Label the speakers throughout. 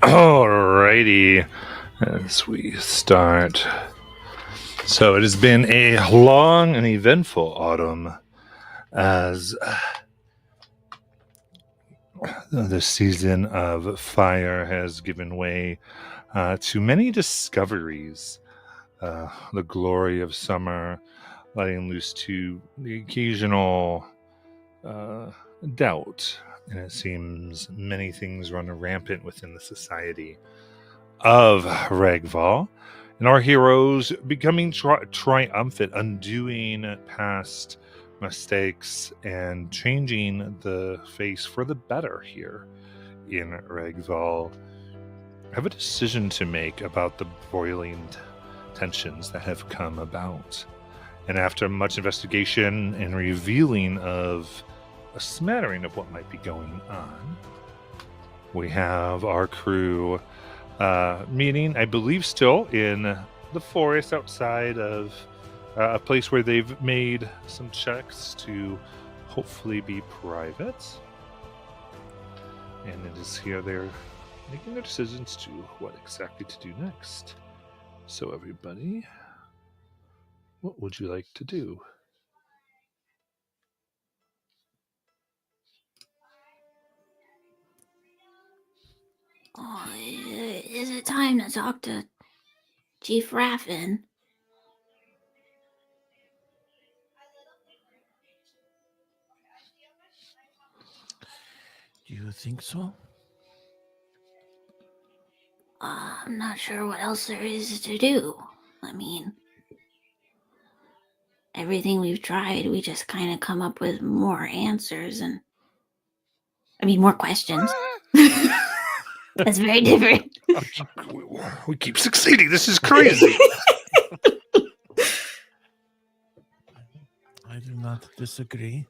Speaker 1: Alrighty, as we start. So it has been a long and eventful autumn as the season of fire has given way to many discoveries. The glory of summer letting loose to the occasional uh, doubt, and it seems many things run rampant within the society of Ragval, and our heroes becoming triumphant, undoing past mistakes and changing the face for the better here in Ragval. Have a decision to make about the boiling tensions that have come about. And after much investigation and revealing of a smattering of what might be going on, we have our crew meeting, I believe, still in the forest outside of a place where they've made some checks to hopefully be private. And it is here they're making their decisions to what exactly to do next. So, everybody, what would you like to do?
Speaker 2: Oh, is it time to talk to Chief Raffin?
Speaker 3: Do you think so?
Speaker 2: I'm not sure what else there is to do. I mean, everything we've tried, we just kind of come up with more answers and. I mean, more questions. That's very different.
Speaker 1: We keep succeeding. This is crazy.
Speaker 3: I do not disagree.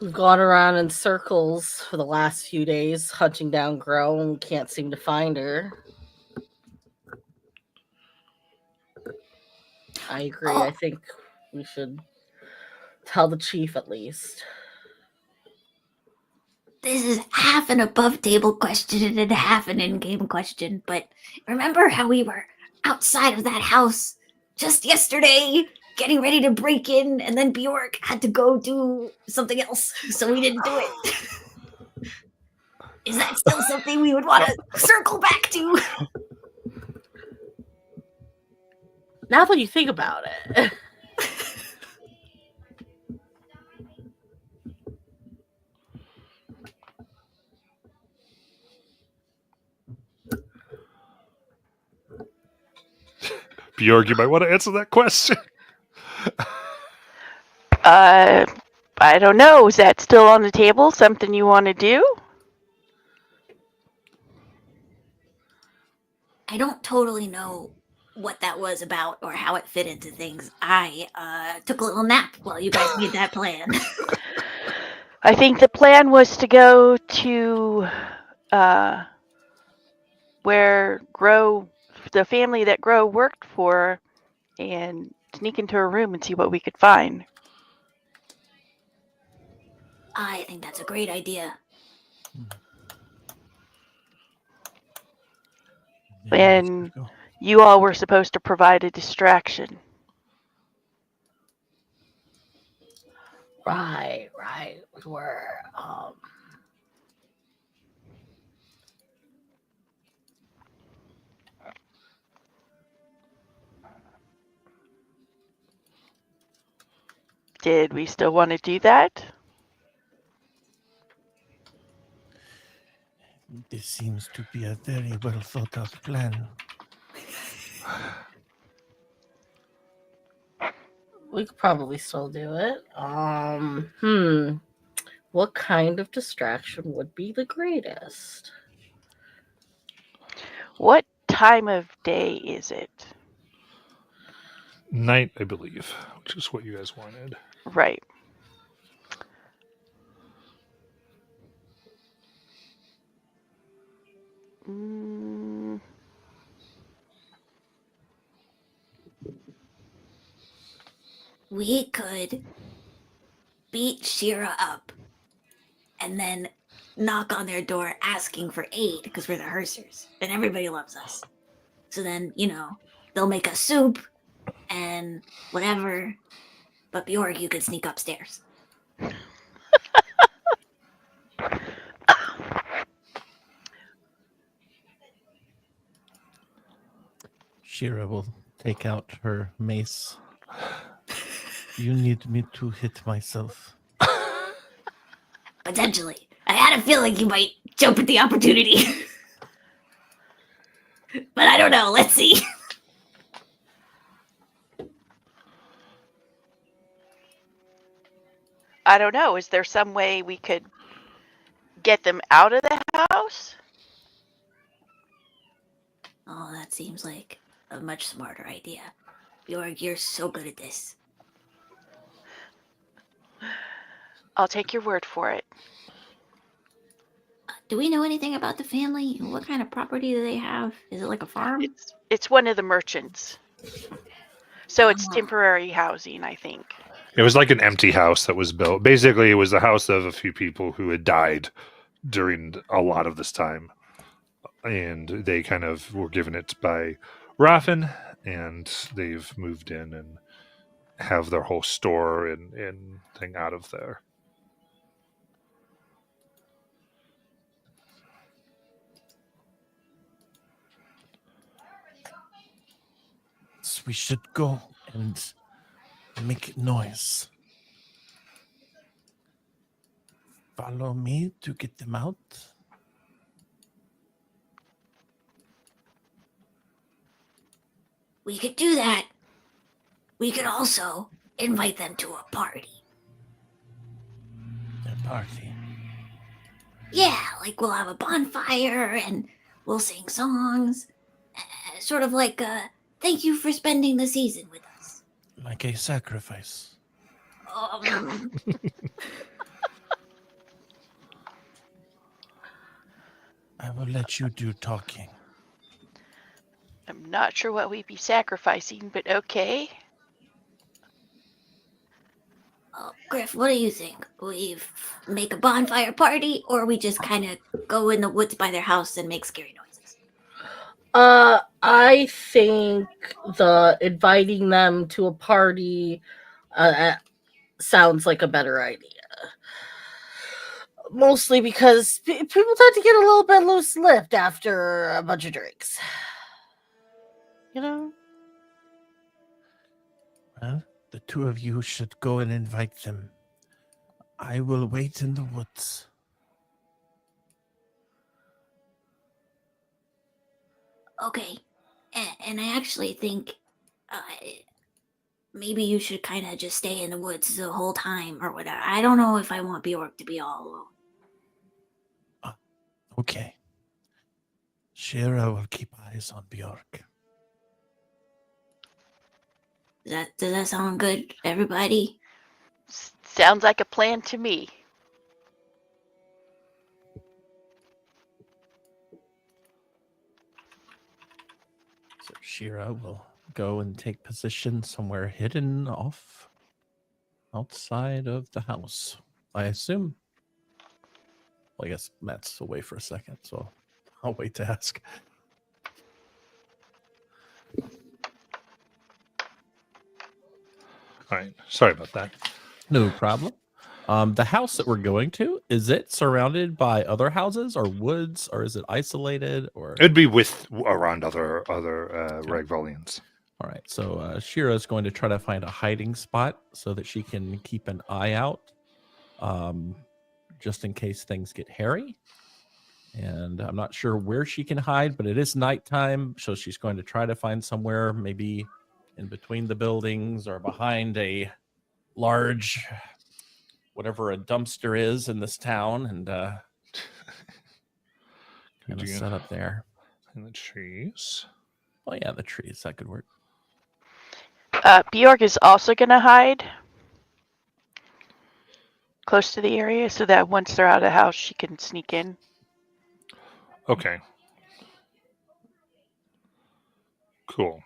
Speaker 4: We've gone around in circles for the last few days, hunting down Grow, and we can't seem to find her. I agree.
Speaker 2: Oh.
Speaker 4: I think we should tell the chief at least.
Speaker 2: This is half an above table question and half an in game question, but remember how we were outside of that house just yesterday getting ready to break in, and then Bjork had to go do something else, so we didn't do it. Is that still something we would want to circle back to?
Speaker 4: Now that you think about it.
Speaker 1: Bjorg, you might want to answer that question.
Speaker 5: I don't know. Is that still on the table? Something you want to do?
Speaker 2: I don't totally know what that was about or how it fit into things. I took a little nap while you guys made that plan.
Speaker 5: I think the plan was to go to where the family that Grow worked for, and sneak into her room and see what we could find.
Speaker 2: I think that's a great idea.
Speaker 5: And you all were supposed to provide a distraction.
Speaker 4: Right. We were.
Speaker 5: Did we still want to do that?
Speaker 3: This seems to be a very well thought out plan.
Speaker 4: We could probably still do it. What kind of distraction would be the greatest?
Speaker 5: What time of day is it?
Speaker 1: Night, I believe, which is what you guys wanted.
Speaker 5: Right.
Speaker 2: we could beat Shira up and then knock on their door asking for aid because we're the Hersers and everybody loves us. So then, they'll make us soup and whatever. But Bjorg, you could sneak upstairs.
Speaker 3: Shira will take out her mace. You need me to hit myself.
Speaker 2: Potentially. I had a feeling you might jump at the opportunity. But I don't know. Let's see.
Speaker 5: I don't know. Is there some way we could get them out of the house?
Speaker 2: Oh, that seems like a much smarter idea. Bjorg, you're so good at this.
Speaker 5: I'll take your word for it.
Speaker 2: Do we know anything about the family? What kind of property do they have? Is it like a farm?
Speaker 5: It's one of the merchants. So it's
Speaker 2: Oh.
Speaker 5: temporary housing, I think.
Speaker 1: It was like an empty house that was built. Basically, it was the house of a few people who had died during a lot of this time. And they kind of were given it by Raffen, and they've moved in and have their whole store and thing out of there.
Speaker 3: So we should go and make noise. Follow me to get them out.
Speaker 2: We could do that. We could also invite them to a party.
Speaker 3: A party.
Speaker 2: Yeah, like we'll have a bonfire and we'll sing songs. Sort of like thank you for spending the season with us.
Speaker 3: Like a sacrifice. I will let you do talking.
Speaker 5: I'm not sure what we'd be sacrificing, but okay.
Speaker 2: Griff, what do you think? We make a bonfire party, or we just kind of go in the woods by their house and make scary noises?
Speaker 4: I think the inviting them to a party sounds like a better idea. Mostly because people tend to get a little bit loose-lipped after a bunch of drinks. You know?
Speaker 3: Well, the two of you should go and invite them. I will wait in the woods.
Speaker 2: Okay. And I actually think maybe you should kind of just stay in the woods the whole time or whatever. I don't know if I want Bjork to be all alone.
Speaker 3: Okay. Shira will keep eyes on Bjork.
Speaker 2: Does that sound good, everybody?
Speaker 5: Sounds like a plan to me.
Speaker 3: So Shira will go and take position somewhere hidden off outside of the house, I assume. Well, I guess Matt's away for a second, so I'll wait to ask.
Speaker 1: All right. Sorry about that.
Speaker 3: No problem. The house that we're going to, is it surrounded by other houses or woods, or is it isolated? Or
Speaker 1: It'd be around other Ragvalians.
Speaker 3: all right, so Shira is going to try to find a hiding spot so that she can keep an eye out, just in case things get hairy. And I'm not sure where she can hide, but it is nighttime, so she's going to try to find somewhere, maybe in between the buildings or behind a large, whatever a dumpster is in this town, and kind of set up there.
Speaker 1: In the trees.
Speaker 3: Oh yeah, the trees, that could work.
Speaker 5: Bjork is also going to hide close to the area so that once they're out of the house, she can sneak in.
Speaker 1: Okay. Cool.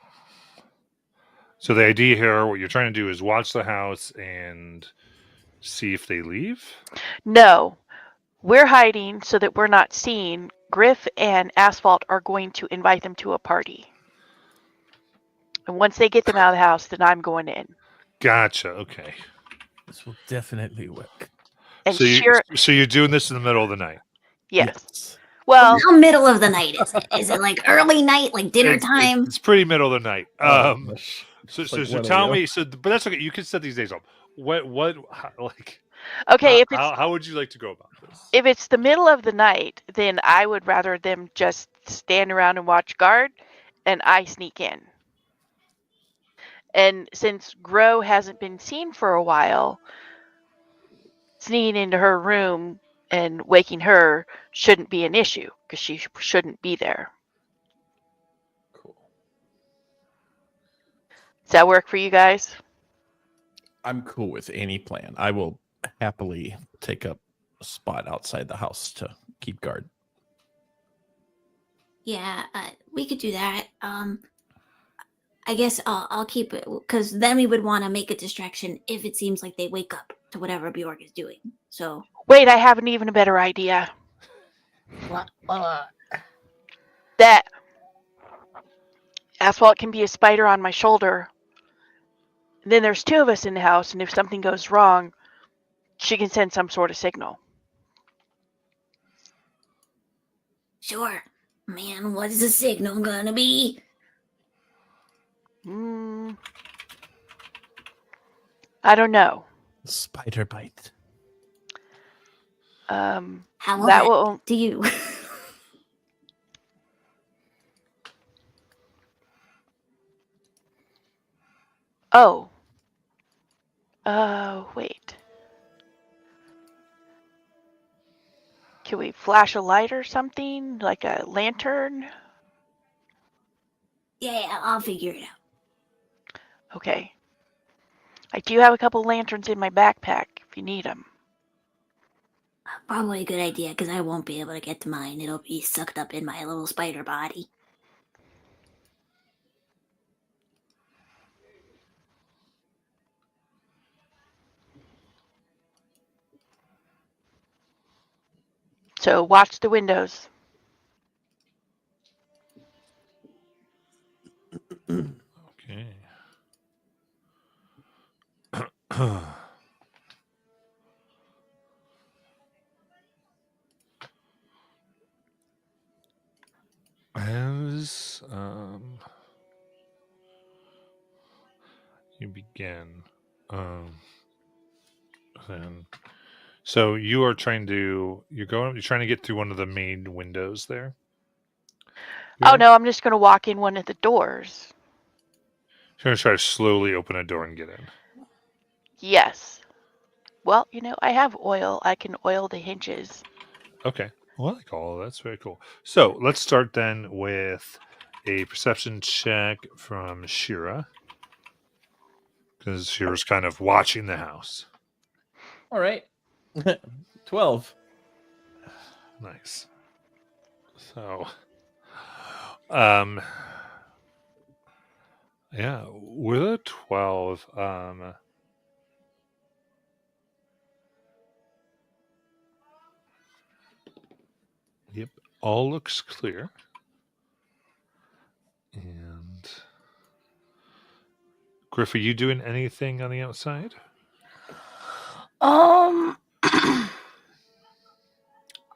Speaker 1: So the idea here, what you're trying to do is watch the house and see if they leave?
Speaker 5: No, we're hiding so that we're not seen. Griff and Asphalt are going to invite them to a party. And once they get them out of the house, then I'm going in.
Speaker 1: Gotcha. Okay.
Speaker 3: This will definitely work.
Speaker 5: And
Speaker 1: So,
Speaker 5: Shira,
Speaker 1: so you're doing this in the middle of the night?
Speaker 5: yes. Well,
Speaker 2: How middle of the night is it? Is it like early night, like dinner time?
Speaker 1: It's pretty middle of the night.
Speaker 3: Gosh.
Speaker 1: So,
Speaker 3: It's
Speaker 1: so,
Speaker 3: like
Speaker 1: so
Speaker 3: 1
Speaker 1: tell
Speaker 3: a.m.
Speaker 1: me. So, but that's okay. You can set these days up. Like,
Speaker 5: okay,
Speaker 1: how would you like to go about this?
Speaker 5: if it's the middle of the night, then I would rather them just stand around and watch guard, and I sneak in. And since Grow hasn't been seen for a while, sneaking into her room and waking her shouldn't be an issue because she shouldn't be there.
Speaker 3: Cool.
Speaker 5: Does that work for you guys?
Speaker 3: I'm cool with any plan. I will happily take up a spot outside the house to keep guard.
Speaker 2: Yeah, we could do that. I guess I'll keep it because then we would want to make a distraction if it seems like they wake up to whatever Bjork is doing. So
Speaker 5: Wait, I have an even better idea.
Speaker 4: What?
Speaker 5: That Asphalt can be a spider on my shoulder. And then there's 2 of us in the house, and if something goes wrong, she can send some sort of signal.
Speaker 2: sure, man. What is the signal gonna be?
Speaker 5: I don't know.
Speaker 3: Spider bite.
Speaker 2: How will
Speaker 5: That
Speaker 2: that
Speaker 5: will.
Speaker 2: do you?
Speaker 5: Oh. Wait. Can we flash a light or something? Like a lantern?
Speaker 2: Yeah, I'll figure it out.
Speaker 5: Okay. I do have a couple lanterns in my backpack if you need them.
Speaker 2: Probably a good idea because I won't be able to get to mine. It'll be sucked up in my little spider body.
Speaker 5: So watch the windows.
Speaker 1: Okay. As you begin, then, so you are trying to you're trying to get through one of the main windows there.
Speaker 5: Oh no, I'm just gonna walk in one of the doors.
Speaker 1: You're gonna try to slowly open a door and get in.
Speaker 5: Yes. Well, I have oil. I can oil the hinges.
Speaker 1: Okay. Well, I like all of that. That's very cool. So let's start then with a perception check from Shira. Because Shira's kind of watching the house.
Speaker 3: All right. 12.
Speaker 1: Nice. So, yeah, with a 12, yep, all looks clear. And Griff, are you doing anything on the outside?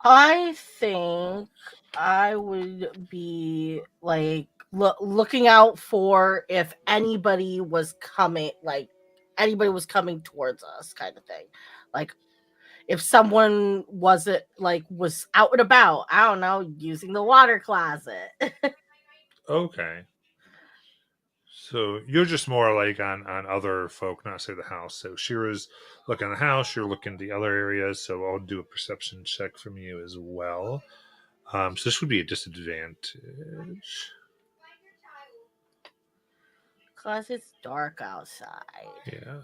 Speaker 4: I think I would be like looking out for if anybody was coming, towards us, kind of thing. Like if someone was out and about, I don't know, using the water closet.
Speaker 1: Okay. So you're just more like on other folk, not say the house. So Shira's looking at the house, you're looking at the other areas. So I'll do a perception check from you as well. So this would be a disadvantage.
Speaker 4: Because it's dark outside.
Speaker 1: Yeah.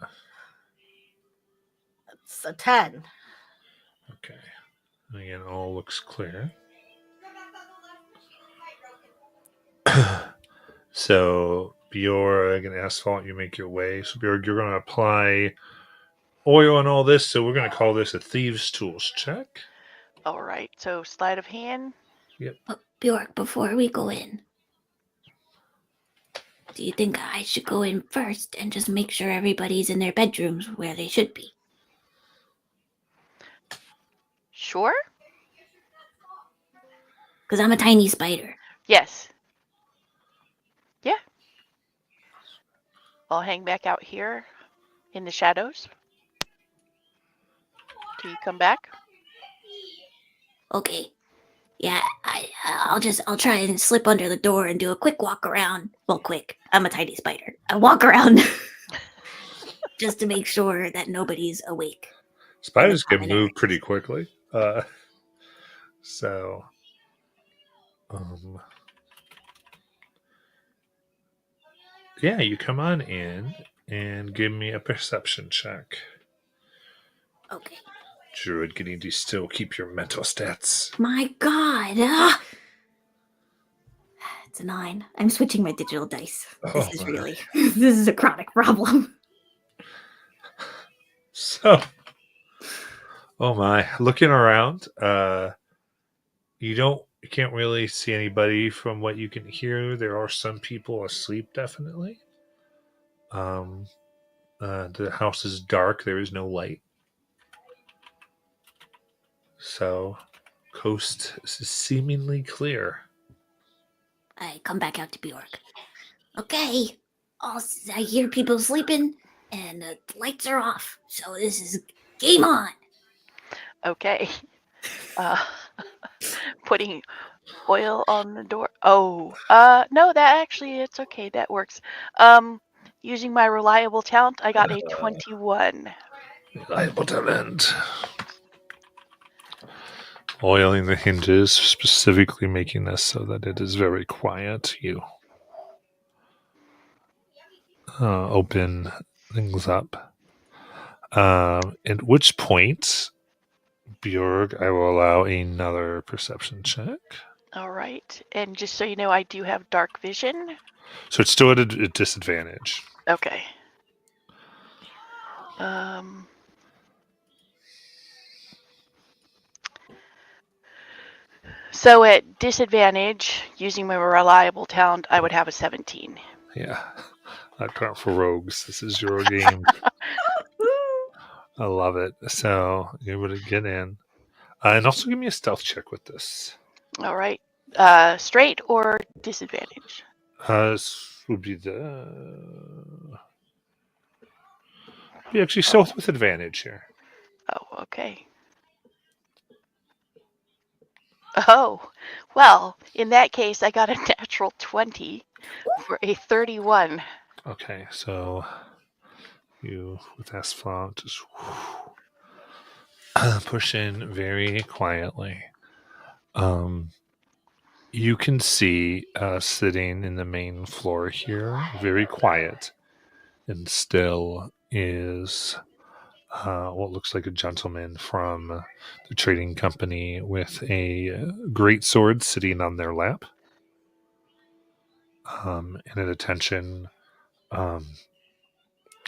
Speaker 4: It's a 10.
Speaker 1: Okay. Again, all looks clear. So Bjorg and Asphalt, you make your way. So Bjorg, you're going to apply oil on all this, so we're going to call this a thieves' tools check.
Speaker 5: All right. So sleight of hand.
Speaker 2: But Bjork, before we go in, do you think I should go in first and just make sure everybody's in their bedrooms where they should be?
Speaker 5: Sure.
Speaker 2: Because I'm a tiny spider.
Speaker 5: Yes. Yeah. I'll hang back out here in the shadows. Till you come back.
Speaker 2: Okay. Yeah, I'll try and slip under the door and do a quick walk around. Well, quick. I'm a tiny spider. I walk around just to make sure that nobody's awake.
Speaker 1: Spiders can move pretty quickly. So, yeah, you come on in and give me a perception check.
Speaker 2: Okay.
Speaker 1: Druid, you need to still keep your mental stats.
Speaker 2: My God. It's a 9. I'm switching my digital dice. This is really, this is a chronic problem.
Speaker 1: So, oh my, looking around, you can't really see anybody from what you can hear. There are some people asleep, definitely. The house is dark. There is no light. So, coast is seemingly clear.
Speaker 2: I come back out to Bjork. Okay. I hear people sleeping and the lights are off. So this is game on.
Speaker 5: Okay. Putting oil on the door. Oh, no, that actually, it's okay. That works. Using my reliable talent, I got a 21.
Speaker 1: Reliable talent. Oiling the hinges, specifically making this so that it is very quiet. You open things up. At which point, Bjorg, I will allow another perception check.
Speaker 5: All right. And just so you know, I do have dark vision.
Speaker 1: So it's still at a disadvantage.
Speaker 5: Okay. So at disadvantage, using my reliable talent, I would have a 17.
Speaker 1: Yeah. Not count for rogues. This is your game. I love it. So you're able to get in. And also give me a stealth check with this.
Speaker 5: All right. Straight or disadvantage?
Speaker 1: This would be be actually stealth with advantage here.
Speaker 5: Oh, okay. Oh, well, in that case, I got a natural 20 for a 31.
Speaker 1: Okay, so you with Asphalt just push in very quietly. You can see sitting in the main floor here, very quiet and still, is what looks like a gentleman from the trading company with a great sword sitting on their lap, and at attention,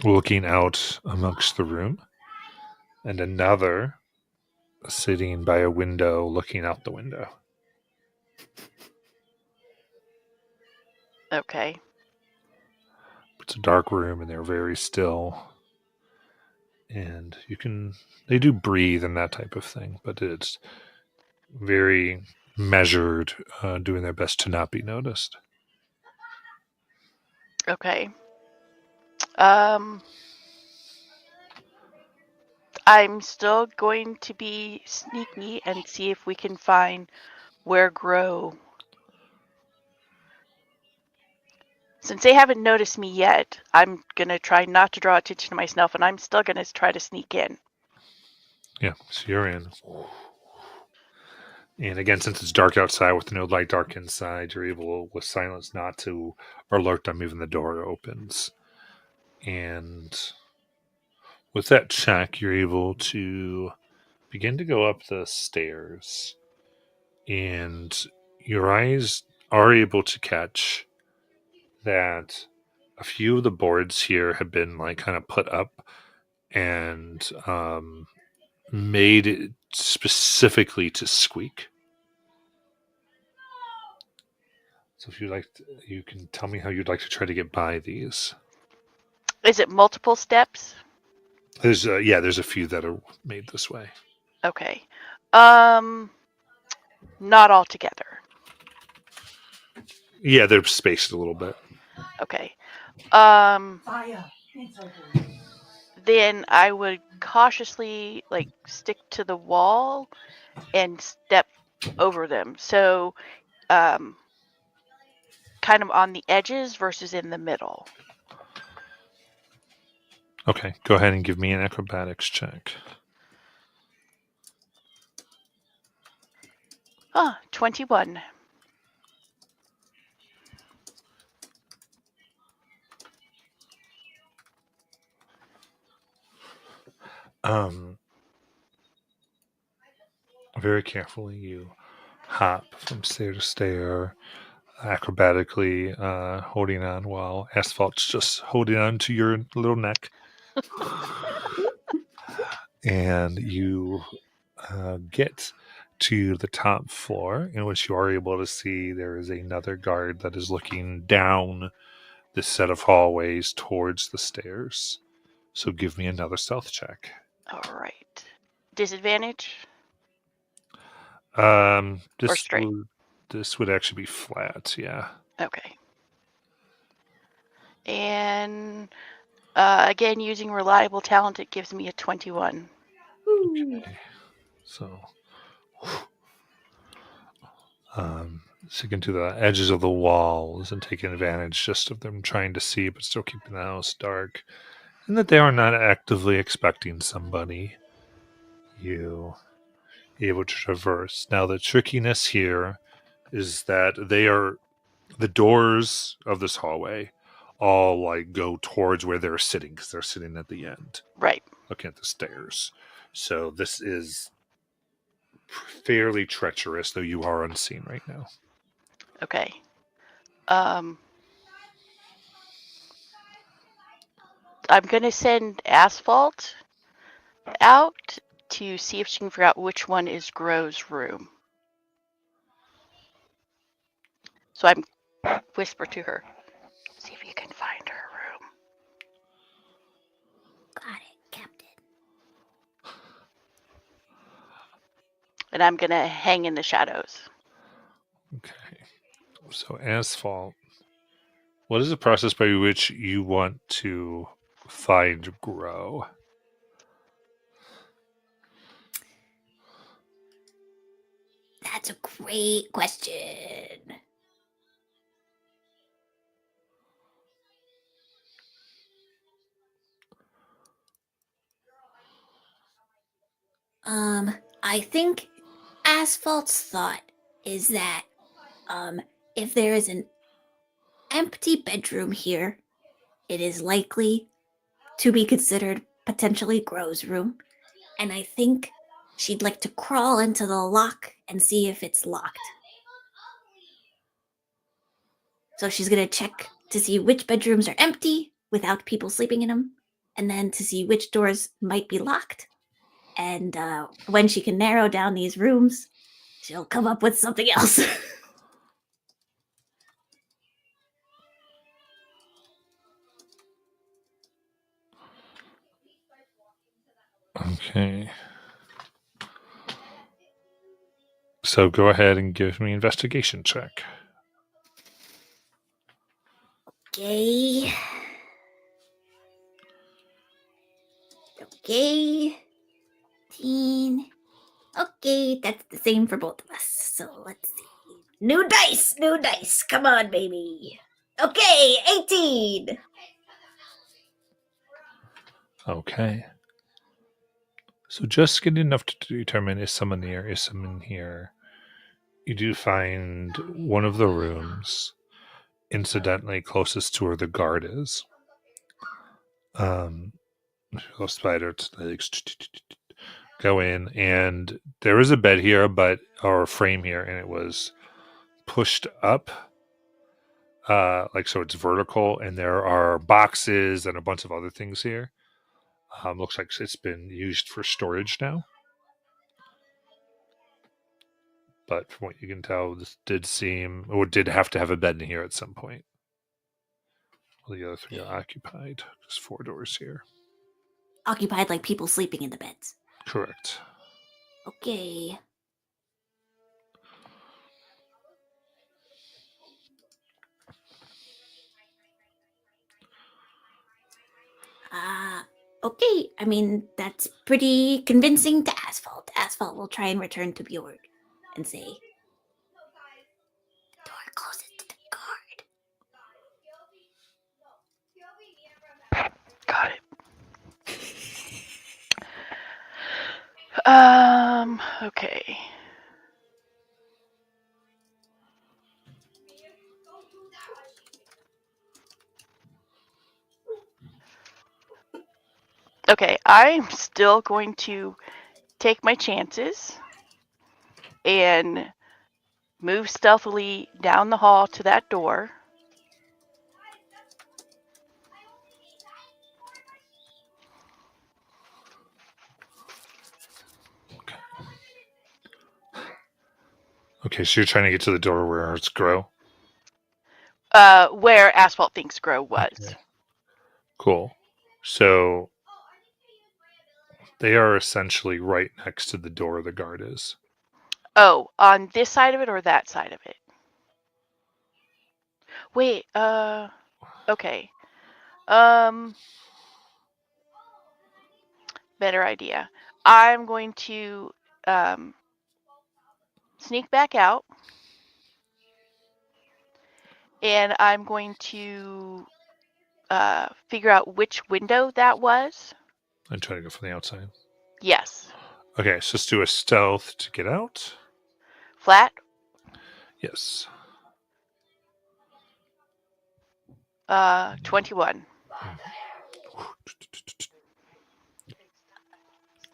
Speaker 1: looking out amongst the room, and another sitting by a window looking out the window.
Speaker 5: Okay.
Speaker 1: It's a dark room and they're very still. And they do breathe and that type of thing, but it's very measured, doing their best to not be noticed.
Speaker 5: Okay. I'm still going to be sneaky and see if we can find where Grow. Since they haven't noticed me yet, I'm going to try not to draw attention to myself, and I'm still going to try to sneak in.
Speaker 1: Yeah, so you're in. And again, since it's dark outside with no light dark inside, you're able, with silence, not to alert them even the door opens. And with that check, you're able to begin to go up the stairs. And your eyes are able to catch that a few of the boards here have been like kind of put up and made specifically to squeak. So if you like, you can tell me how you'd like to try to get by these.
Speaker 5: Is it multiple steps?
Speaker 1: There's there's a few that are made this way.
Speaker 5: Okay. Not all together.
Speaker 1: Yeah, they're spaced a little bit.
Speaker 5: Okay. Then I would cautiously stick to the wall and step over them. So, kind of on the edges versus in the middle.
Speaker 1: Okay, go ahead and give me an acrobatics check.
Speaker 5: 21.
Speaker 1: Very carefully you hop from stair to stair, acrobatically holding on while Asphalt's just holding on to your little neck. And you get to the top floor, in which you are able to see there is another guard that is looking down this set of hallways towards the stairs. So give me another stealth check.
Speaker 5: All right. Disadvantage?
Speaker 1: This
Speaker 5: Or straight?
Speaker 1: this would actually be flat, yeah.
Speaker 5: Okay. And again, using reliable talent, it gives me a 21.
Speaker 1: Okay. So sticking to the edges of the walls and taking advantage just of them trying to see but still keeping the house dark, and that they are not actively expecting somebody. You able to traverse. Now the trickiness here is that the doors of this hallway all go towards where they're sitting, because they're sitting at the end
Speaker 5: Right.
Speaker 1: looking at the stairs. So this is fairly treacherous, though you are unseen right now.
Speaker 5: Okay. I'm going to send Asphalt out to see if she can figure out which one is Gro's room. So I'm whisper to her, see if you can find her room.
Speaker 2: Got it, Captain.
Speaker 5: And I'm going to hang in the shadows.
Speaker 1: Okay. So Asphalt, what is the process by which you want to find Gro?
Speaker 2: That's a great question. I think Asphalt's thought is that if there is an empty bedroom here, it is likely to be considered potentially Gro's room. And I think she'd like to crawl into the lock and see if it's locked. So she's going to check to see which bedrooms are empty without people sleeping in them, and then to see which doors might be locked. And when she can narrow down these rooms, she'll come up with something else.
Speaker 1: Okay. So go ahead and give me an investigation check.
Speaker 2: Okay. Okay. 18. Okay, that's the same for both of us. So let's see. New dice, new dice. Come on, baby. Okay, 18.
Speaker 1: Okay. So just getting enough to determine is someone near, is someone here. You do find one of the rooms, incidentally closest to where the guard is. Spider legs go in, and there is a bed here, or a frame here, and it was pushed up like so it's vertical, and there are boxes and a bunch of other things here. Looks like it's been used for storage now. But from what you can tell, this did seem, or did have to have a bed in here at some point. Well, the other three are occupied. There's 4 doors here.
Speaker 2: Occupied like people sleeping in the beds.
Speaker 1: Correct.
Speaker 2: Okay. Okay. I mean, that's pretty convincing to Asphalt. Asphalt will try and return to Bjorg and say, the door closes to the guard.
Speaker 5: Got it. Okay. Okay, I'm still going to take my chances and move stealthily down the hall to that door.
Speaker 1: Okay, so you're trying to get to the door where it's Grow?
Speaker 5: Where Asphalt thinks Grow was.
Speaker 1: Okay. Cool. So they are essentially right next to the door the guard is.
Speaker 5: Oh, on this side of it or that side of it? Wait, okay. Better idea. I'm going to sneak back out, and I'm going to figure out which window that was.
Speaker 1: And try to go from the outside.
Speaker 5: Yes.
Speaker 1: Okay, so let's do a stealth to get out.
Speaker 5: Flat.
Speaker 1: Yes.
Speaker 5: 21.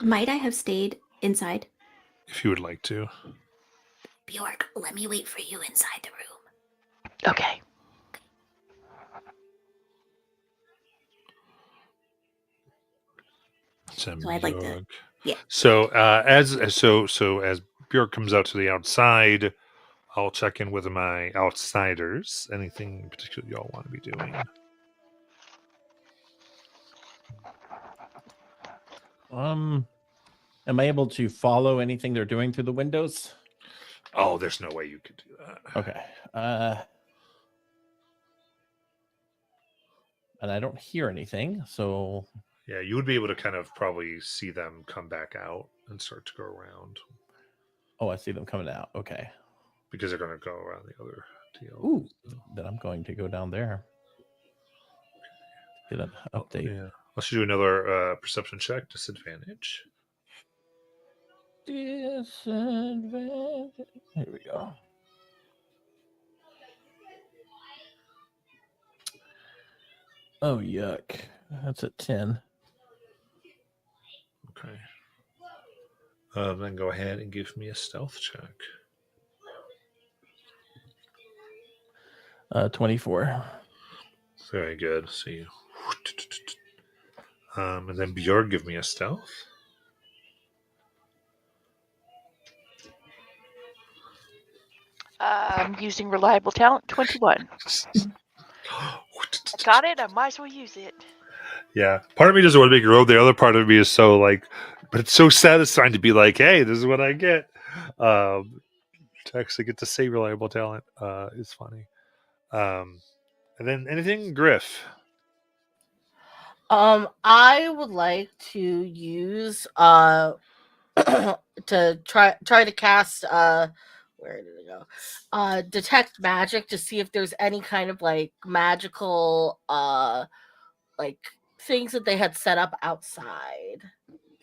Speaker 2: Might I have stayed inside?
Speaker 1: If you would like to.
Speaker 2: Bjorg, let me wait for you inside the room.
Speaker 5: Okay.
Speaker 2: So I'd like to, yeah.
Speaker 1: So as Bjork comes out to the outside, I'll check in with my outsiders. Anything in particular y'all want to be doing?
Speaker 3: Am I able to follow anything they're doing through the windows?
Speaker 1: Oh, there's no way you could do that.
Speaker 3: Okay. And I don't hear anything, so
Speaker 1: Yeah, you would be able to kind of probably see them come back out and start to go around.
Speaker 3: oh, I see them coming out. Okay.
Speaker 1: Because they're going to go around the other deal.
Speaker 3: Ooh, then I'm going to go down there. Get an update.
Speaker 1: Yeah. Let's do another perception check. Disadvantage.
Speaker 3: Disadvantage. Here we go. Oh, yuck. That's a 10.
Speaker 1: Okay. Then go ahead and give me a stealth check.
Speaker 3: 24.
Speaker 1: Very good. So you. And then Bjorn, give me a stealth.
Speaker 5: I'm using reliable talent 21. Got it. I might as well use it.
Speaker 1: Yeah. Part of me doesn't want to make a road. The other part of me is so like, but it's so satisfying to be like, hey, this is what I get. To actually get to say reliable talent is funny. And then anything, Griff?
Speaker 4: I would like to use to try to cast where did it go? Detect magic to see if there's any kind of like magical like things that they had set up outside,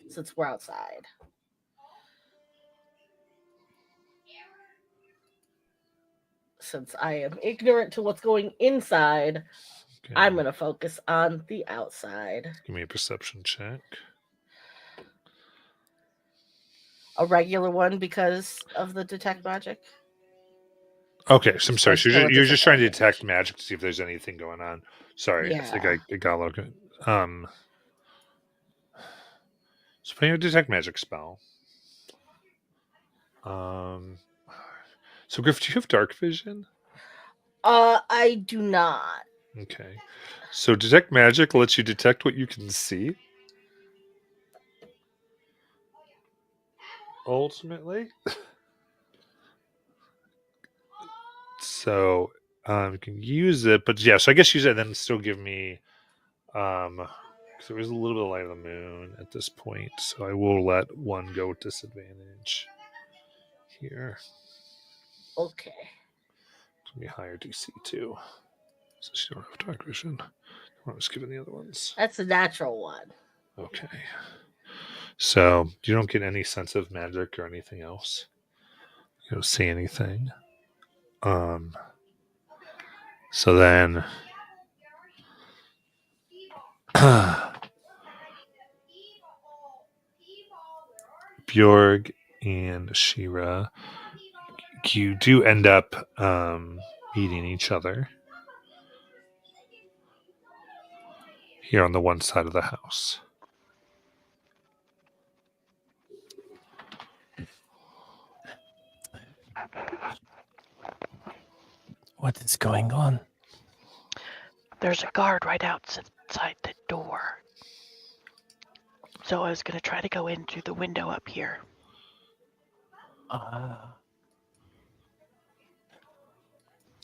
Speaker 4: since we're outside. Since I am ignorant to what's going inside,
Speaker 1: Okay.
Speaker 4: I'm going to focus on the outside.
Speaker 1: Give me a perception check.
Speaker 4: A regular one because of the detect magic?
Speaker 1: Okay, so I'm sorry. So
Speaker 4: Still a
Speaker 1: you're just trying to
Speaker 4: disadvantage.
Speaker 1: detect magic to see if there's anything going on. Sorry, I think
Speaker 4: Yeah.
Speaker 1: I got a little. So playing a detect magic spell. So Griff, do you have dark vision?
Speaker 4: I do not.
Speaker 1: Okay. So detect magic lets you detect what you can see. Ultimately. So you can use it, but yeah, so I guess use it and then still give me because there is a little bit of light of the moon at this point, so I will let one go with disadvantage here.
Speaker 4: Okay.
Speaker 1: It's gonna be higher DC too. So you don't have dark vision. I'll just give it the other ones.
Speaker 4: That's a natural one.
Speaker 1: Okay. So you don't get any sense of magic or anything else. You don't see anything. So then Bjorg and Shira, you do end up meeting each other here on the one side of the house.
Speaker 3: What is going on?
Speaker 5: There's a guard right outside the door. So I was going to try to go in through the window up here.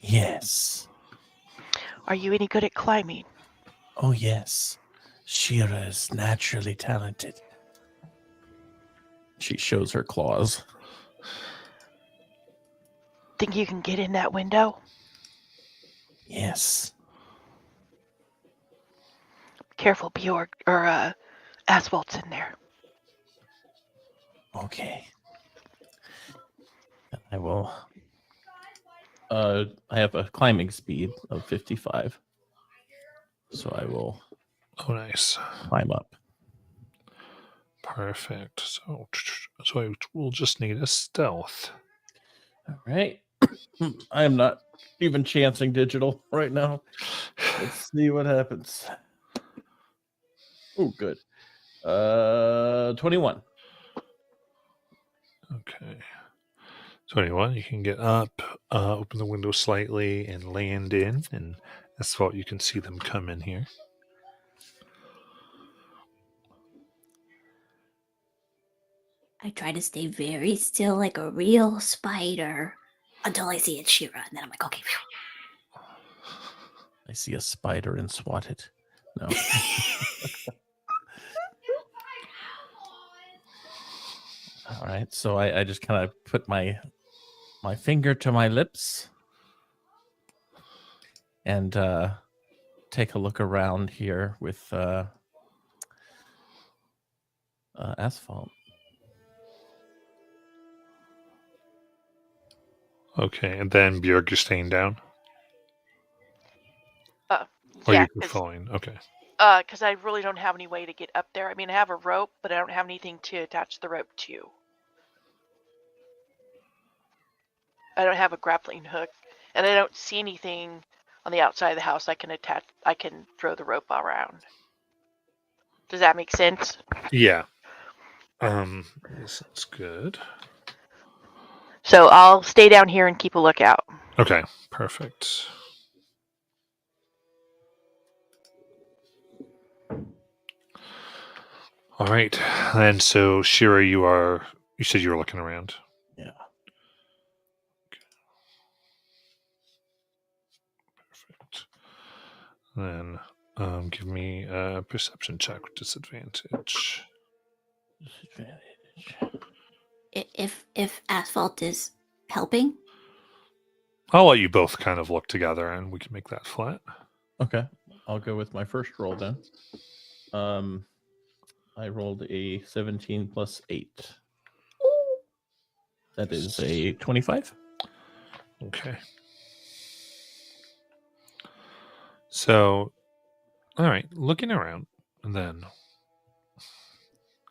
Speaker 3: Yes.
Speaker 5: Are you any good at climbing?
Speaker 3: Oh, yes. Shira is naturally talented. She shows her claws.
Speaker 5: Think you can get in that window?
Speaker 3: Yes.
Speaker 5: Careful, Bjorg, or Asphalt's in there.
Speaker 3: Okay. I will. I have a climbing speed of 55. So I will
Speaker 1: Oh, nice.
Speaker 3: climb up.
Speaker 1: Perfect. So I will just need a stealth.
Speaker 3: All right. I am not even chancing digital right now. Let's see what happens. Oh, good. 21.
Speaker 1: Okay. 21, you can get up, open the window slightly, and land in. And Asphalt, you can see them come in here.
Speaker 2: I try to stay very still like a real spider until I see it's Shira, and then I'm like, okay, phew.
Speaker 3: I see a spider and swat it. No. All right. So I just kind of put my finger to my lips and take a look around here with Asphalt.
Speaker 1: Okay, and then Björk, you're staying down? Or
Speaker 5: Yeah,
Speaker 1: you're falling? Okay.
Speaker 5: because I really don't have any way to get up there. I mean, I have a rope, but I don't have anything to attach the rope to. I don't have a grappling hook, and I don't see anything on the outside of the house I can attach. I can throw the rope around. Does that make sense?
Speaker 1: Yeah. This is good.
Speaker 5: So I'll stay down here and keep a lookout.
Speaker 1: Okay, perfect. All right. And so, Shira, you said you were looking around.
Speaker 3: Yeah.
Speaker 1: Perfect. Then give me a perception check with disadvantage.
Speaker 3: Disadvantage.
Speaker 2: If Asphalt is helping,
Speaker 1: I'll let you both kind of look together and we can make that flat.
Speaker 3: Okay. I'll go with my first roll then. I rolled a 17 plus 8. That is a 25.
Speaker 1: Okay. So, all right, looking around, and then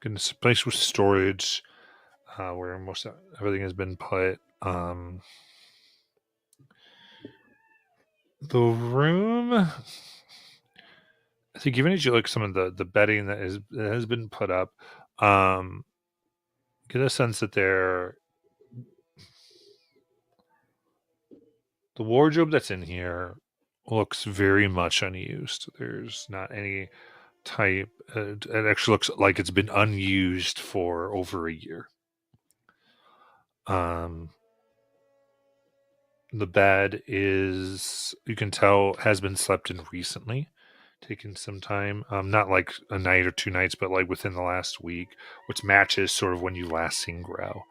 Speaker 1: getting this place with storage, where most everything has been put. The room. I think even as you look at some of the bedding that has been put up, get a sense that the wardrobe that's in here looks very much unused. There's not any type. It actually looks like it's been unused for over a year. The bed is, you can tell, has been slept in recently, taken some time. Not like a night or 2 nights, but like within the last week, which matches sort of when you last seen Grow.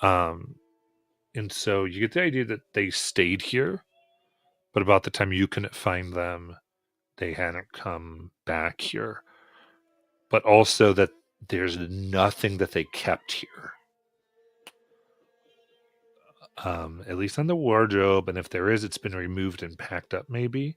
Speaker 1: And so you get the idea that they stayed here, but about the time you couldn't find them, they hadn't come back here. But also that there's nothing that they kept here. At least on the wardrobe, and if there is, it's been removed and packed up maybe.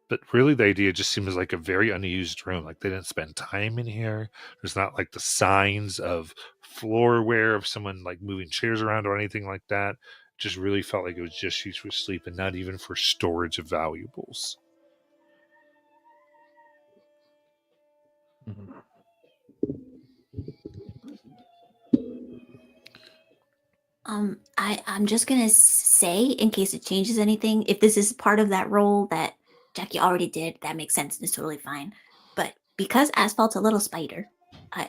Speaker 1: But really the idea just seems like a very unused room. Like they didn't spend time in here. There's not like the signs of floor wear of someone like moving chairs around or anything like that. Just really felt like it was just used for sleep and not even for storage of valuables.
Speaker 3: Mhm.
Speaker 2: I'm just gonna say, in case it changes anything, if this is part of that role that Jackie already did, that makes sense and is totally fine. But because Asphalt's a little spider,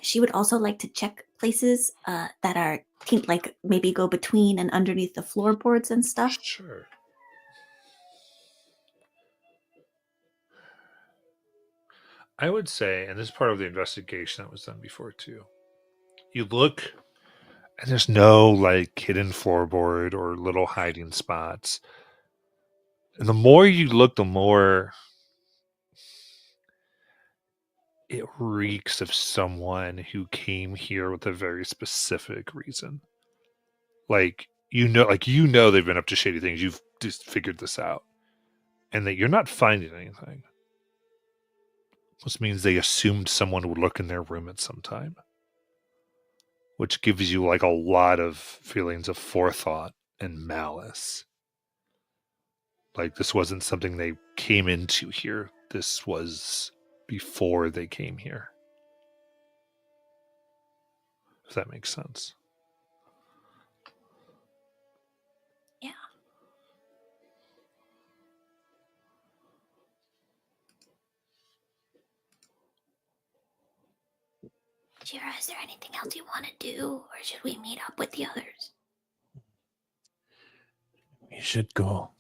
Speaker 2: she would also like to check places that are like maybe go between and underneath the floorboards and stuff.
Speaker 1: Sure. I would say, and this is part of the investigation that was done before too, you look and there's no like hidden floorboard or little hiding spots. And the more you look, the more it reeks of someone who came here with a very specific reason. Like you know they've been up to shady things. You've just figured this out. And that you're not finding anything. Which means they assumed someone would look in their room at some time. Which gives you like a lot of feelings of forethought and malice. Like this wasn't something they came into here. This was before they came here. If that makes sense.
Speaker 2: Yeah. Jira, is there anything else you want to do, or should we meet up with the others?
Speaker 3: We should go.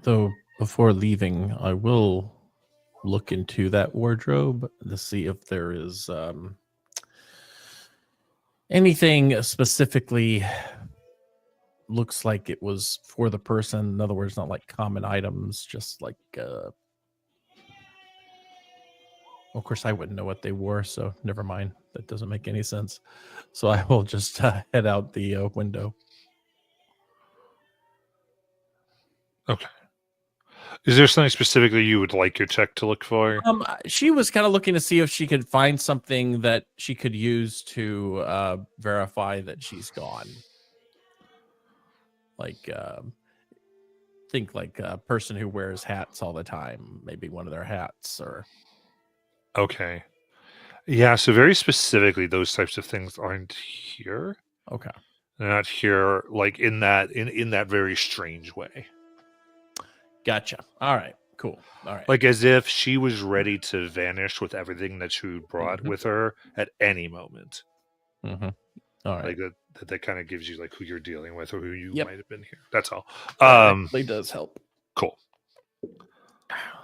Speaker 3: Though before leaving, I will look into that wardrobe to see if there is anything specifically looks like it was for the person. In other words, not like common items, just like of course I wouldn't know what they wore, so never mind. That doesn't make any sense. So I will just head out the window.
Speaker 1: Okay. Is there something specifically you would like your check to look for?
Speaker 3: She was kind of looking to see if she could find something that she could use to verify that she's gone. Like, think like a person who wears hats all the time, maybe one of their hats or.
Speaker 1: Okay. Yeah, so very specifically, those types of things aren't here.
Speaker 3: Okay.
Speaker 1: They're not here like in that very strange way.
Speaker 3: Gotcha. All right. Cool. All right.
Speaker 1: Like as if she was ready to vanish with everything that she brought
Speaker 3: Mhm.
Speaker 1: with her at any moment.
Speaker 3: Mm-hmm. All right.
Speaker 1: Like that kind of gives you like who you're dealing with or who you
Speaker 3: Yep.
Speaker 1: might have been here. That's all.
Speaker 3: That actually does help.
Speaker 1: Cool.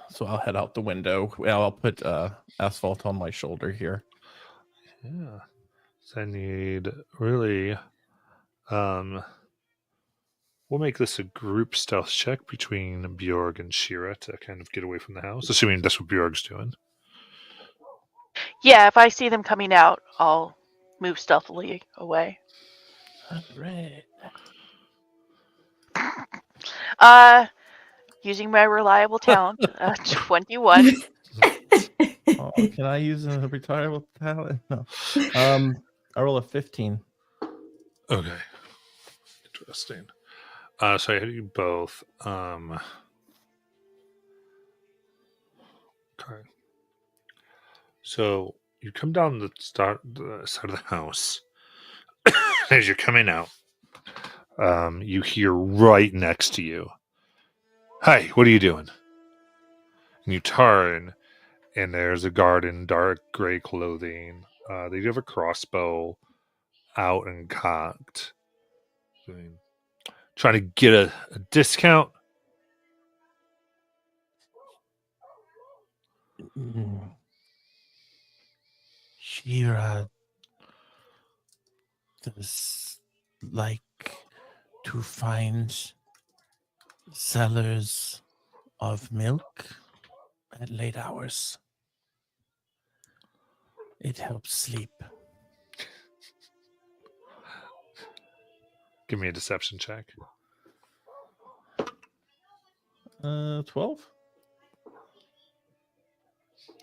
Speaker 3: So I'll head out the window. Well, I'll put Asphalt on my shoulder here.
Speaker 1: Yeah. So I need really we'll make this a group stealth check between Bjorg and Shira to kind of get away from the house, assuming that's what Bjorg's doing.
Speaker 5: Yeah, if I see them coming out, I'll move stealthily away.
Speaker 3: All right.
Speaker 5: Using my reliable talent, 21.
Speaker 3: Oh, can I use a retirable talent? No. I roll a 15.
Speaker 1: Okay. Interesting. So I had you both. Okay. So you come down the side of the house. As you're coming out, you hear right next to you, "Hey, what are you doing?" And you turn, and there's a guard in dark gray clothing. They do have a crossbow out and cocked, trying to get a discount.
Speaker 3: Shira does like to find sellers of milk at late hours. It helps sleep.
Speaker 1: Give me a deception check.
Speaker 3: 12?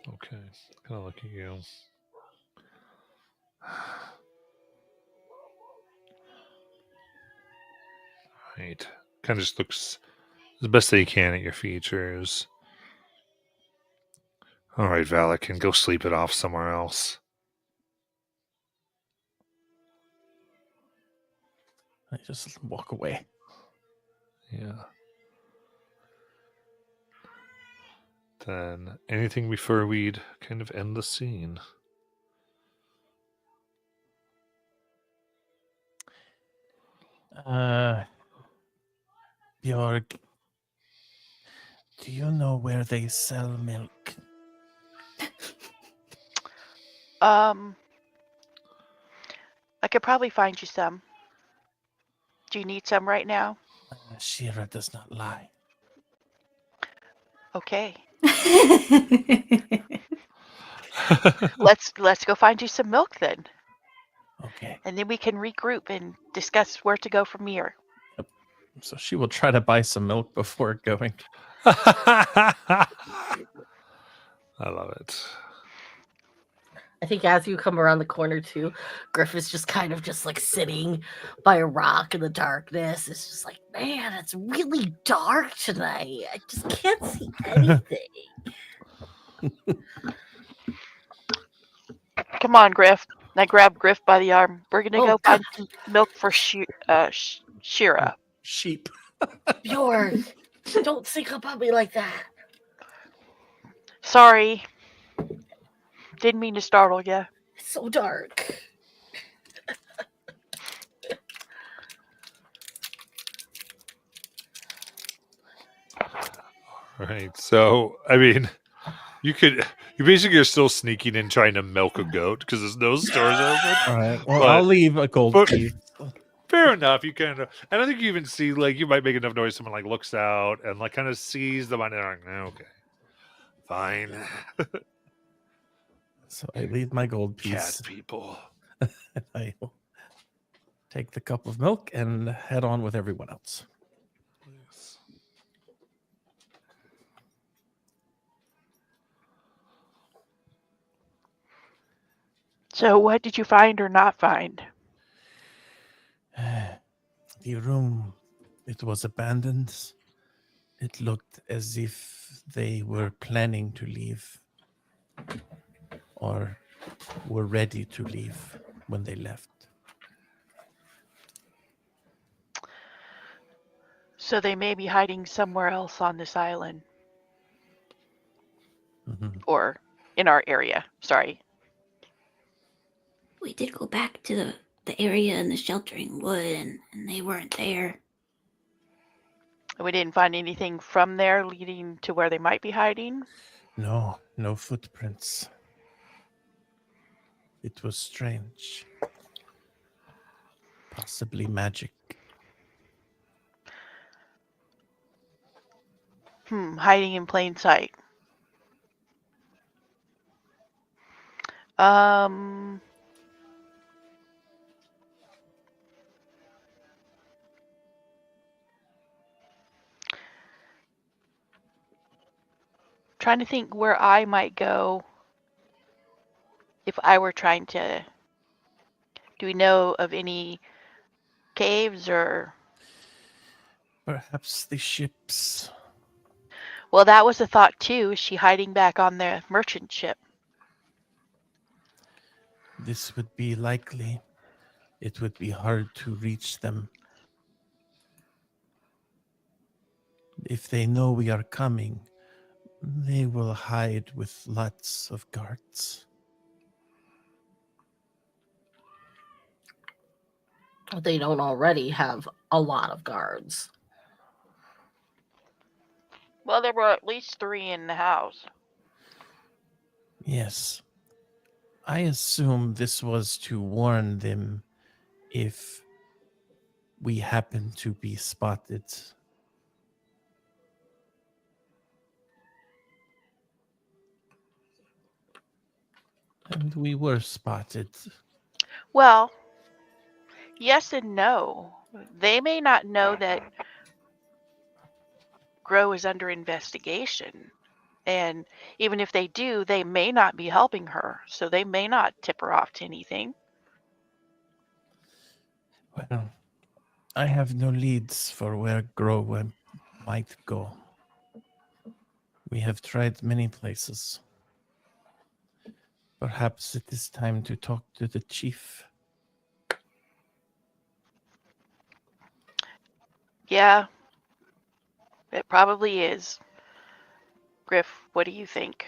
Speaker 1: Okay, kind of look at you. Right, kind of just looks the best that you can at your features. All right, Valakin, go sleep it off somewhere else.
Speaker 3: I just walk away.
Speaker 1: Yeah. Then anything before we'd kind of end the scene?
Speaker 3: Bjorg, do you know where they sell milk?
Speaker 5: I could probably find you some. Do you need some right now?
Speaker 3: Shira does not lie.
Speaker 5: Okay. Let's go find you some milk then,
Speaker 3: Okay.
Speaker 5: and then we can regroup and discuss where to go from here.
Speaker 3: So she will try to buy some milk before going.
Speaker 1: I love it.
Speaker 4: I think as you come around the corner too, Griff is just kind of just like sitting by a rock in the darkness. It's just like, man, it's really dark tonight. I just can't see anything.
Speaker 5: Come on, Griff. I grab Griff by the arm. We're gonna
Speaker 4: Oh,
Speaker 5: go find some milk for Shira.
Speaker 3: Sheep.
Speaker 4: Bjorn, don't think about me like that.
Speaker 5: Sorry. Didn't mean to startle you.
Speaker 4: It's so dark.
Speaker 1: Right. So, I mean, you basically are still sneaking in trying to milk a goat because there's no stores open.
Speaker 3: All right. Well,
Speaker 1: But-
Speaker 3: I'll leave a gold
Speaker 1: but-
Speaker 3: piece.
Speaker 1: Fair enough. You kind of, I don't think you even see, like, you might make enough noise. Someone like looks out and like kind of sees the money. They're like, okay, fine.
Speaker 3: So I leave my gold
Speaker 1: Cat
Speaker 3: piece.
Speaker 1: people.
Speaker 3: I will take the cup of milk and head on with everyone else.
Speaker 1: Yes.
Speaker 5: So what did you find or not find?
Speaker 3: The room, it was abandoned. It looked as if they were planning to leave or were ready to leave when they left.
Speaker 5: So they may be hiding somewhere else on this island
Speaker 3: Mhm.
Speaker 5: or in our area. Sorry.
Speaker 2: We did go back to the area in the sheltering wood, and they weren't there.
Speaker 5: We didn't find anything from there leading to where they might be hiding.
Speaker 3: No, no footprints. It was strange. Possibly magic.
Speaker 5: Hiding in plain sight. Trying to think where I might go if I were trying to. Do we know of any caves or
Speaker 3: Perhaps the ships.
Speaker 5: Well, that was a thought too. Is she hiding back on the merchant ship?
Speaker 3: This would be likely. It would be hard to reach them. If they know we are coming, they will hide with lots of guards.
Speaker 4: They don't already have a lot of guards.
Speaker 5: Well, there were at least 3 in the house.
Speaker 3: Yes. I assume this was to warn them if we happen to be spotted. And we were spotted.
Speaker 5: Well, yes and no. They may not know that Grow is under investigation. And even if they do, they may not be helping her. So they may not tip her off to anything.
Speaker 3: Well, I have no leads for where Grow might go. We have tried many places. Perhaps it is time to talk to the chief.
Speaker 5: Yeah, it probably is. Griff, what do you think?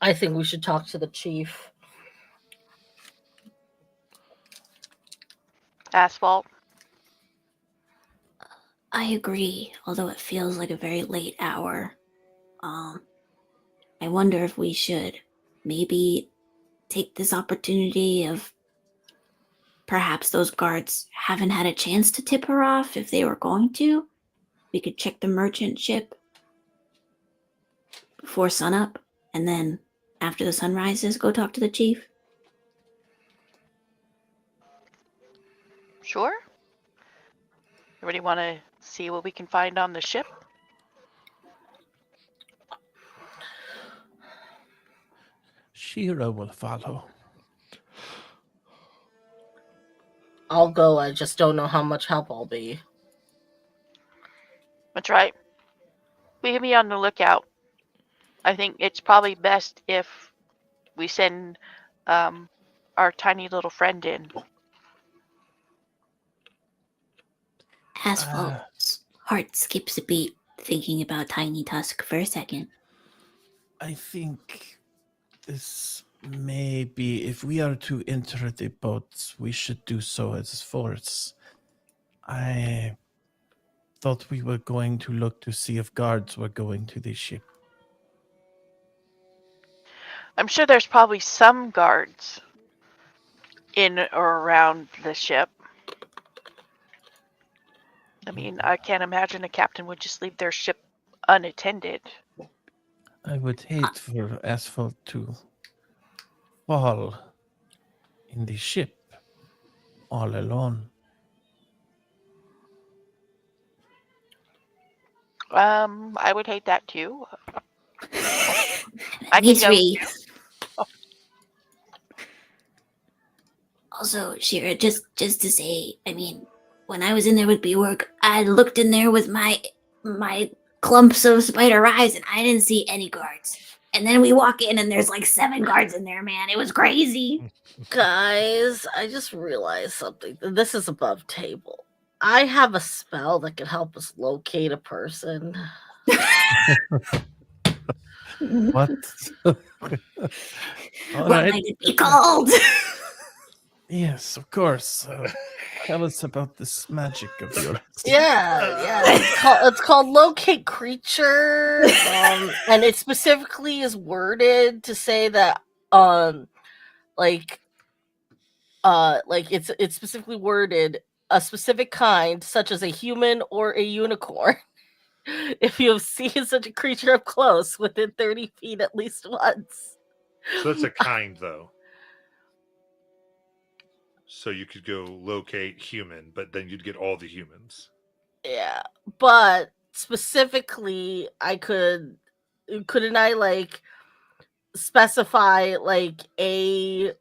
Speaker 4: I think we should talk to the chief.
Speaker 5: Asphalt?
Speaker 2: I agree, although it feels like a very late hour. I wonder if we should maybe take this opportunity of perhaps those guards haven't had a chance to tip her off if they were going to. We could check the merchant ship before sunup, and then after the sun rises, go talk to the chief.
Speaker 5: Sure. Everybody want to see what we can find on the ship?
Speaker 3: Shira will follow.
Speaker 4: I'll go. I just don't know how much help I'll be.
Speaker 5: That's right. We can be on the lookout. I think it's probably best if we send our tiny little friend in.
Speaker 2: Asphalt's heart skips a beat thinking about Tiny Tusk for a second.
Speaker 3: I think this may be, if we are to enter the boats, we should do so as force. I thought we were going to look to see if guards were going to the ship.
Speaker 5: I'm sure there's probably some guards in or around the ship. I mean, I can't imagine a captain would just leave their ship unattended.
Speaker 3: I would hate for Asphalt to fall in the ship all alone.
Speaker 5: I would hate that too. I
Speaker 2: Me
Speaker 5: can go.
Speaker 2: three. Also, Shira, just to say, I mean, when I was in there with Bjork, I looked in there with my clumps of spider eyes, and I didn't see any guards. And then we walk in, and there's like 7 guards in there, man. It was crazy.
Speaker 4: Guys, I just realized something. This is above table. I have a spell that can help us locate a person.
Speaker 3: What? All
Speaker 2: What
Speaker 3: right.
Speaker 2: might it be called?
Speaker 3: Yes, of course. Tell us about this magic of yours.
Speaker 4: Yeah. It's called locate creature, and it specifically is worded to say that, it's specifically worded a specific kind, such as a human or a unicorn. If you have seen such a creature up close, within 30 feet at least once.
Speaker 1: So that's a kind, though. So you could go locate human, but then you'd get all the humans.
Speaker 4: Yeah, but specifically, couldn't I specify a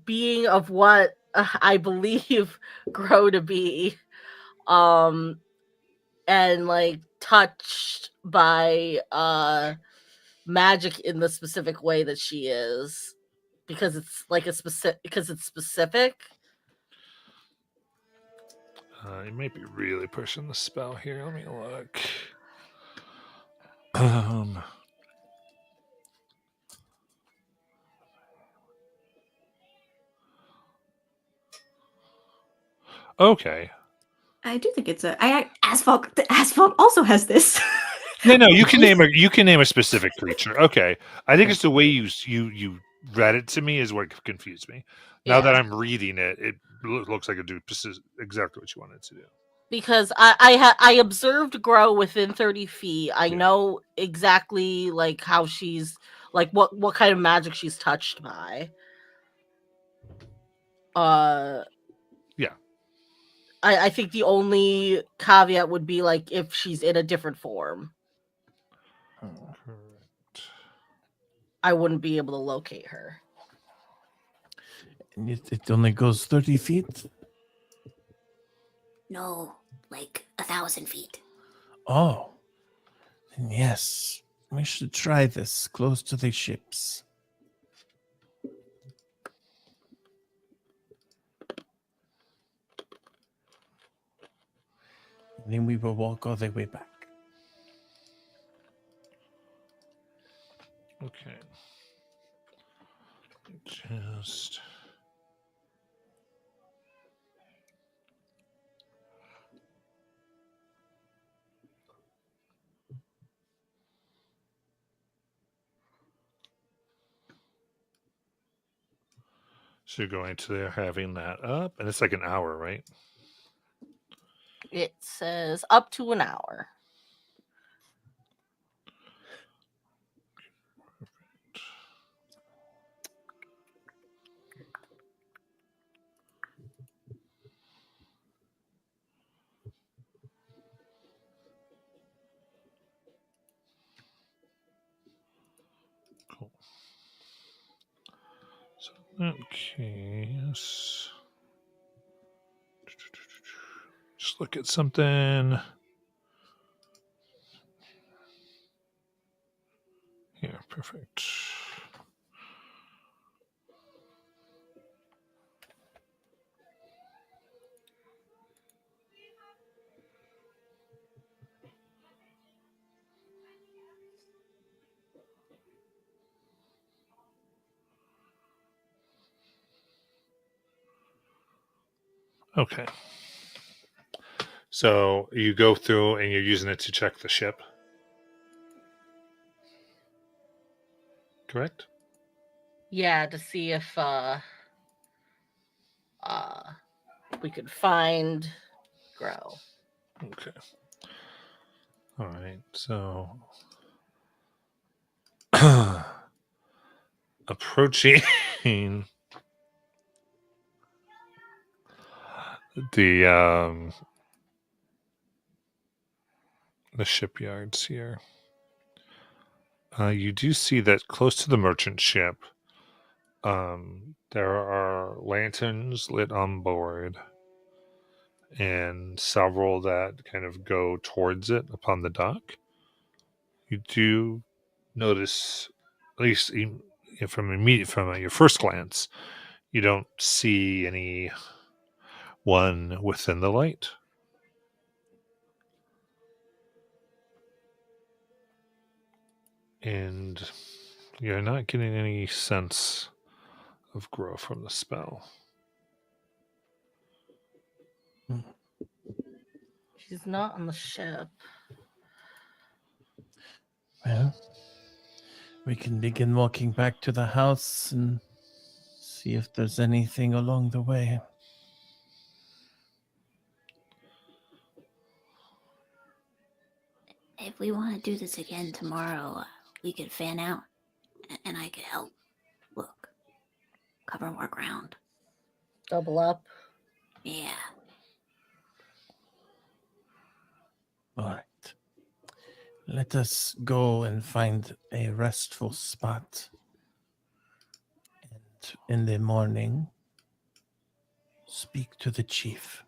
Speaker 4: being of what I believe Grow to be, and like touched by magic in the specific way that she is, because it's like specific.
Speaker 1: You might be really pushing the spell here. Let me look. Okay.
Speaker 6: I do think it's Asphalt. The Asphalt also has this.
Speaker 1: No, you can name a specific creature. Okay. I think it's the way you read it to me is what confused me. Now that I'm reading it, it looks like it do exactly what you wanted to do.
Speaker 4: Because I observed Grow within 30 feet. I know exactly like how she's like what kind of magic she's touched by.
Speaker 1: Yeah.
Speaker 4: I think the only caveat would be like if she's in a different form.
Speaker 1: Correct.
Speaker 4: I wouldn't be able to locate her.
Speaker 3: And it only goes 30 feet?
Speaker 2: No, like 1,000 feet.
Speaker 3: Oh. Then yes, we should try this close to the ships. And then we will walk all the way back.
Speaker 1: Okay. Just so you're going to there having that up, and it's like an hour, right?
Speaker 4: It says up to an hour.
Speaker 1: Cool. So in that case, just look at something. Here, perfect. Okay. So you go through and you're using it to check the ship. Correct?
Speaker 4: Yeah, to see if we could find Grow.
Speaker 1: Okay. All right. So approaching the shipyards here. You do see that close to the merchant ship, there are lanterns lit on board, and several that kind of go towards it upon the dock. You do notice, at least from your first glance, you don't see any one within the light. And you're not getting any sense of Grow from the spell.
Speaker 4: She's not on the ship.
Speaker 3: Well, we can begin walking back to the house and see if there's anything along the way.
Speaker 2: If we want to do this again tomorrow, we could fan out, and I could help. Look, cover more ground.
Speaker 4: Double up.
Speaker 2: Yeah.
Speaker 3: All right. Let us go and find a restful spot. And in the morning, speak to the chief.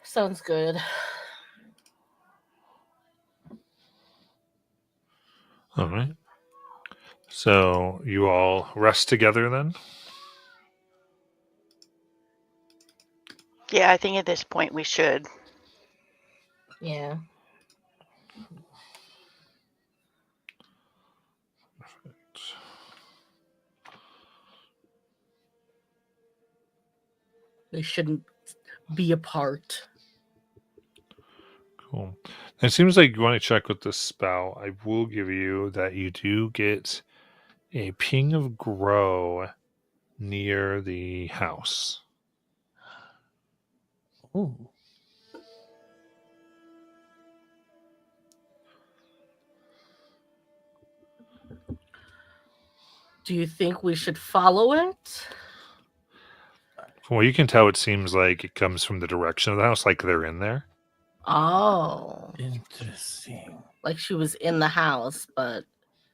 Speaker 4: Sounds good.
Speaker 1: All right. So you all rest together then?
Speaker 5: Yeah, I think at this point we should.
Speaker 4: Yeah. They shouldn't be apart.
Speaker 1: Cool. It seems like you want to check with the spell. I will give you that you do get a ping of grow near the house.
Speaker 3: Oh,
Speaker 4: Do you think we should follow it?
Speaker 1: From what you can tell, it seems like it comes from the direction of the house, like they're in there.
Speaker 4: Oh.
Speaker 3: interesting.
Speaker 4: Like she was in the house, but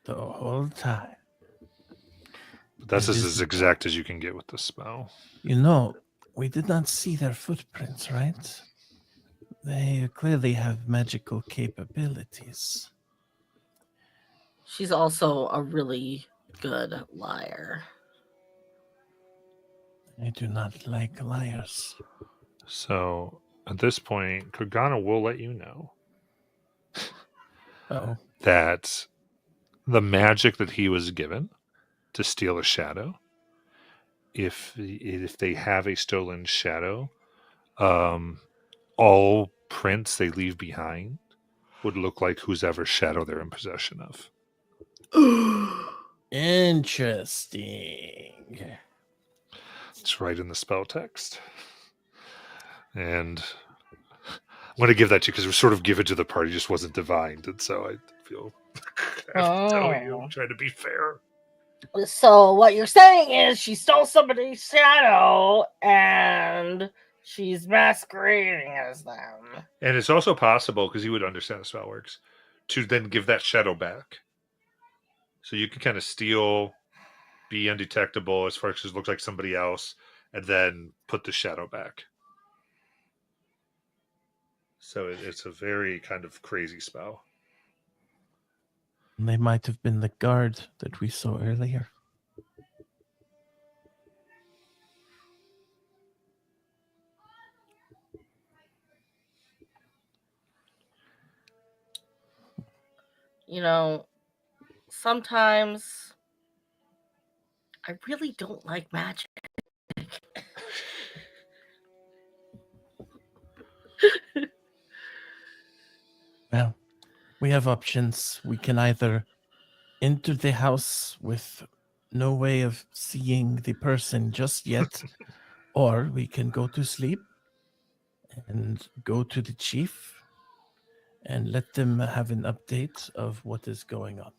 Speaker 3: The whole time.
Speaker 1: But that's
Speaker 3: It
Speaker 1: as
Speaker 3: is-
Speaker 1: exact as you can get with the spell.
Speaker 3: You know, we did not see their footprints, right? They clearly have magical capabilities.
Speaker 4: she's also a really good liar.
Speaker 3: I do not like liars.
Speaker 1: So at this point, Kagana will let you know
Speaker 3: Oh,
Speaker 1: that the magic that he was given to steal a shadow, if they have a stolen shadow, all prints they leave behind would look like whose ever shadow they're in possession of.
Speaker 3: interesting.
Speaker 1: It's right in the spell text. And I'm going to give that to you because we sort of give it to the party, just wasn't divined. And so I feel I have to tell you, I'm trying to be fair.
Speaker 4: So what you're saying is she stole somebody's shadow and she's masquerading as them.
Speaker 1: And it's also possible, because he would understand how the spell works, to then give that shadow back. So you can kind of steal, be undetectable as far as it looks like somebody else, and then put the shadow back. So it's a very kind of crazy spell.
Speaker 3: They might have been the guard that we saw earlier.
Speaker 4: You know, sometimes I really don't like magic.
Speaker 3: Well, we have options. We can either enter the house with no way of seeing the person just yet, or we can go to sleep and go to the chief and let them have an update of what is going on.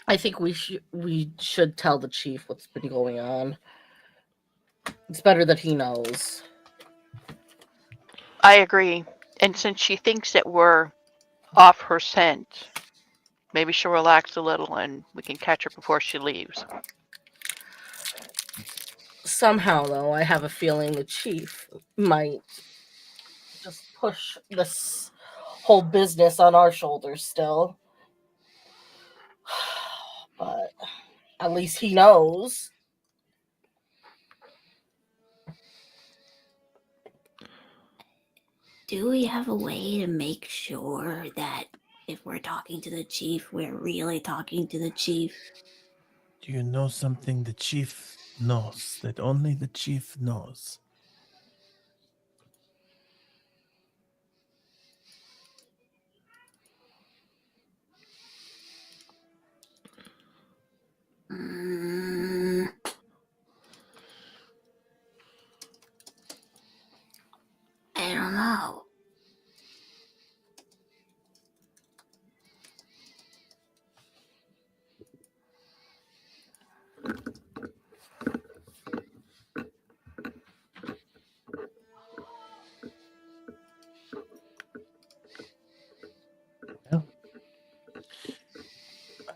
Speaker 4: I think we should tell the chief what's been going on. It's better that he knows.
Speaker 5: I agree. And since she thinks that we're off her scent, maybe she'll relax a little and we can catch her before she leaves.
Speaker 4: Somehow, though, I have a feeling the chief might just push this whole business on our shoulders still. But at least he knows.
Speaker 2: Do we have a way to make sure that if we're talking to the chief, we're really talking to the chief?
Speaker 3: Do you know something the chief knows that only the chief knows?
Speaker 2: Mm, I don't know.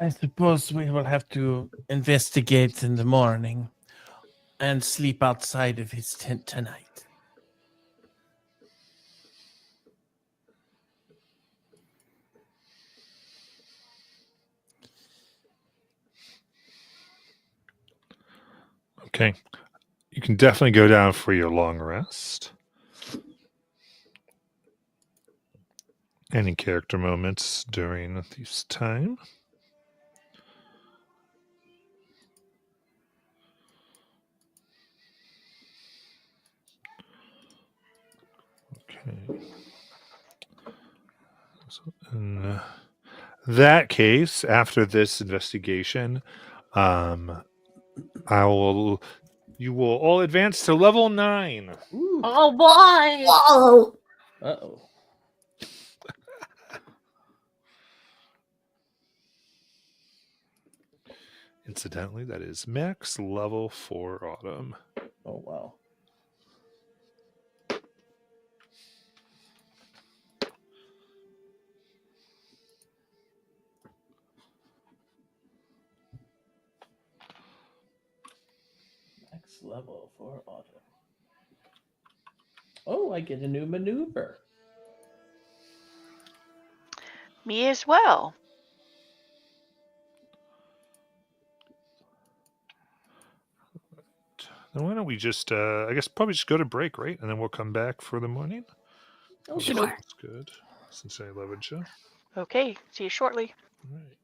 Speaker 3: I suppose we will have to investigate in the morning and sleep outside of his tent tonight.
Speaker 1: Okay. You can definitely go down for your long rest. Any character moments during this time? Okay. So in that case, after this investigation, um, you will all advance to level 9.
Speaker 3: Ooh.
Speaker 4: Oh boy!
Speaker 2: Whoa!
Speaker 3: Uh-oh.
Speaker 1: Incidentally, that is max level for Autumn.
Speaker 3: Oh, wow. Max level for Autumn. Oh, I get a new maneuver.
Speaker 5: Me as well.
Speaker 1: Then why don't we just, I guess, probably just go to break, right? And then we'll come back for the morning.
Speaker 3: Oh,
Speaker 2: Sure.
Speaker 1: That's good. Since I love it, Joe.
Speaker 5: Okay, see you shortly.
Speaker 1: All right.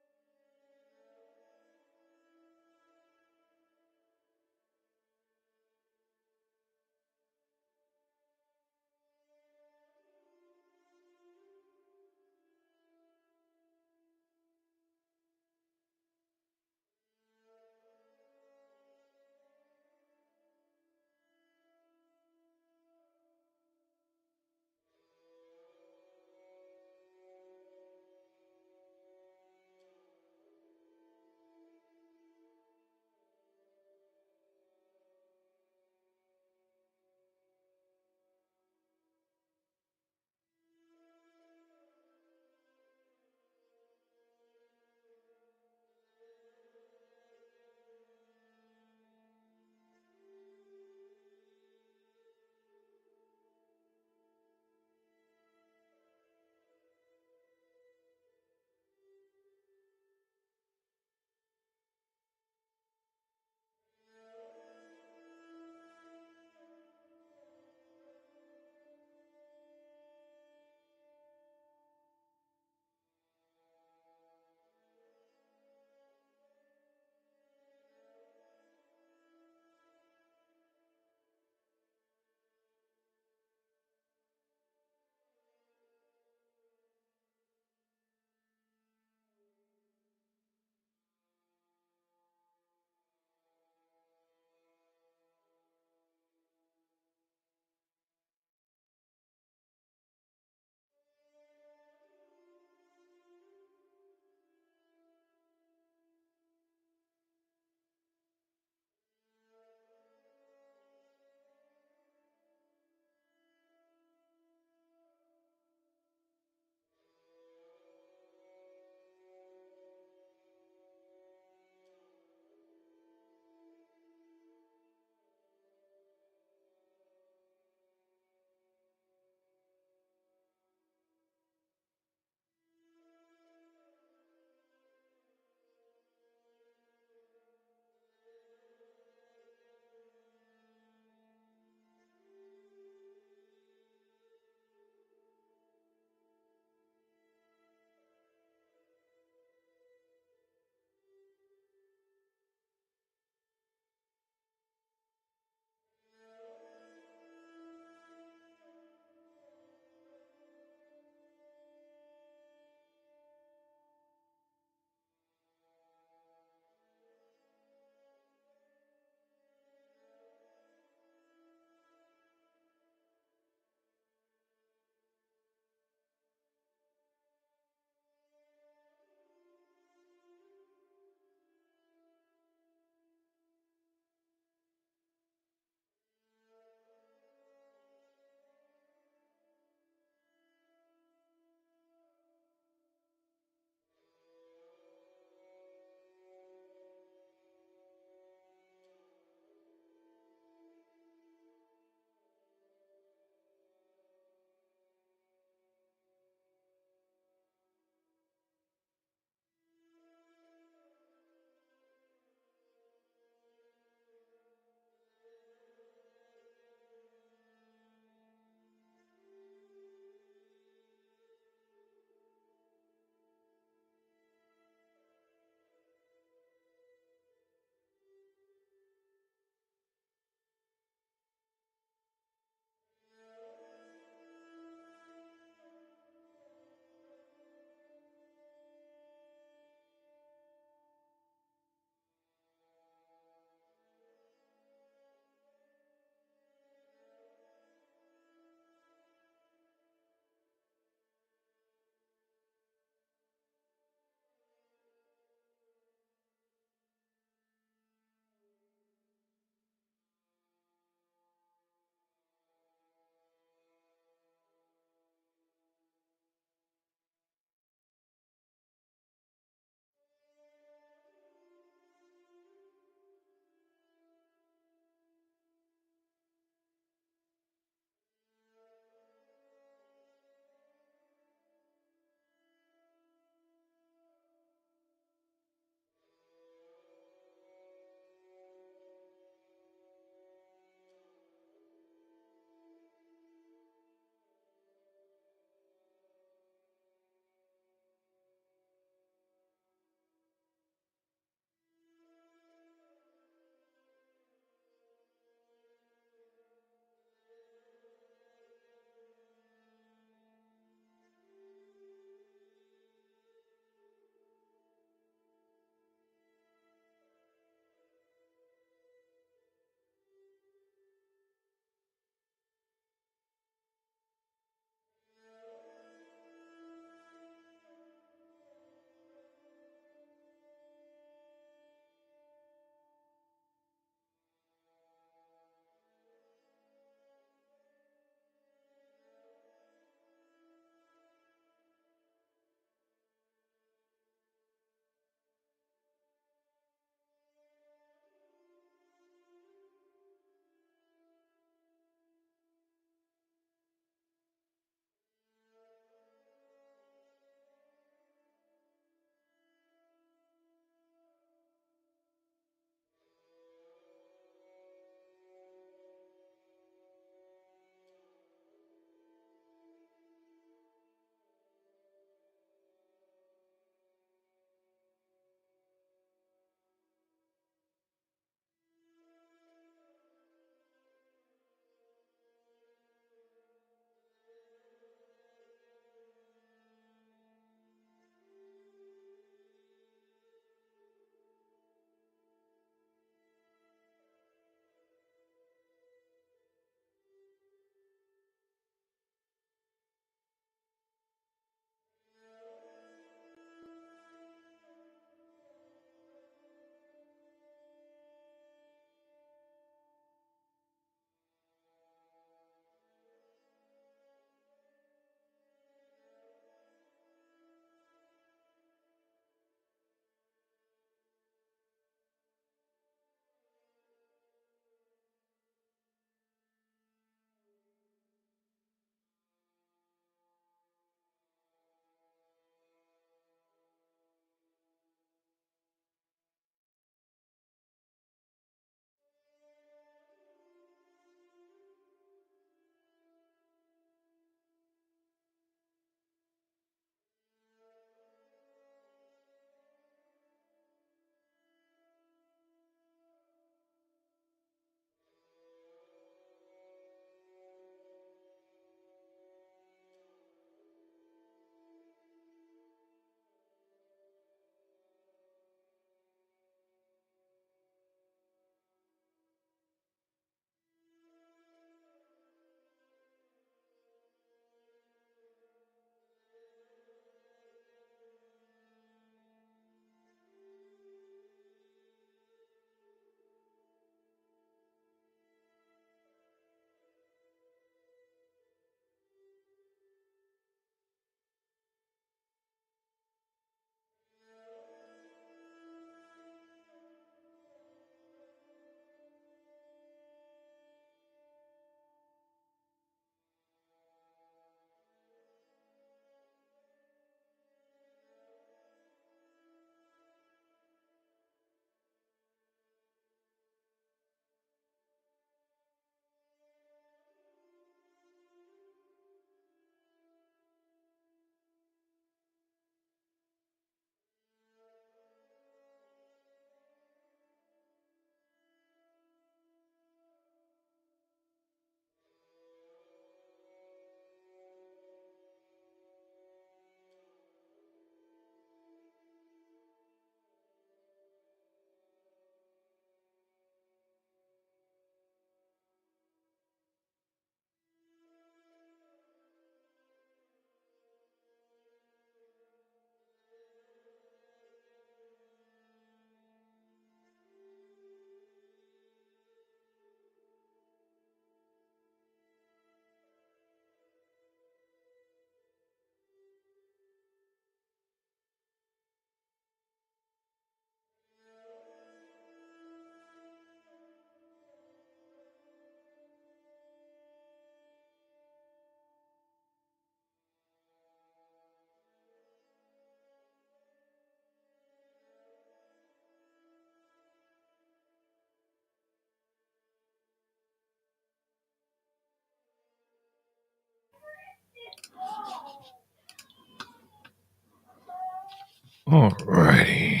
Speaker 1: Alrighty.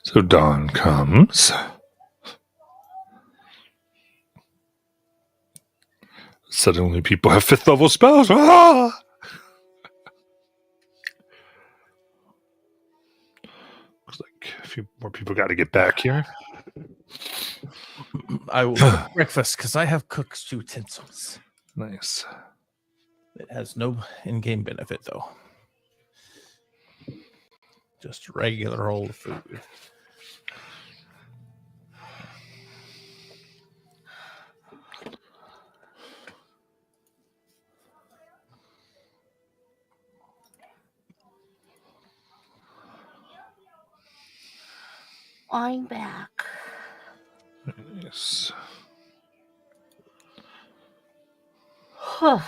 Speaker 1: So dawn comes. Suddenly people have 5th level spells. Ah! Looks like a few more people got to get back here.
Speaker 3: I will cook breakfast because I have cook's utensils.
Speaker 1: Nice.
Speaker 3: It has no in-game benefit though. Just regular old food.
Speaker 4: I'm back.
Speaker 1: Yes.
Speaker 3: Well,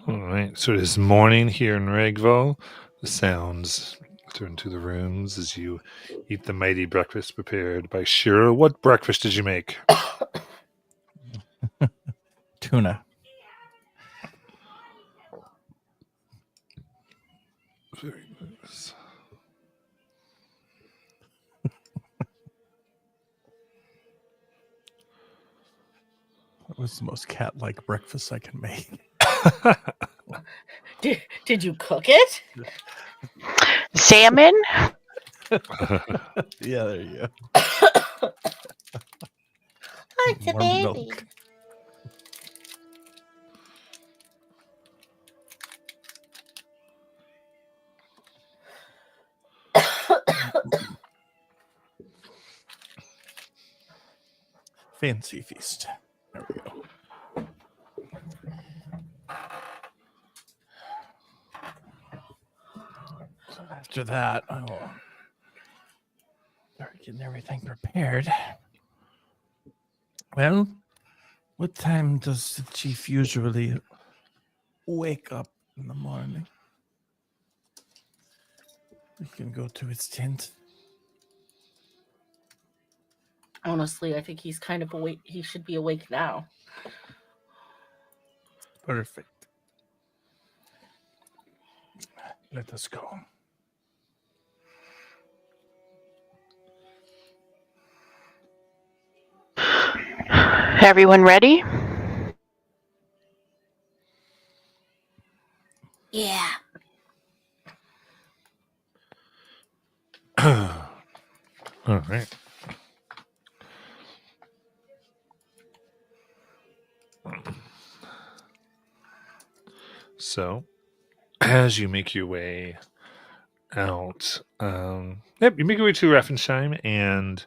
Speaker 1: All right. So it is morning here in Regvo. The sounds turn to the rooms as you eat the mighty breakfast prepared by Shira. What breakfast did you make?
Speaker 3: tuna.
Speaker 1: Very nice.
Speaker 3: That was the most cat-like breakfast I can make.
Speaker 4: Did you cook it?
Speaker 5: Salmon?
Speaker 3: Yeah, there you go.
Speaker 4: It's a
Speaker 3: Warm
Speaker 4: baby.
Speaker 3: milk. Fancy feast. There we go. So after that, I will start getting everything prepared. Well, what time does the chief usually wake up in the morning? We can go to his tent.
Speaker 4: Honestly, I think he's kind of awake. He should be awake now.
Speaker 3: Perfect. Let us go.
Speaker 5: Everyone ready?
Speaker 2: Yeah.
Speaker 1: All right. So, as you make your way out, you make your way to Raffensheim, and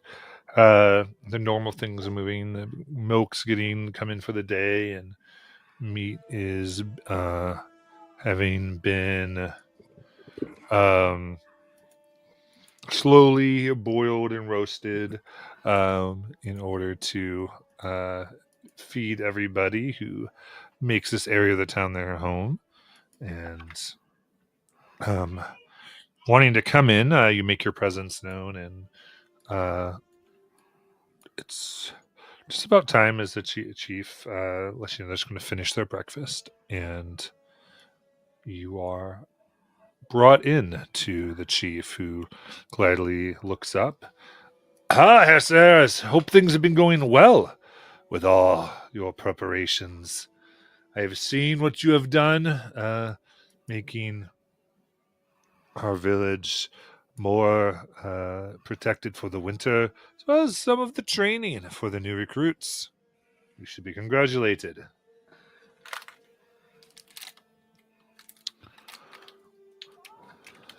Speaker 1: the normal things are moving. The milk's getting come in for the day, and meat is having been slowly boiled and roasted in order to feed everybody who makes this area of the town their home. And wanting to come in, you make your presence known, and it's just about time as the chief lets you know they're just going to finish their breakfast, and you are brought in to the chief, who gladly looks up. Ah, Herr Sears, hope things have been going well with all your preparations. I have seen what you have done, making our village more protected for the winter, as well as some of the training for the new recruits. You should be congratulated.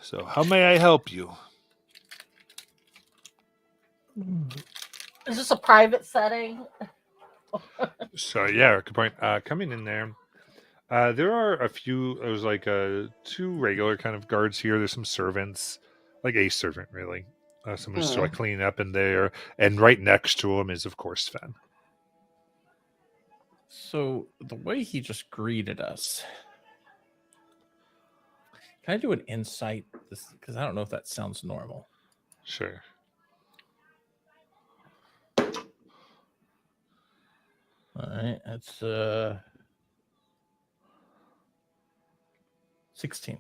Speaker 1: So, how may I help you?
Speaker 4: Is this a private setting?
Speaker 1: So yeah, good point. Coming in there, there are a few. There's like two regular kind of guards here. There's some servants, like a servant really. Someone just like cleaning up in there, and right next to him is of course Sven.
Speaker 3: So the way he just greeted us, can I do an insight? Because I don't know if that sounds normal.
Speaker 1: Sure.
Speaker 3: All right, that's 16.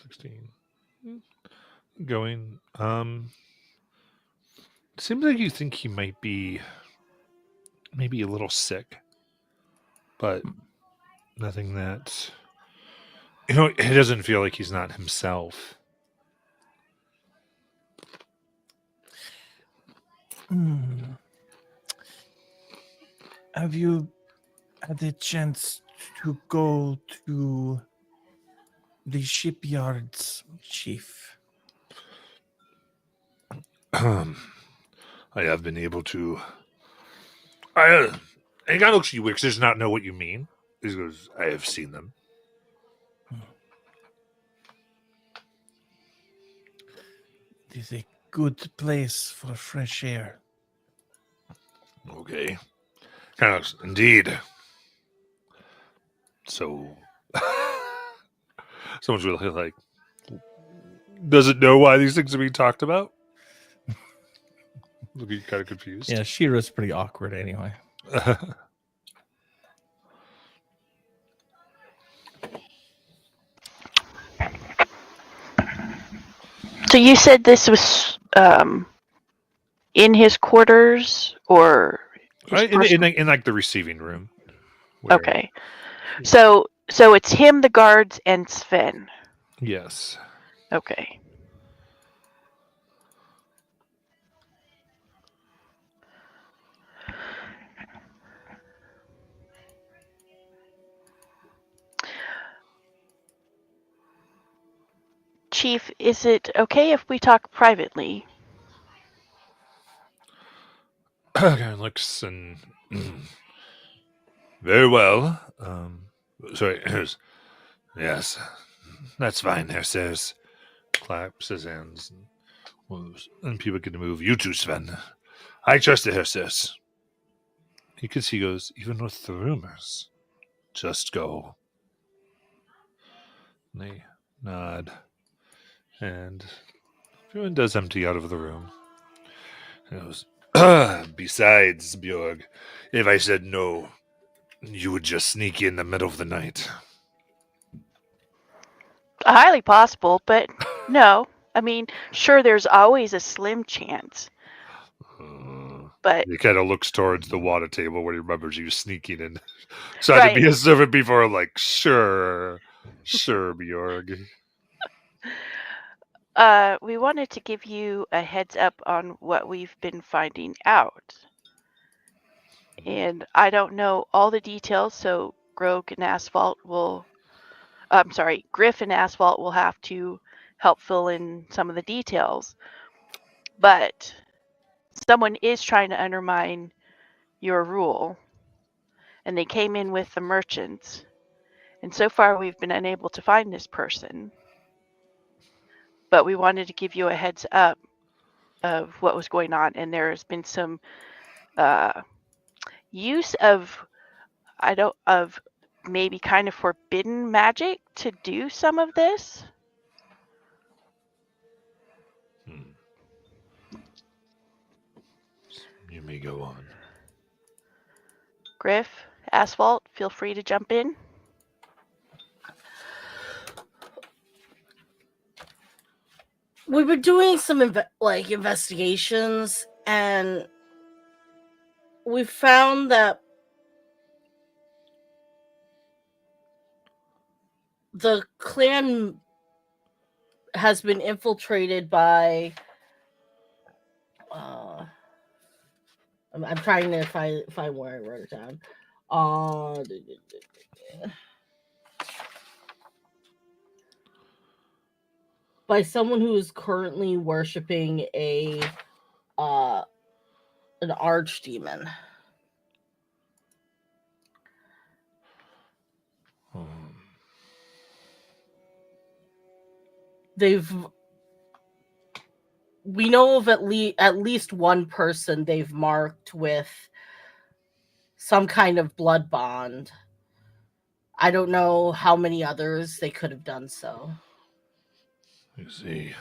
Speaker 1: 16. Going. Seems like you think he might be maybe a little sick, but nothing that it doesn't feel like he's not himself.
Speaker 3: Have you had a chance to go to the shipyards, Chief?
Speaker 1: I have been able to. And he kind of looks at you weird because does not know what you mean. He goes, I have seen them.
Speaker 3: It is a good place for fresh air.
Speaker 1: Okay. Kind of, indeed. So, someone's really like, doesn't know why these things are being talked about? Looking kind of confused.
Speaker 3: Yeah, Shira's pretty awkward anyway.
Speaker 5: So you said this was in his quarters or his
Speaker 1: Right,
Speaker 5: personal-
Speaker 1: in like the receiving room. where-
Speaker 5: Okay. So it's him, the guards, and Sven.
Speaker 1: Yes.
Speaker 5: Okay. Chief, is it okay if we talk privately?
Speaker 1: Kind of looks and very well. Sorry. Yes, that's fine. There, says, claps his hands, and moves, and people get to move. You too, Sven. I trust the Herr says. You can see he goes, even with the rumors, just go. And they nod, and everyone does empty out of the room. He goes, besides, Bjorg, if I said no, you would just sneak in the middle of the night.
Speaker 5: Highly possible, but no. I mean, sure, there's always a slim chance, but
Speaker 1: He kind of looks towards the water table where he remembers you sneaking in. So
Speaker 5: Right.
Speaker 1: to be a servant before, like, sure, Bjorg.
Speaker 5: we wanted to give you a heads up on what we've been finding out. And I don't know all the details, so Griff and Asphalt will have to help fill in some of the details. But someone is trying to undermine your rule, and they came in with the merchants. And so far, we've been unable to find this person. But we wanted to give you a heads up of what was going on, and there's been some use of maybe kind of forbidden magic to do some of this.
Speaker 1: You may go on.
Speaker 5: Griff, Asphalt, feel free to jump in.
Speaker 4: We've been doing some investigations, and we found that the clan has been infiltrated by I'm trying to find where I wrote it down. By someone who is currently worshiping a an archdemon. We know of at least one person they've marked with some kind of blood bond. I don't know how many others they could have done so.
Speaker 1: You see,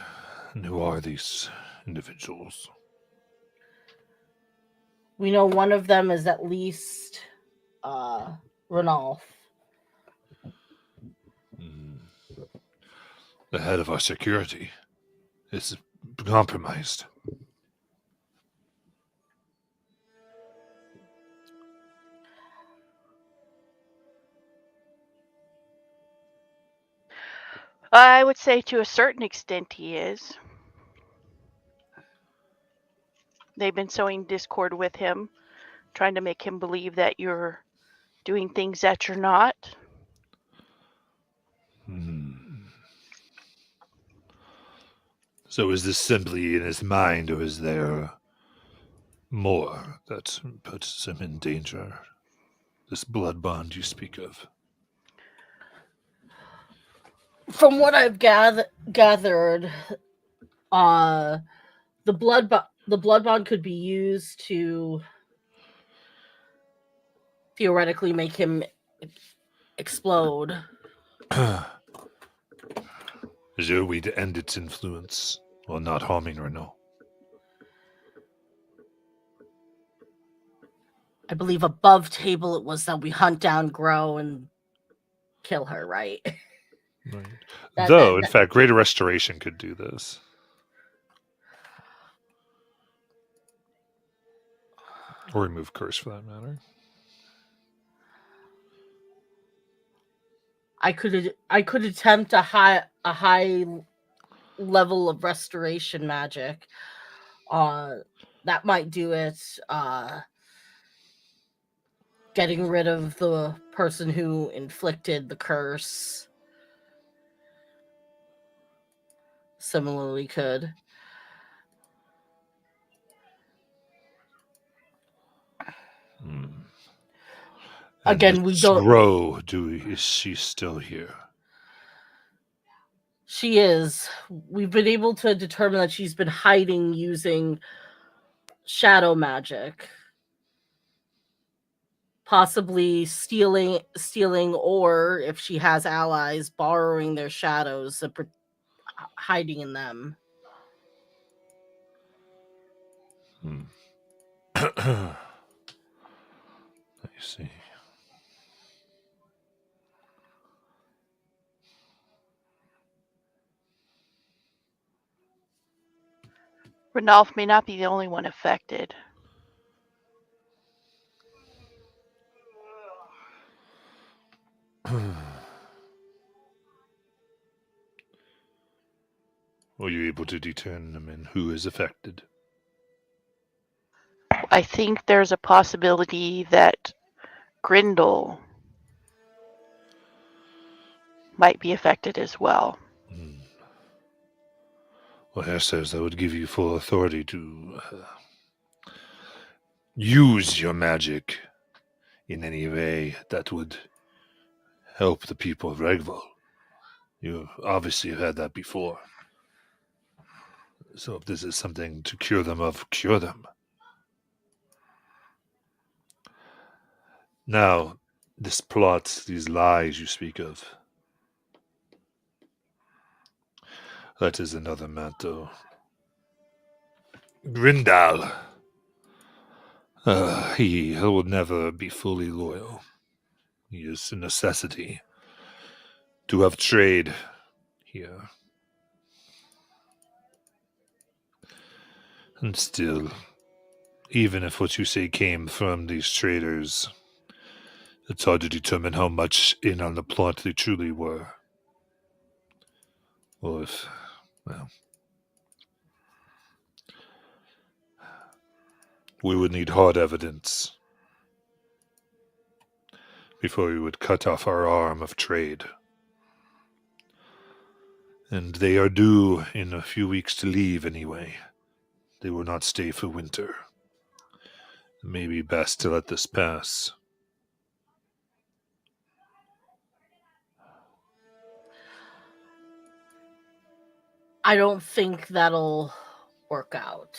Speaker 1: and who are these individuals?
Speaker 4: We know one of them is at least Ranulf.
Speaker 1: The head of our security is compromised.
Speaker 5: I would say to a certain extent he is. They've been sowing discord with him, trying to make him believe that you're doing things that you're not.
Speaker 1: So is this simply in his mind, or is there more that puts him in danger? This blood bond you speak of.
Speaker 4: From what I've gathered, the blood bond could be used to theoretically make him explode.
Speaker 1: Is there a way to end its influence while not harming Renault?
Speaker 4: I believe above table it was that we hunt down Grow and kill her, right?
Speaker 1: Right. In fact, Greater Restoration could do this. Or remove curse for that matter.
Speaker 4: I could attempt a high level of restoration magic. That might do it. Getting rid of the person who inflicted the curse. Similarly could. Again, we don't.
Speaker 1: Grow, is she still here?
Speaker 4: She is. We've been able to determine that she's been hiding using shadow magic. Possibly stealing, or if she has allies, borrowing their shadows and hiding in them.
Speaker 1: I see.
Speaker 5: Ranulf may not be the only one affected.
Speaker 1: Were you able to determine who is affected?
Speaker 5: I think there's a possibility that Grindel might be affected as well.
Speaker 1: Well, Herr says that would give you full authority to use your magic in any way that would help the people of Regval. You obviously have had that before. So if this is something to cure them of, cure them. Now, this plot, these lies you speak of, that is another matter. Grindal, he will never be fully loyal. He is a necessity to have trade here. And still, even if what you say came from these traders, it's hard to determine how much in on the plot they truly were. Or if, well, we would need hard evidence before we would cut off our arm of trade. And they are due in a few weeks to leave anyway. They will not stay for winter. may be best to let this pass.
Speaker 4: I don't think that'll work out.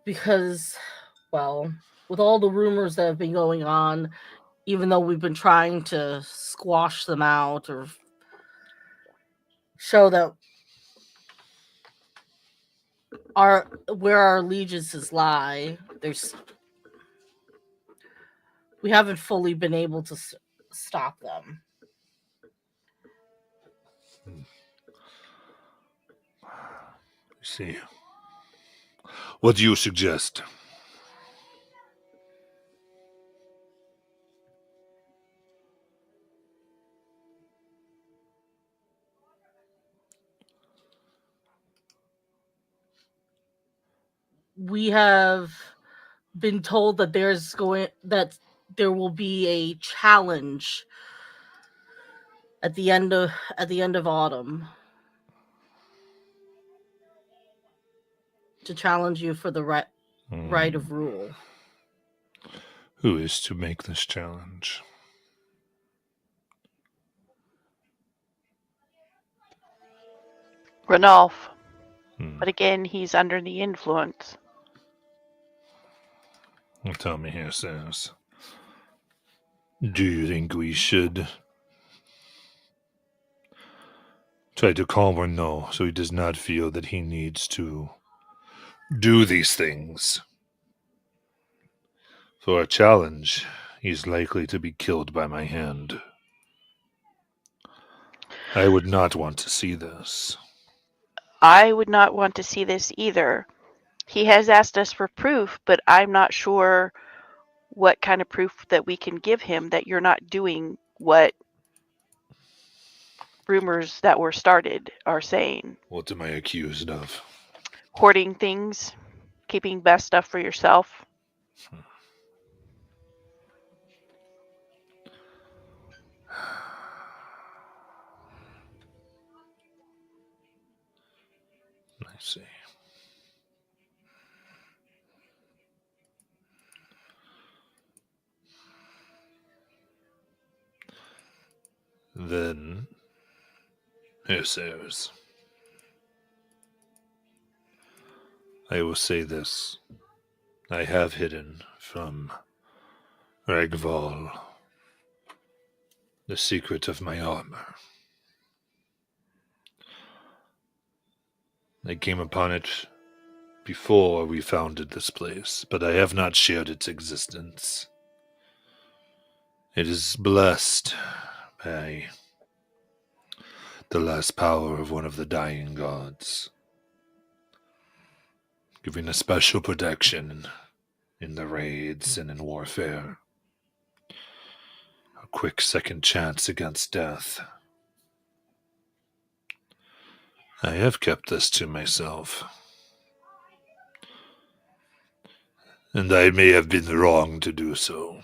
Speaker 4: Because, well, with all the rumors that have been going on, even though we've been trying to squash them out or show that where our allegiances lie, we haven't fully been able to stop them.
Speaker 1: I see. What do you suggest?
Speaker 4: We have been told that there will be a challenge at the end of autumn to challenge you for the right of rule.
Speaker 1: Who is to make this challenge?
Speaker 5: Ranulph. But again, he's under the influence.
Speaker 1: Well, tell me here, sirs. Do you think we should try to calm Renault so he does not feel that he needs to do these things? For a challenge, he's likely to be killed by my hand. I would not want to see this.
Speaker 5: I would not want to see this either. He has asked us for proof, but I'm not sure what kind of proof that we can give him that you're not doing what rumors that were started are saying.
Speaker 1: What am I accused of?
Speaker 5: Hoarding things, keeping best stuff for yourself.
Speaker 1: I see. Then, here, sirs. I will say this. I have hidden from Ragval the secret of my armor. I came upon it before we founded this place, but I have not shared its existence. It is blessed by the last power of one of the dying gods, giving a special protection in the raids and in warfare. A quick second chance against death. I have kept this to myself. And I may have been wrong to do so.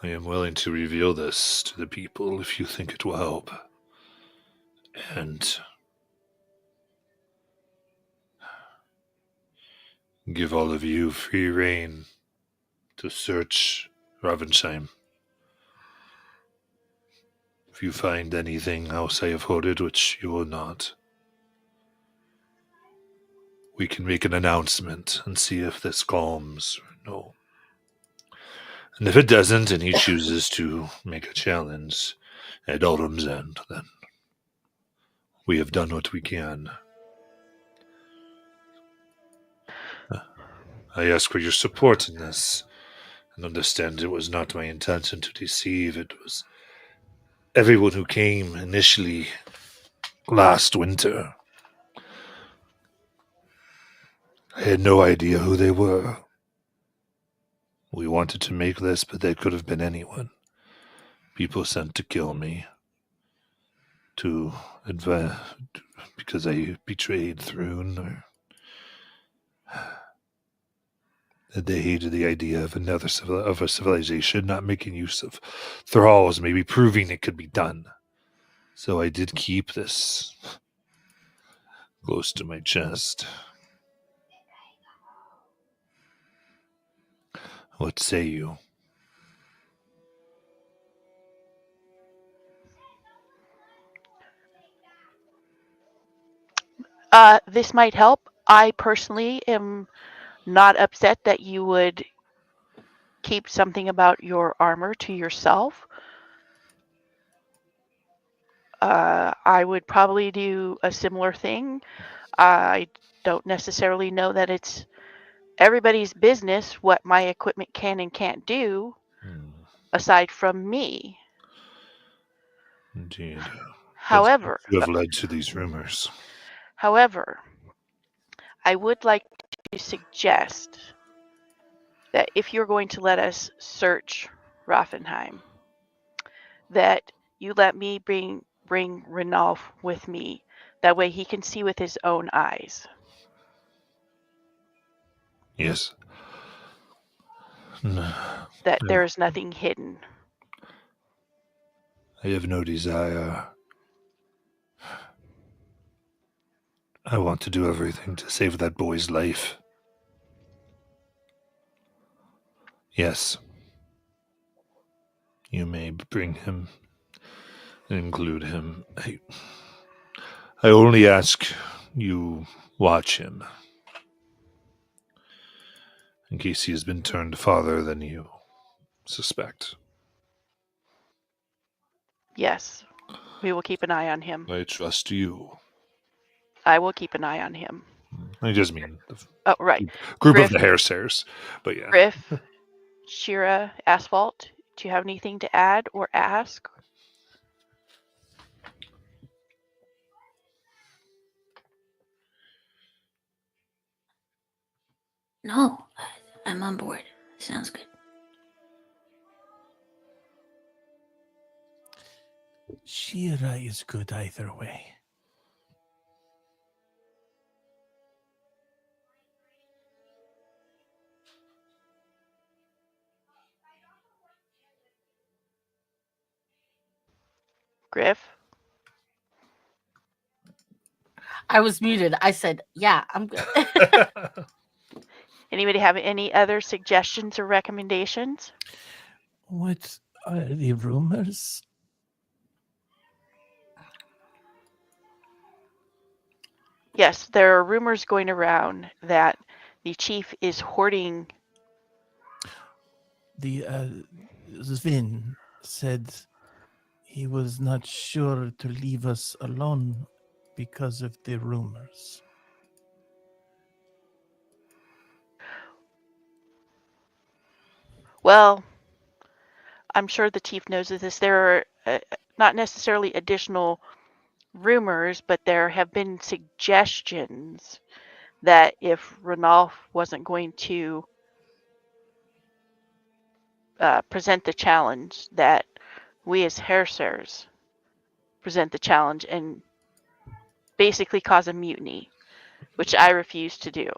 Speaker 1: I am willing to reveal this to the people if you think it will help. And give all of you free rein to search Ravensheim. If you find anything else I have hoarded, which you will not, we can make an announcement and see if this calms or no. And if it doesn't, and he chooses to make a challenge at Autumn's End, then we have done what we can. I ask for your support in this, and understand it was not my intention to deceive. It was everyone who came initially last winter. I had no idea who they were. We wanted to make this, but they could have been anyone. People sent to kill me, because I betrayed Thrune, or that they hated the idea of a civilization not making use of thralls, maybe proving it could be done. So I did keep this close to my chest. What say you?
Speaker 5: This might help. I personally am not upset that you would keep something about your armor to yourself. I would probably do a similar thing. I don't necessarily know that it's everybody's business what my equipment can and can't do, aside from me.
Speaker 1: Indeed.
Speaker 5: However,
Speaker 1: You have led to these rumors.
Speaker 5: However, I would like to suggest that if you're going to let us search Raffenheim, that you let me bring Renalf with me. That way he can see with his own eyes.
Speaker 1: Yes. No,
Speaker 5: That
Speaker 1: no.
Speaker 5: there is nothing hidden.
Speaker 1: I have no desire. I want to do everything to save that boy's life. Yes. You may bring him, include him. I only ask you watch him. In case he has been turned farther than you suspect.
Speaker 5: Yes, we will keep an eye on him.
Speaker 1: I trust you.
Speaker 5: I will keep an eye on him.
Speaker 1: I just mean the
Speaker 5: Oh, right.
Speaker 1: group
Speaker 5: Griff-
Speaker 1: of the Hairstairs. But yeah.
Speaker 5: Griff, Shira, Asphalt, do you have anything to add or ask?
Speaker 2: No, I'm on board. Sounds good.
Speaker 7: Shira is good either way.
Speaker 5: Griff?
Speaker 4: I was muted. I said, yeah, I'm good.
Speaker 5: Anybody have any other suggestions or recommendations?
Speaker 7: What are the rumors?
Speaker 5: Yes, there are rumors going around that the chief is hoarding.
Speaker 7: The Svin said he was not sure to leave us alone because of the rumors.
Speaker 5: Well, I'm sure the chief knows of this. There are not necessarily additional rumors, but there have been suggestions that if Ranulf wasn't going to present the challenge, that we as Hairstairs present the challenge and basically cause a mutiny, which I refuse to do.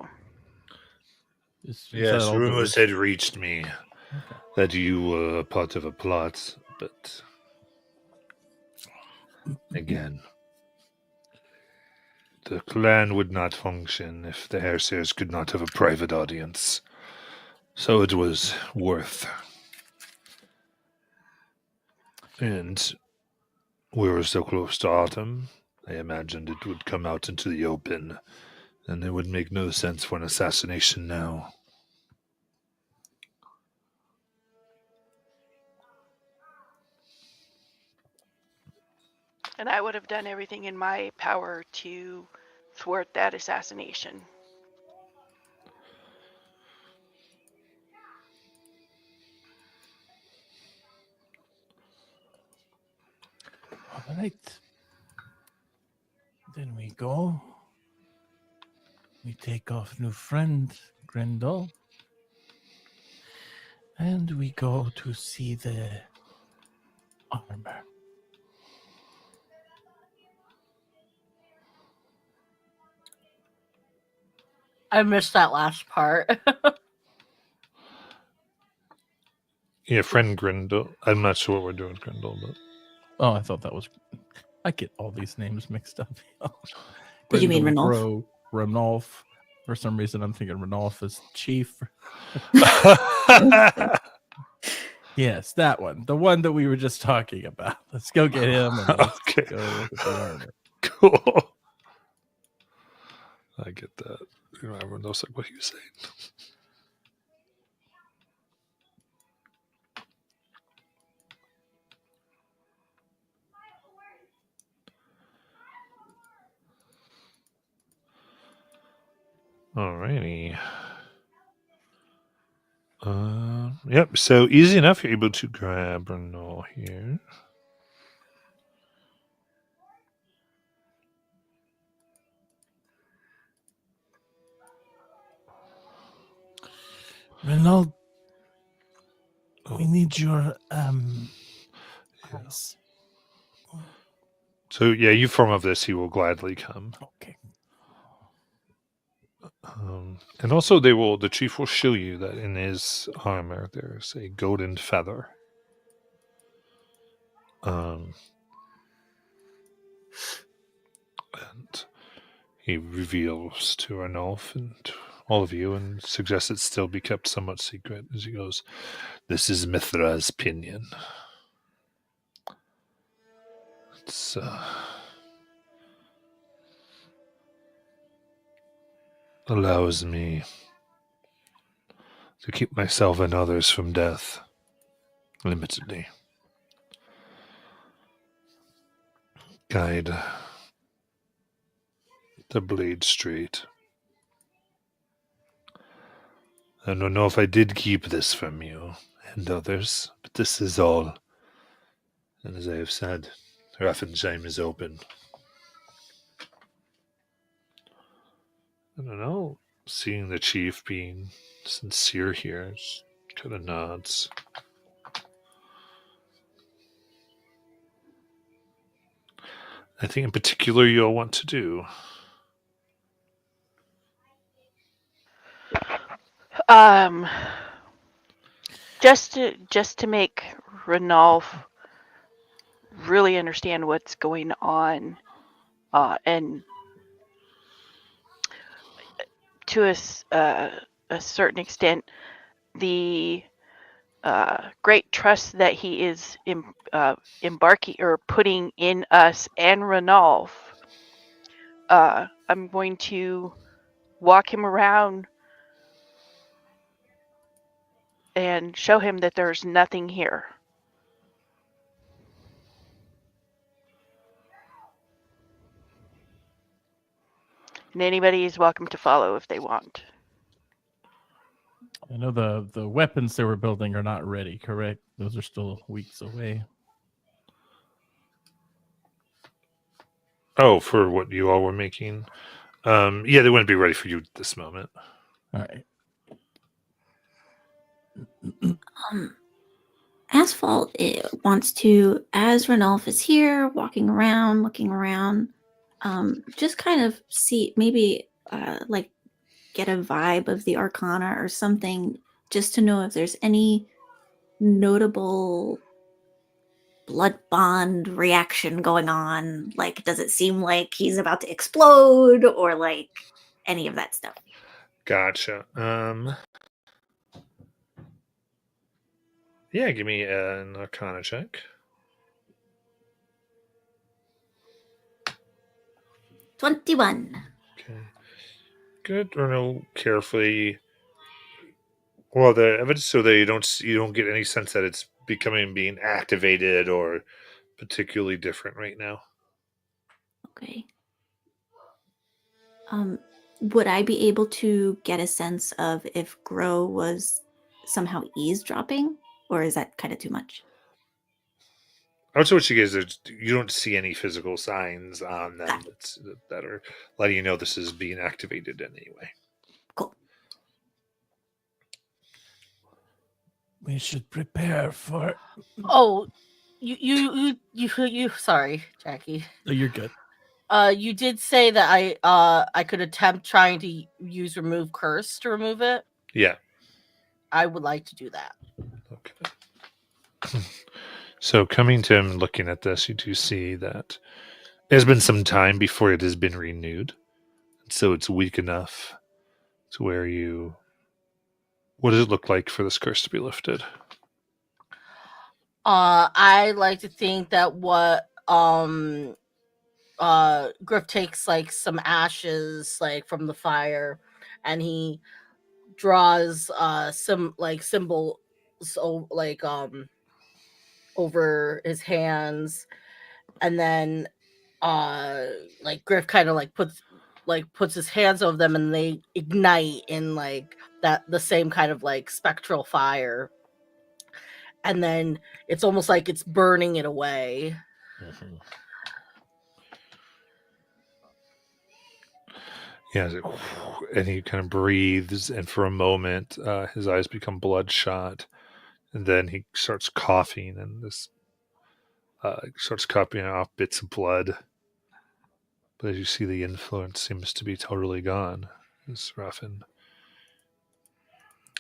Speaker 3: Is that
Speaker 1: Yes,
Speaker 3: all there
Speaker 1: rumors
Speaker 3: is?
Speaker 1: had reached me that you were a part of a plot, but again, the clan would not function if the Hairstairs could not have a private audience. So it was worth. And we were so close to autumn, I imagined it would come out into the open, and it would make no sense for an assassination now.
Speaker 5: And I would have done everything in my power to thwart that assassination.
Speaker 7: All right. Then we go. We take off new friend, Grendel. And we go to see the armor.
Speaker 4: I missed that last part.
Speaker 1: Yeah, friend Grindel. I'm not sure what we're doing with Grindel, but
Speaker 3: Oh, I thought that was. I get all these names mixed up.
Speaker 6: Did you mean
Speaker 3: Grendel,
Speaker 6: Ranulf?
Speaker 3: Ranulf, For some reason, I'm thinking Ranulph is chief. Yes, that one. The one that we were just talking about. Let's go get him and let's
Speaker 1: Okay.
Speaker 3: go look at the armor.
Speaker 1: Cool. I get that. You know, everyone knows like what he was saying. Alrighty. Yep. So easy enough. You're able to grab Renault here.
Speaker 7: Renault,
Speaker 1: Oh,
Speaker 7: we need your
Speaker 1: yes. So yeah, you form of this. He will gladly come.
Speaker 7: Okay.
Speaker 1: And also, the chief will show you that in his armor there's a golden feather. And he reveals to Arnulf and all of you and suggests it still be kept somewhat secret as he goes, "This is Mithra's pinion. It's allows me to keep myself and others from death limitedly. Guide the blade straight. I don't know if I did keep this from you and others, but this is all. And as I have said, Raffensheim is open. I don't know, seeing the chief being sincere here, just kind of nods. Anything in particular you'll want to do?
Speaker 5: Just to make Ranulph really understand what's going on, and to a certain extent, the great trust that he is embarking or putting in us and Ranulph. I'm going to walk him around and show him that there's nothing here. And anybody is welcome to follow if they want.
Speaker 3: I know the weapons they were building are not ready, correct? Those are still weeks away.
Speaker 1: Oh, for what you all were making? Yeah, they wouldn't be ready for you at this moment.
Speaker 3: All right.
Speaker 6: Asphalt wants to, as Ranulph is here, walking around, looking around, just kind of see, maybe like get a vibe of the Arcana or something, just to know if there's any notable blood bond reaction going on. Like, does it seem like he's about to explode, or like any of that stuff?
Speaker 1: Gotcha. Yeah, give me an Arcana check.
Speaker 6: 21.
Speaker 1: Okay. Good. Or no, carefully. Well, the evidence so that you don't get any sense that it's being activated or particularly different right now.
Speaker 6: Okay. Would I be able to get a sense of if Grow was somehow eavesdropping, or is that kind of too much?
Speaker 1: I would say what you guys are, you don't see any physical signs on them that are letting you know this is being activated in any way.
Speaker 6: Cool.
Speaker 7: We should prepare for.
Speaker 4: Oh, you. Sorry, Jackie.
Speaker 3: Oh, you're good.
Speaker 4: You did say that I could attempt trying to use remove curse to remove it.
Speaker 1: Yeah.
Speaker 4: I would like to do that.
Speaker 1: Okay. So coming to him, looking at this, you do see that it has been some time before it has been renewed. So it's weak enough to where you. What does it look like for this curse to be lifted?
Speaker 4: I like to think that what Griff takes like some ashes like from the fire, and he draws some like symbols like over his hands, and then like Griff kind of like puts his hands over them, and they ignite in like that the same kind of like spectral fire, and then it's almost like it's burning it away.
Speaker 1: Mm-hmm. Yeah, and he kind of breathes, and for a moment, his eyes become bloodshot, and then he starts coughing, and this starts coughing off bits of blood. But as you see, the influence seems to be totally gone. As Raffin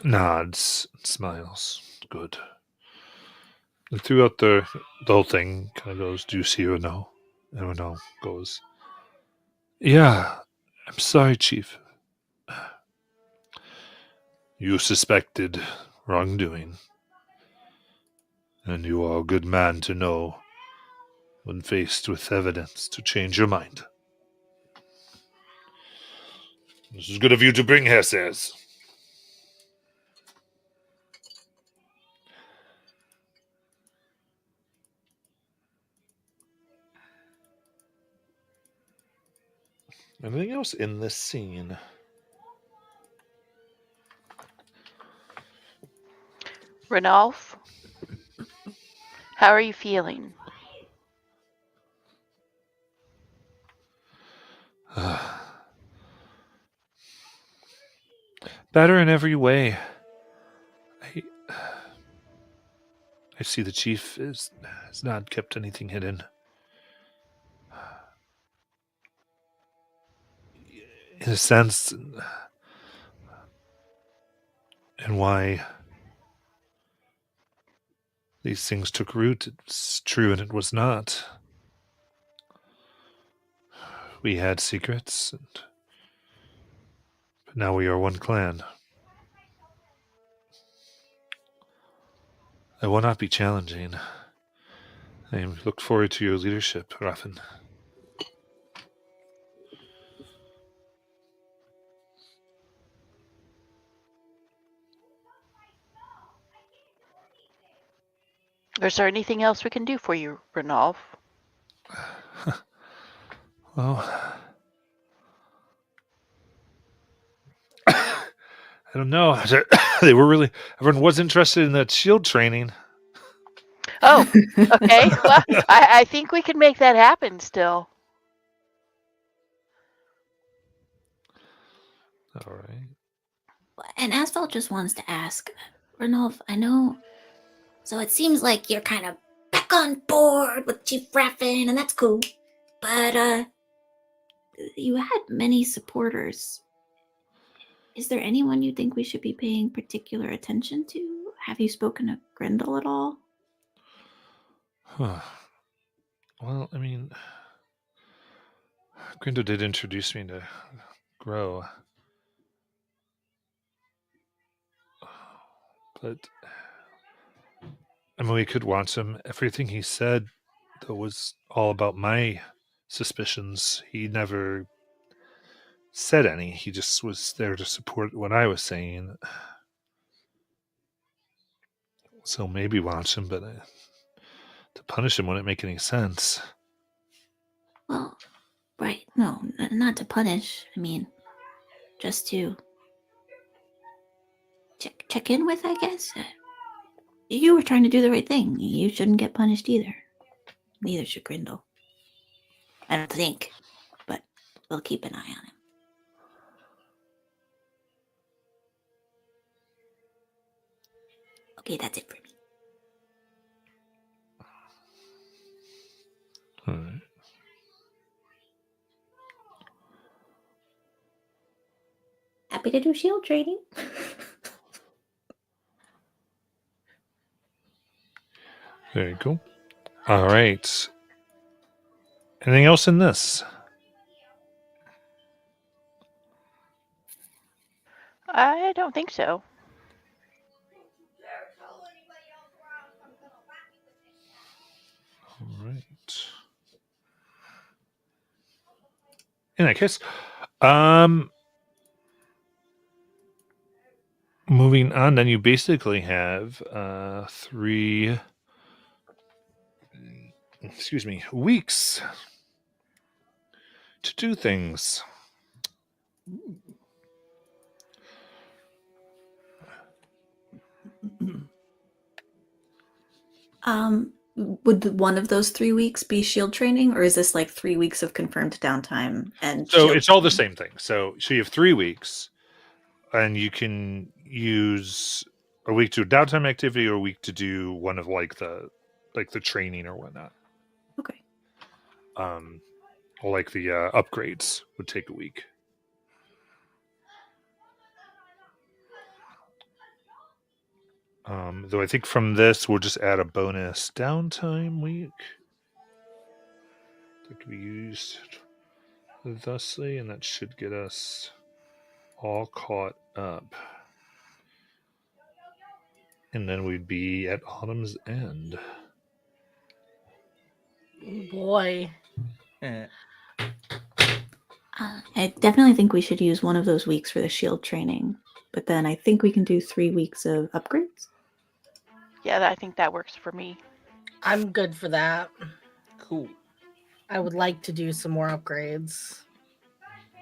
Speaker 1: nods and smiles. Good. And throughout the whole thing, kind of goes, "Do you see Renault?" And Renault goes, "Yeah, I'm sorry, Chief. You suspected wrongdoing, and you are a good man to know when faced with evidence to change your mind. This is good of you to bring here, sirs." Anything else in this scene?
Speaker 5: Ranulph, how are you feeling?
Speaker 1: Better in every way. I see the chief has not kept anything hidden. In a sense, and why these things took root, it's true and it was not. We had secrets, but now we are one clan. I will not be challenging. I look forward to your leadership, Raffin.
Speaker 5: Is there anything else we can do for you, Ranulph?
Speaker 1: Well, I don't know. They were really. Everyone was interested in that shield training.
Speaker 5: Oh, okay. Well, I think we can make that happen still.
Speaker 1: All right.
Speaker 2: And Asphalt just wants to ask, Ranulph, I know. So it seems like you're kind of back on board with Chief Raffin, and that's cool. But you had many supporters. Is there anyone you think we should be paying particular attention to? Have you spoken to Grendel at all?
Speaker 1: Huh. Well, I mean, Grindo did introduce me to Grow. But, I mean, we could watch him. Everything he said, though, was all about my suspicions. He never said any. He just was there to support what I was saying. So maybe watch him, but to punish him wouldn't make any sense.
Speaker 2: Well, right. No, not to punish. I mean, just to check in with, I guess. You were trying to do the right thing. You shouldn't get punished either. Neither should Grindel. I don't think, but we'll keep an eye on him. Okay, that's it for me.
Speaker 1: All right.
Speaker 2: Happy to do shield training.
Speaker 1: Very cool. All right. Anything else in this?
Speaker 5: I don't think so.
Speaker 1: All right. In that case, moving on, then you basically have 3 weeks to do things.
Speaker 6: Would one of those 3 weeks be shield training, or is this like 3 weeks of confirmed downtime and
Speaker 1: So
Speaker 6: shield
Speaker 1: it's all the
Speaker 6: training?
Speaker 1: same thing. So you have 3 weeks, and you can use a week to do downtime activity or a week to do one of like the training or whatnot.
Speaker 6: Okay.
Speaker 1: Or like the upgrades would take a week. Though I think from this we'll just add a bonus downtime week that can be used thusly, and that should get us all caught up. And then we'd be at Autumn's End.
Speaker 4: Boy.
Speaker 6: I definitely think we should use one of those weeks for the shield training, but then I think we can do 3 weeks of upgrades.
Speaker 5: Yeah, I think that works for me.
Speaker 4: I'm good for that.
Speaker 3: Cool.
Speaker 4: I would like to do some more upgrades.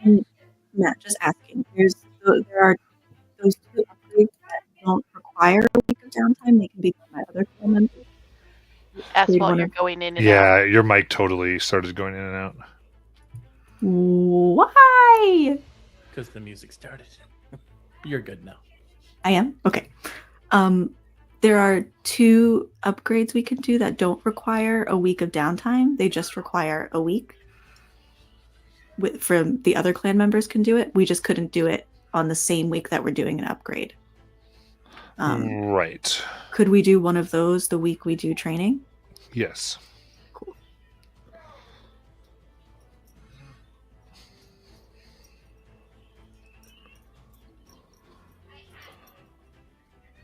Speaker 6: Matt, just asking. There are those 2 upgrades that don't require a week of downtime. They can be done by other clan members.
Speaker 5: Asphalt,
Speaker 6: wanna-
Speaker 5: you're going in and out.
Speaker 1: Yeah, your mic totally started going in and out.
Speaker 6: Why?
Speaker 3: Because the music started. You're good now.
Speaker 6: I am? Okay. There are 2 upgrades we can do that don't require a week of downtime. They just require a week. From the other clan members can do it. We just couldn't do it on the same week that we're doing an upgrade.
Speaker 1: Right.
Speaker 6: Could we do one of those the week we do training?
Speaker 1: Yes.
Speaker 6: Cool.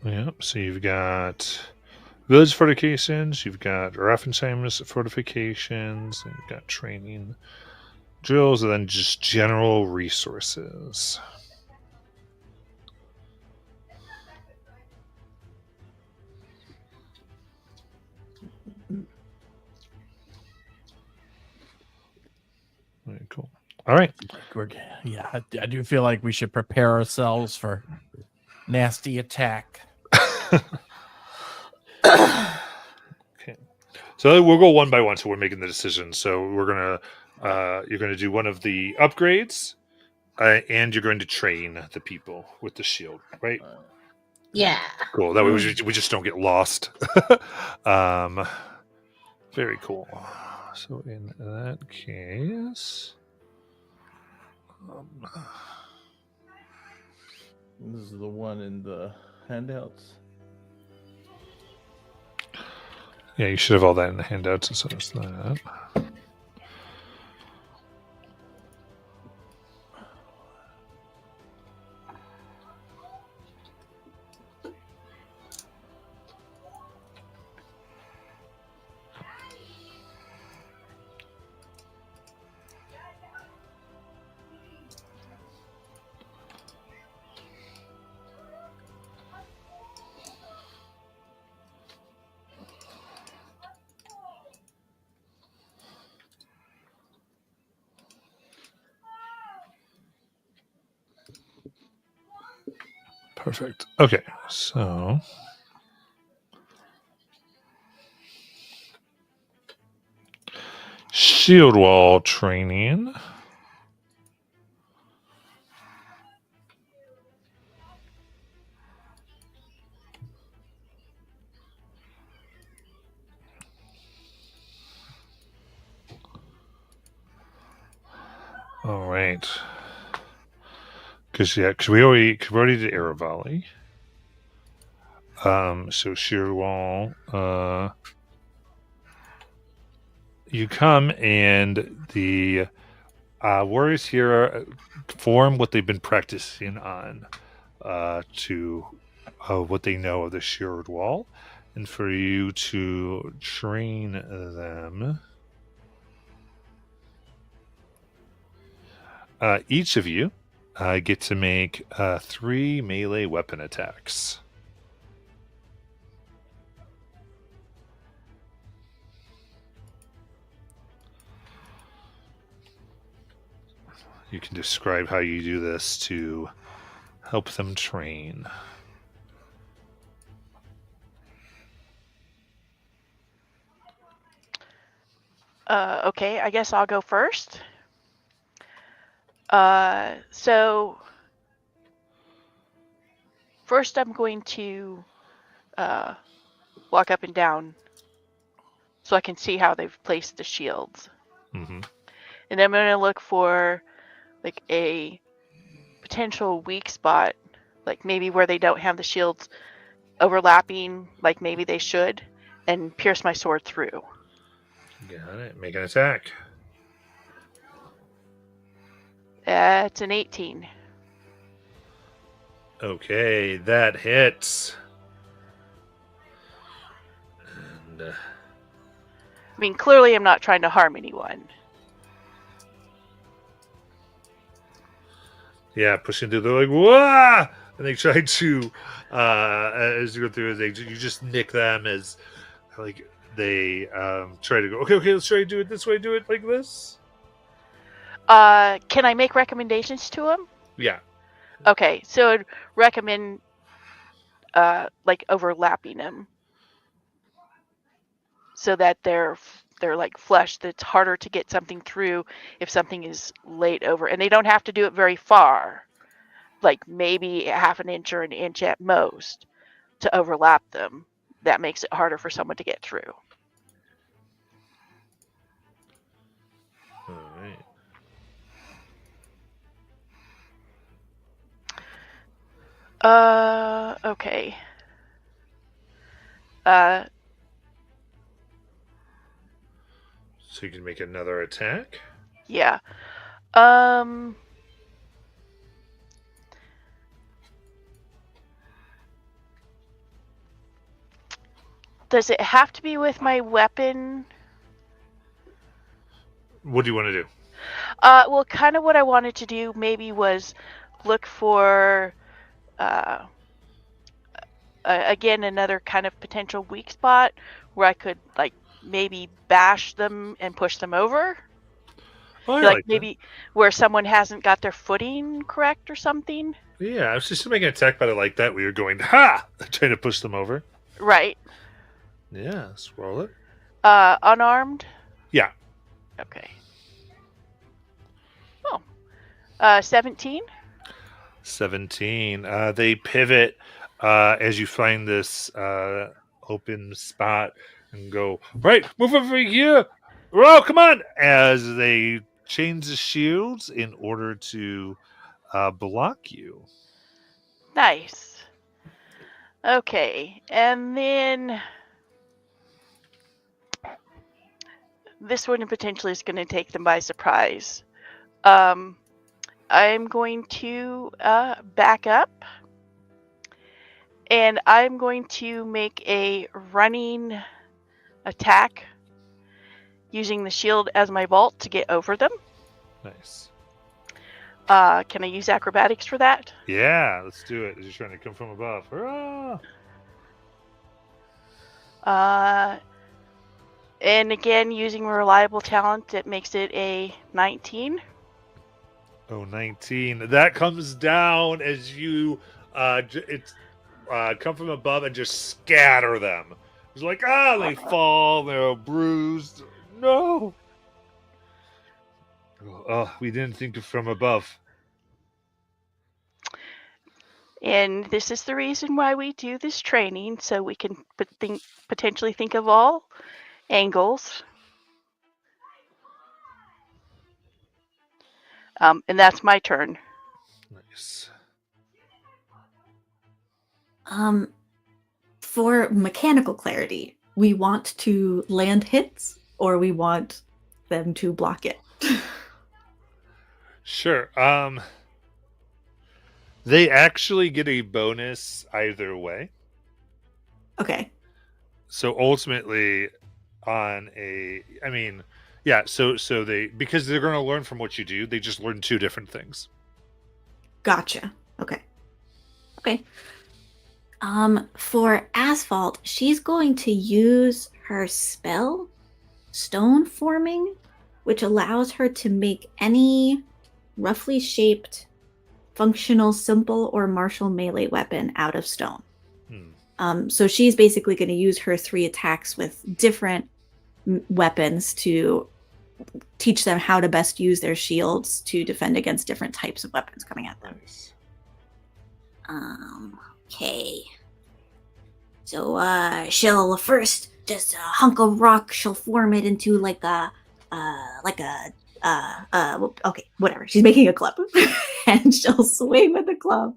Speaker 1: Yep. So you've got village fortifications, you've got Raffenheim's fortifications, and you've got training drills, and then just general resources. Very cool. All right.
Speaker 3: I do feel like we should prepare ourselves for nasty attack.
Speaker 1: Okay. So we'll go one by one. So we're making the decision. So we're you're gonna do one of the upgrades, and you're going to train the people with the shield, right?
Speaker 4: Yeah.
Speaker 1: Cool. That way we just don't get lost. Very cool. So in that case,
Speaker 3: This is the one in the handouts.
Speaker 1: yeah, you should have all that in the handouts. So it's that. Perfect. Okay, so shield wall training. All right. Because we already did Arrow Valley. So sheer wall. You come and the warriors here form what they've been practicing on. to what they know of the Sheared Wall, and for you to train them. Each of you get to make 3 melee weapon attacks. You can describe how you do this to help them train.
Speaker 5: Okay, I guess I'll go first. So first I'm going to walk up and down so I can see how they've placed the shields.
Speaker 1: Mm-hmm.
Speaker 5: And I'm going to look for like a potential weak spot, like maybe where they don't have the shields overlapping, like maybe they should, and pierce my sword through.
Speaker 1: Got it. Make an attack.
Speaker 5: That's an 18.
Speaker 1: Okay, that hits. And
Speaker 5: I mean, clearly I'm not trying to harm anyone.
Speaker 1: yeah, pushing through. They're like, "Whoa!" And they try to, as you go through, you just nick them as, like, they try to go. Okay, let's try to do it this way. Do it like this.
Speaker 5: Can I make recommendations to him?
Speaker 1: Yeah.
Speaker 5: Okay, so I'd recommend like overlapping them so that they're like flush. That's harder to get something through if something is laid over, and they don't have to do it very far, like maybe a half an inch or an inch at most to overlap them. That makes it harder for someone to get through.
Speaker 1: All right.
Speaker 5: Okay.
Speaker 1: So you can make another attack.
Speaker 5: Yeah. Does it have to be with my weapon?
Speaker 1: What do you want to do?
Speaker 5: Well, kind of what I wanted to do maybe was look for, again, another kind of potential weak spot where I could, like, maybe bash them and push them over.
Speaker 1: Oh, I
Speaker 5: Like
Speaker 1: like
Speaker 5: maybe where someone hasn't got their footing correct or something.
Speaker 1: that. Yeah, I was just making an attack, but I like that. We were going, ha! Trying to push them over.
Speaker 5: Right.
Speaker 1: Yeah, let's roll it.
Speaker 5: Unarmed?
Speaker 1: Yeah.
Speaker 5: Okay. Oh. 17?
Speaker 1: 17. They pivot as you find this open spot and go, right, move over here. Oh, come on. As they change the shields in order to block you.
Speaker 5: Nice. Okay, and then this one potentially is going to take them by surprise. I'm going to back up, and I'm going to make a running attack using the shield as my vault to get over them.
Speaker 1: Nice.
Speaker 5: Can I use acrobatics for that?
Speaker 1: Yeah, let's do it. As you're trying to come from above. Hurrah!
Speaker 5: And again, using reliable talent, it makes it a 19.
Speaker 1: Oh, 19. That comes down as you come from above and just scatter them. It's like, they fall, they're bruised. No! Oh, we didn't think of from above.
Speaker 5: And this is the reason why we do this training, so we can potentially think of all angles. And that's my turn.
Speaker 1: Nice.
Speaker 6: For mechanical clarity, we want to land hits or we want them to block it.
Speaker 1: Sure. They actually get a bonus either way.
Speaker 6: Okay.
Speaker 1: So ultimately, on a, I mean, yeah. So they, because they're going to learn from what you do. They just learn two different things.
Speaker 6: Gotcha. Okay. Okay. For Asphalt, she's going to use her spell, Stone Forming, which allows her to make any roughly shaped, functional, simple, or martial melee weapon out of stone. So she's basically going to use her 3 attacks with different weapons to teach them how to best use their shields to defend against different types of weapons coming at them.
Speaker 1: Nice.
Speaker 2: Okay. So, she'll first just a hunk of rock. She'll form it into okay, whatever. She's making a club, and she'll swing with the club.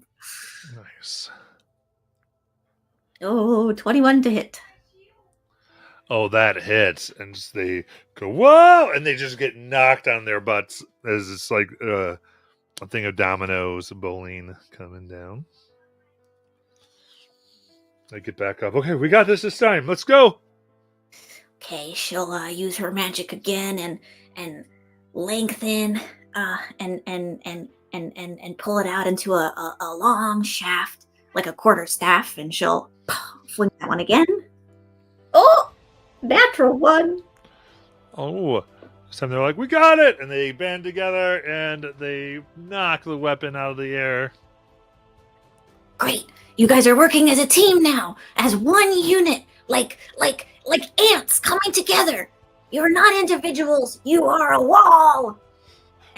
Speaker 1: Nice.
Speaker 2: Oh, 21 to hit.
Speaker 1: Oh, that hits, and they go whoa, and they just get knocked on their butts as it's like a thing of dominoes, bowling coming down. They get back up. Okay, we got this time. Let's go.
Speaker 2: Okay, she'll use her magic again and lengthen and pull it out into a long shaft like a quarter staff, and she'll fling that one again. Oh, natural one.
Speaker 1: Oh, this time they're like, we got it, and they band together and they knock the weapon out of the air.
Speaker 2: Great. You guys are working as a team now, as one unit, like ants coming together. You're not individuals. You are a wall.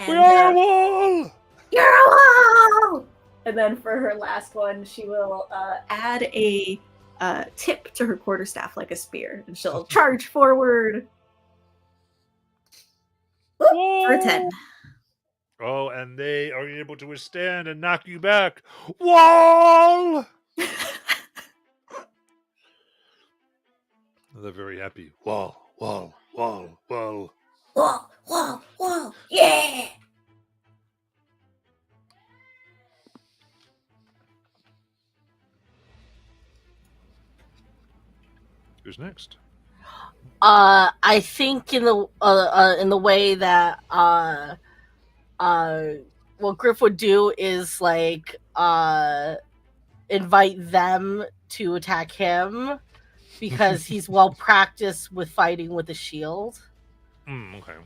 Speaker 1: We are a wall.
Speaker 2: You're a wall.
Speaker 6: And then for her last one, she will add a tip to her quarterstaff like a spear, and she'll charge forward. Oop, for a 10.
Speaker 1: Oh, and they are able to withstand and knock you back. Wall! They're very happy. Wall, wall, wall, wall.
Speaker 2: Wall, wall, wall. Yeah.
Speaker 1: Who's next?
Speaker 4: I think in the way that what Griff would do is like invite them to attack him because he's well practiced with fighting with a shield.
Speaker 1: Okay.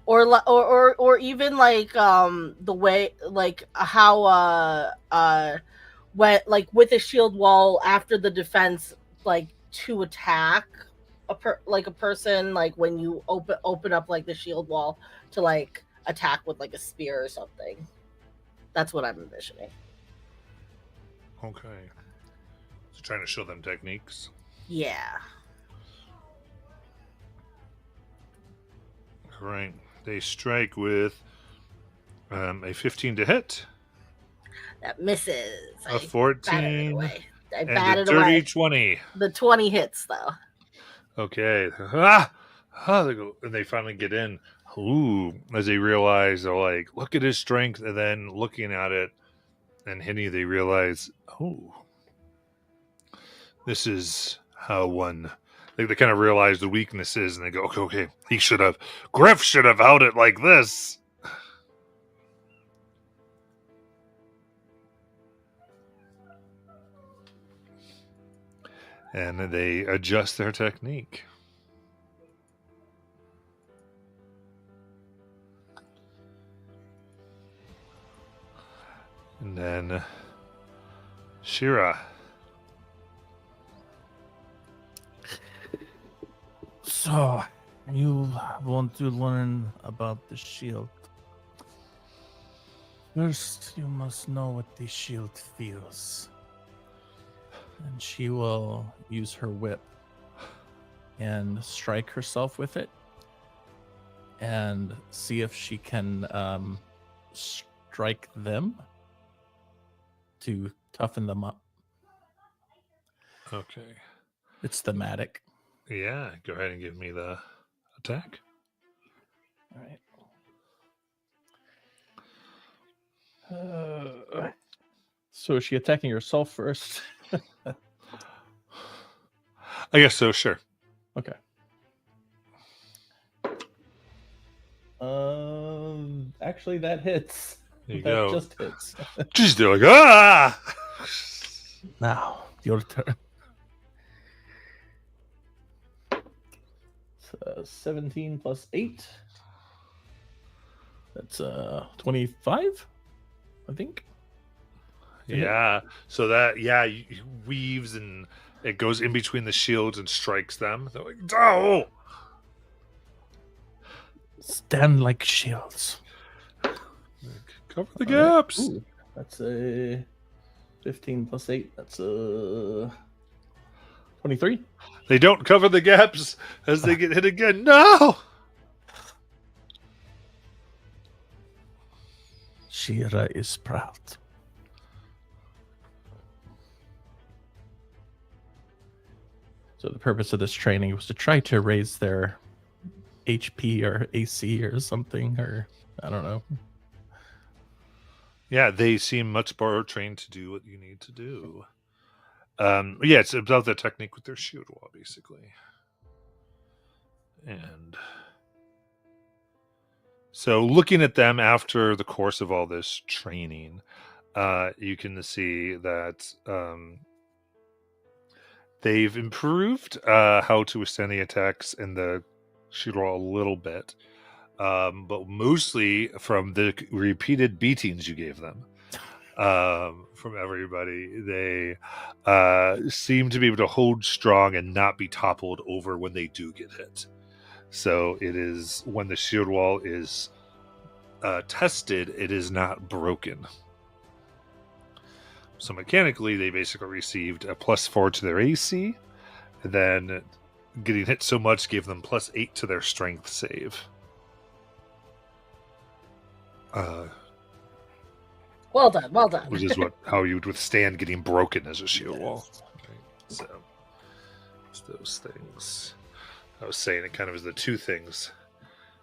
Speaker 4: Or even like the way like how when like with a shield wall after the defense, like to attack a person, like when you open up like the shield wall to like attack with like a spear or something. That's what I'm envisioning.
Speaker 1: Okay. So trying to show them techniques.
Speaker 4: Yeah.
Speaker 1: All right. They strike with a 15 to hit,
Speaker 4: That misses.
Speaker 1: a
Speaker 4: I
Speaker 1: 14,
Speaker 4: batted
Speaker 1: and a
Speaker 4: it
Speaker 1: dirty
Speaker 4: away.
Speaker 1: 20.
Speaker 4: The 20 hits though.
Speaker 1: Okay. They go, and they finally get in. Ooh, as they realize, they're like, look at his strength, and then looking at it and hitting, they realize, oh, this is how one. They kind of realize the weaknesses, and they go, okay, Griff should have held it like this. And they adjust their technique. And then Shira.
Speaker 7: So, you want to learn about the shield. First, you must know what the shield feels.
Speaker 3: And she will use her whip and strike herself with it and see if she can strike them to toughen them up.
Speaker 1: Okay.
Speaker 3: It's thematic.
Speaker 1: Yeah, go ahead and give me the attack.
Speaker 3: All right. So is she attacking herself first?
Speaker 1: I guess so, sure.
Speaker 3: Okay. Actually, that hits.
Speaker 1: There you
Speaker 3: That
Speaker 1: go.
Speaker 3: just hits.
Speaker 1: Jeez, they're like, ah!
Speaker 7: Now, your turn.
Speaker 3: 17 plus 8. That's 25, I think.
Speaker 1: Yeah. So that, he weaves and it goes in between the shields and strikes them. They're like, oh!
Speaker 7: Stand like shields.
Speaker 1: Cover the
Speaker 3: All right.
Speaker 1: gaps.
Speaker 3: Ooh, that's a 15 plus 8. That's a 23.
Speaker 1: They don't cover the gaps as they get hit again. No!
Speaker 7: Shira is proud.
Speaker 3: So the purpose of this training was to try to raise their HP or AC or something, or I don't know.
Speaker 1: Yeah, they seem much more trained to do what you need to do. Yeah, it's about the technique with their shield wall, basically. And so looking at them after the course of all this training, you can see that they've improved how to withstand the attacks in the shield wall a little bit. But mostly from the repeated beatings you gave them from everybody. They seem to be able to hold strong and not be toppled over when they do get hit. So it is when the shield wall is tested, it is not broken. So mechanically, they basically received a +4 to their AC, and then getting hit so much gave them +8 to their strength save.
Speaker 4: Well done, well done.
Speaker 1: Which is how you would withstand getting broken as a shield wall. Right? So, it's those things. I was saying it kind of is the two things.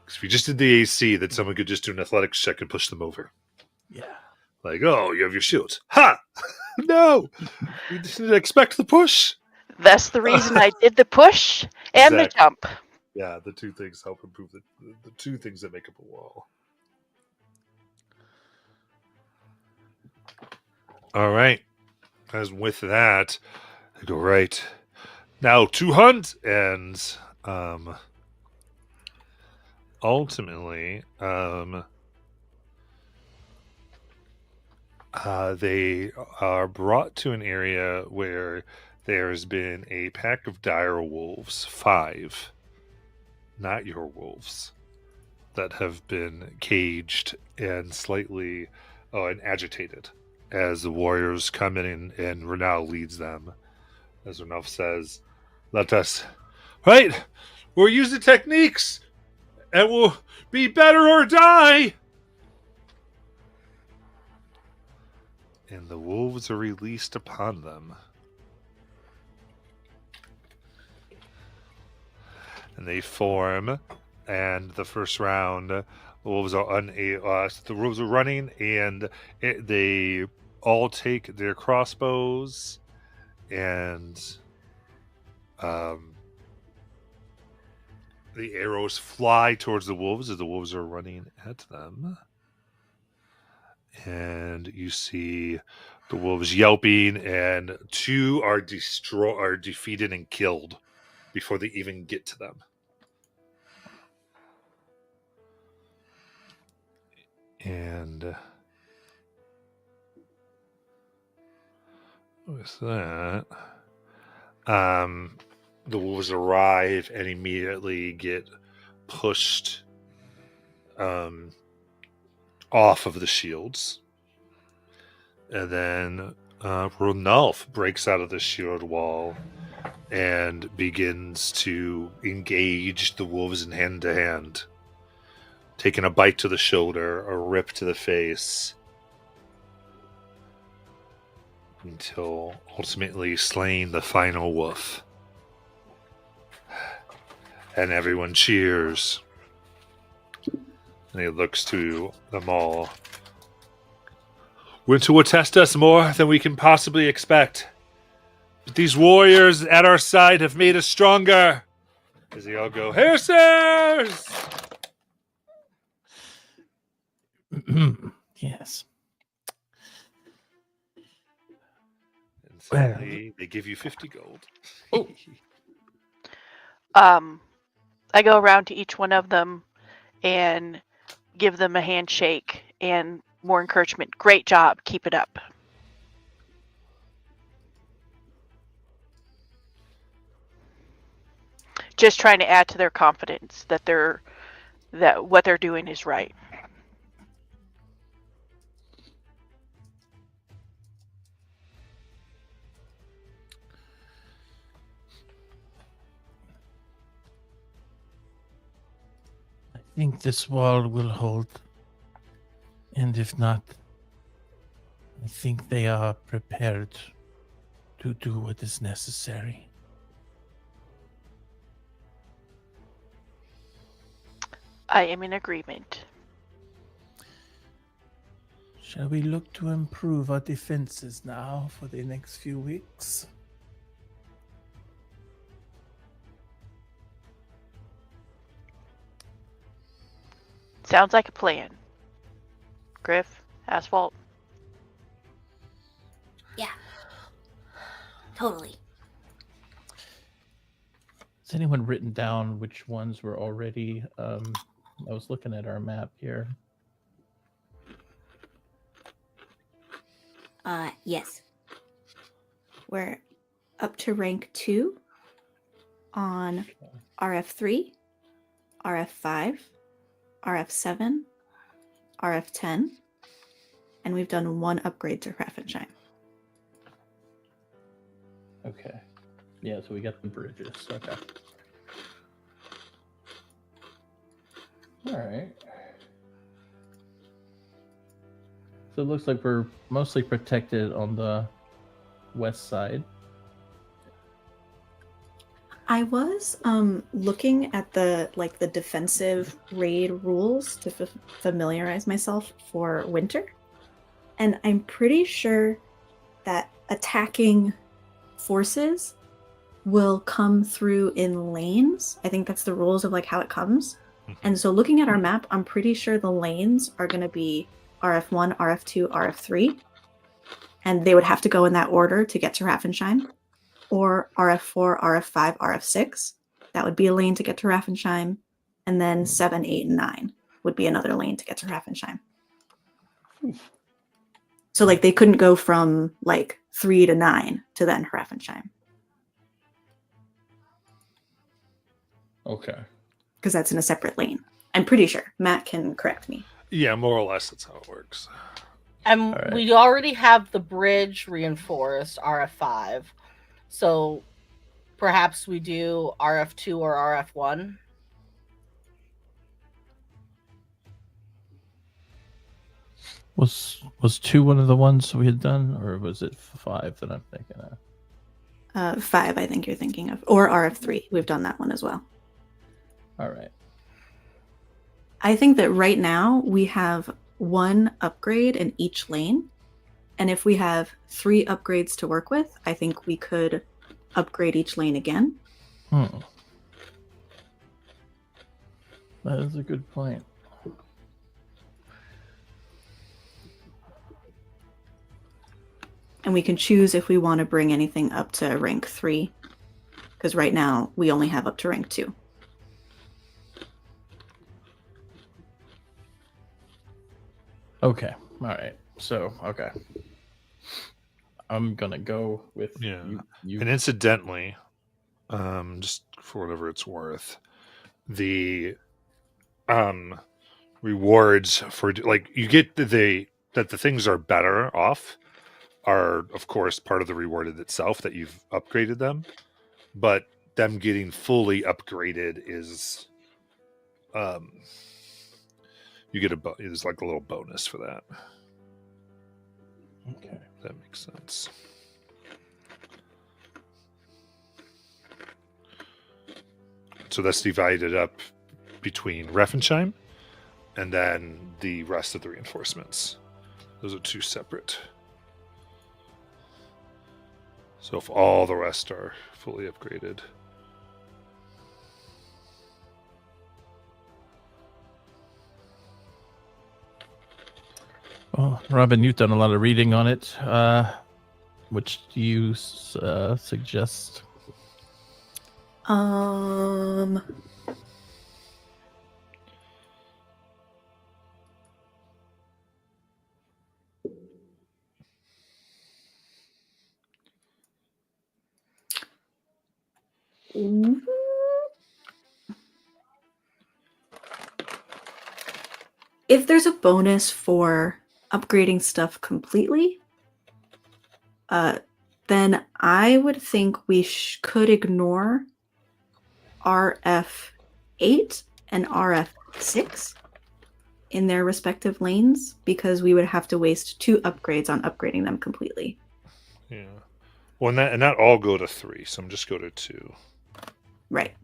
Speaker 1: Because if you just did the AC, then someone could just do an athletics check and push them over.
Speaker 7: Yeah.
Speaker 1: Like, oh, you have your shield. Ha! No! You just didn't expect the push.
Speaker 5: That's the reason I did the push and the
Speaker 1: Exactly.
Speaker 5: jump.
Speaker 1: Yeah, the two things help improve the two things that make up a wall. All right. As with that, I go right now to hunt, and ultimately, they are brought to an area where there's been a pack of dire wolves, 5, not your wolves, that have been caged and slightly and agitated as the warriors come in and Renal leads them. As Renal says, let us, right? We'll use the techniques and we'll be better or die. And the wolves are released upon them. And they form, and the first round, the wolves are the wolves are running, and they all take their crossbows, and the arrows fly towards the wolves as the wolves are running at them. And you see the wolves yelping, and 2 are defeated and killed before they even get to them. And with that, the wolves arrive and immediately get pushed off of the shields. And then Ronalf breaks out of the shield wall and begins to engage the wolves in hand-to-hand, taking a bite to the shoulder, a rip to the face, until ultimately slaying the final wolf. And everyone cheers. And he looks to them all. Winter will test us more than we can possibly expect. But these warriors at our side have made us stronger. As they all go, Hersers!
Speaker 7: Yes.
Speaker 1: And suddenly they give you 50 gold.
Speaker 3: Oh.
Speaker 5: I go around to each one of them and give them a handshake and more encouragement. Great job. Keep it up. Just trying to add to their confidence that what they're doing is right.
Speaker 7: I think this wall will hold. And if not, I think they are prepared to do what is necessary.
Speaker 5: I am in agreement.
Speaker 7: Shall we look to improve our defenses now for the next few weeks?
Speaker 5: Sounds like a plan. Griff, Asphalt.
Speaker 2: Yeah. Totally.
Speaker 3: Has anyone written down which ones were already? I was looking at our map here.
Speaker 6: Yes. We're up to rank 2 on RF3, RF5, RF7, RF10, and we've done 1 upgrade to Raffenschein.
Speaker 3: Okay. Yeah, so we got the bridges. Okay. All right. So it looks like we're mostly protected on the west side.
Speaker 6: I was looking at the defensive raid rules to familiarize myself for winter, and I'm pretty sure that attacking forces will come through in lanes. I think that's the rules of how it comes. And so looking at our map, I'm pretty sure the lanes are going to be RF1, RF2, RF3, and they would have to go in that order to get to Raffenschein. Or RF4, RF5, RF6. That would be a lane to get to Raffenschein. And then 7, 8, and 9 would be another lane to get to Raffenschein. So they couldn't go from 3 to 9 to then Raffenschein.
Speaker 3: Okay.
Speaker 6: Because that's in a separate lane. I'm pretty sure. Matt can correct me.
Speaker 1: Yeah, more or less that's how it works.
Speaker 4: And
Speaker 3: Alright.
Speaker 4: we already have the bridge reinforced, RF5. So perhaps we do RF2 or RF1.
Speaker 7: Was 2 one of the ones we had done, or was it 5 that I'm thinking of?
Speaker 6: 5, I think you're thinking of. Or RF3. We've done that one as well.
Speaker 3: All right.
Speaker 6: I think that right now we have 1 upgrade in each lane. And if we have 3 upgrades to work with, I think we could upgrade each lane again.
Speaker 7: That is a good point.
Speaker 6: And we can choose if we want to bring anything up to rank 3. Because right now we only have up to rank 2.
Speaker 3: Okay. All right. So, okay. I'm going to go with
Speaker 1: Yeah.
Speaker 3: you.
Speaker 1: And incidentally, just for whatever it's worth, the rewards for you get that the things are better off are of course part of the reward in itself that you've upgraded them, but them getting fully upgraded is you get there's a little bonus for that.
Speaker 3: Okay.
Speaker 1: That makes sense. So that's divided up between Raffenschein and then the rest of the reinforcements. Those are two separate. So if all the rest are fully upgraded.
Speaker 7: Well, Robin, you've done a lot of reading on it. Which do you suggest?
Speaker 6: If there's a bonus for upgrading stuff completely, then I would think we could ignore RF8 and RF6 in their respective lanes because we would have to waste 2 upgrades on upgrading them completely.
Speaker 1: Yeah. Well, and that all go to 3, so I'm just go to 2.
Speaker 6: Right.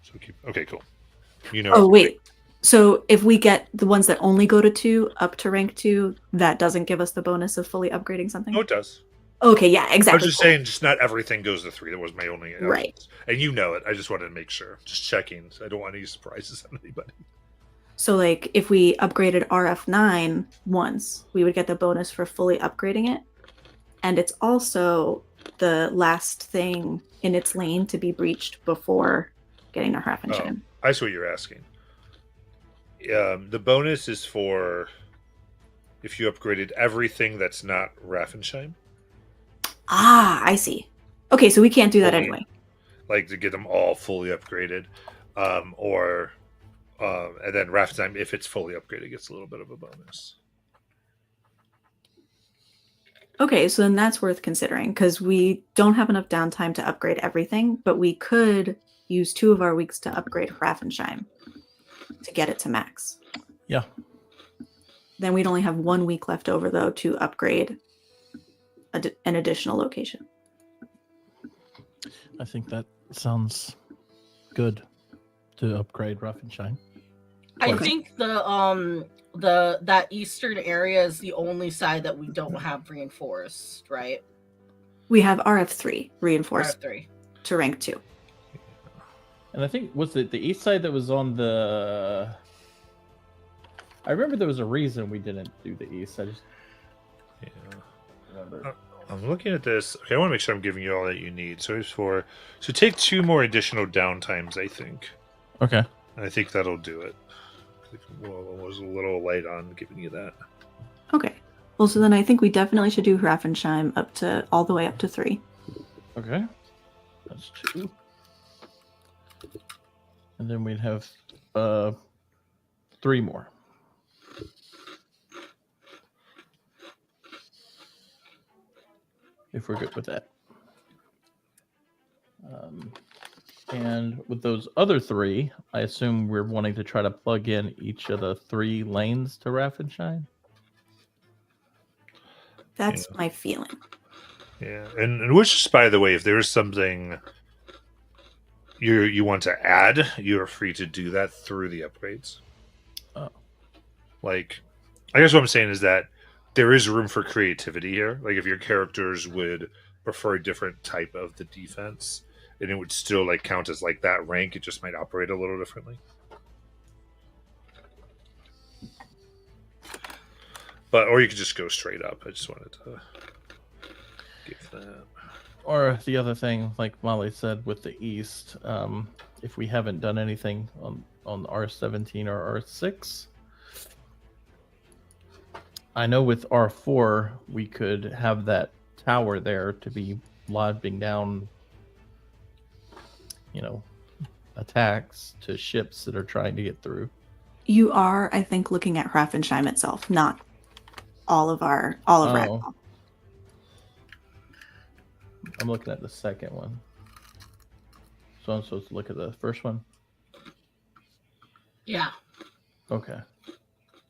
Speaker 1: So keep. Okay, cool. You know.
Speaker 6: Oh, wait. So if we get the ones that only go to 2 up to rank 2, that doesn't give us the bonus of fully upgrading something?
Speaker 1: Oh, it does.
Speaker 6: Okay, yeah, exactly.
Speaker 1: I was just saying, just not everything goes to 3. That was my only.
Speaker 6: Right.
Speaker 1: And you know it. I just wanted to make sure. Just checking. I don't want any surprises on anybody.
Speaker 6: So, like, if we upgraded RF9 once, we would get the bonus for fully upgrading it. And it's also the last thing in its lane to be breached before getting to Hrafnsheim.
Speaker 1: I see what you're asking. The bonus is for if you upgraded everything that's not Hrafnsheim.
Speaker 6: Ah, I see. Okay, so we can't do that anyway.
Speaker 1: Like to get them all fully upgraded. And then Hrafnsheim, if it's fully upgraded, gets a little bit of a bonus.
Speaker 6: Okay, so then that's worth considering because we don't have enough downtime to upgrade everything, but we could use 2 of our weeks to upgrade Hrafnsheim to get it to max.
Speaker 7: Yeah.
Speaker 6: Then we'd only have 1 week left over, though, to upgrade an additional location.
Speaker 7: I think that sounds good to upgrade Hrafnsheim.
Speaker 4: I
Speaker 6: Okay.
Speaker 4: think that eastern area is the only side that we don't have reinforced, right?
Speaker 6: We have RF3 reinforced
Speaker 4: R3.
Speaker 6: to rank 2.
Speaker 3: And I think, was it the east side that was on the... I remember there was a reason we didn't do the east. I just
Speaker 1: Yeah.
Speaker 3: remember.
Speaker 1: I'm looking at this. Okay, I want to make sure I'm giving you all that you need. So take 2 more additional downtimes, I think.
Speaker 7: Okay.
Speaker 1: I think that'll do it. I was a little light on giving you that.
Speaker 6: Okay. Well, so then I think we definitely should do Hrafnsheim all the way up to 3.
Speaker 3: Okay. That's 2. And then we'd have 3 more. If we're good with that. And with those other 3, I assume we're wanting to try to plug in each of the 3 lanes to Hrafnsheim.
Speaker 6: That's
Speaker 1: Yeah.
Speaker 6: my feeling.
Speaker 1: Yeah, and which, by the way, if there's something you want to add, you are free to do that through the upgrades.
Speaker 3: Oh.
Speaker 1: Like, I guess what I'm saying is that there is room for creativity here. Like, if your characters would prefer a different type of the defense, and it would still like count as like that rank, it just might operate a little differently. Or you could just go straight up. I just wanted to give that.
Speaker 3: Or the other thing, like Molly said, with the east, if we haven't done anything on R17 or R6, I know with R4 we could have that tower there to be lobbing down, attacks to ships that are trying to get through.
Speaker 6: You are, I think, looking at Hrafnsheim itself, not all of Ragnar.
Speaker 3: I'm looking at the second one. So I'm supposed to look at the first one?
Speaker 4: Yeah.
Speaker 3: Okay.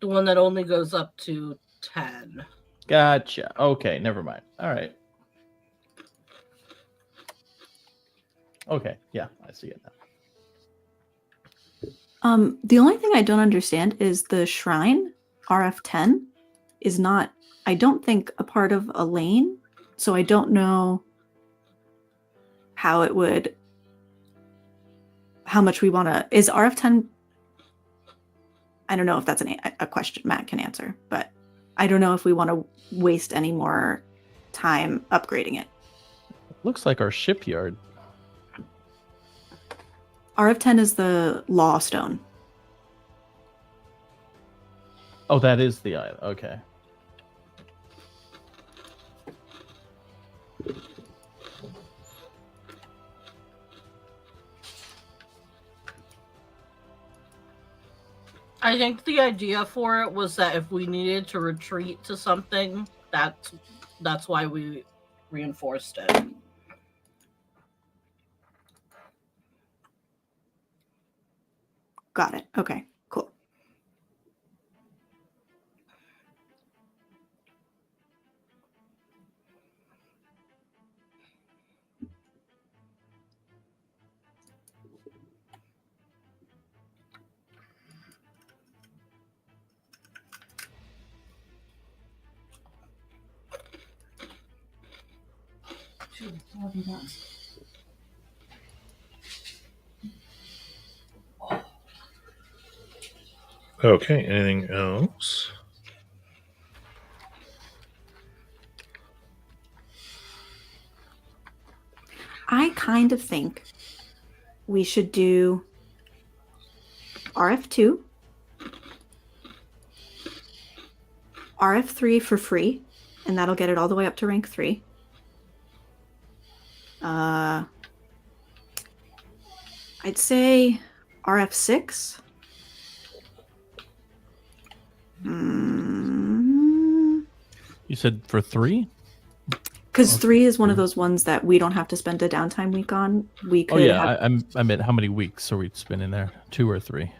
Speaker 4: The one that only goes up to 10.
Speaker 3: Gotcha. Okay, never mind. All right. Okay, yeah, I see it now.
Speaker 6: The only thing I don't understand is the shrine, RF10, is not, I don't think, a part of a lane. So I don't know how it would, how much we want to, is RF10, I don't know if that's a question Matt can answer, but I don't know if we want to waste any more time upgrading it.
Speaker 3: Looks like our shipyard.
Speaker 6: RF10 is the law stone.
Speaker 3: Oh, that is the island. Okay.
Speaker 4: I think the idea for it was that if we needed to retreat to something, that's why we reinforced it.
Speaker 6: Got it. Okay, cool.
Speaker 1: Okay, anything else?
Speaker 6: I kind of think we should do RF2, RF3 for free, and that'll get it all the way up to rank 3. I'd say RF6.
Speaker 3: You said for 3?
Speaker 6: Because
Speaker 3: Okay.
Speaker 6: 3 is one of those ones that we don't have to spend a downtime week on. We could
Speaker 3: Oh yeah,
Speaker 6: have
Speaker 3: I meant how many weeks are we spending there? 2 or 3?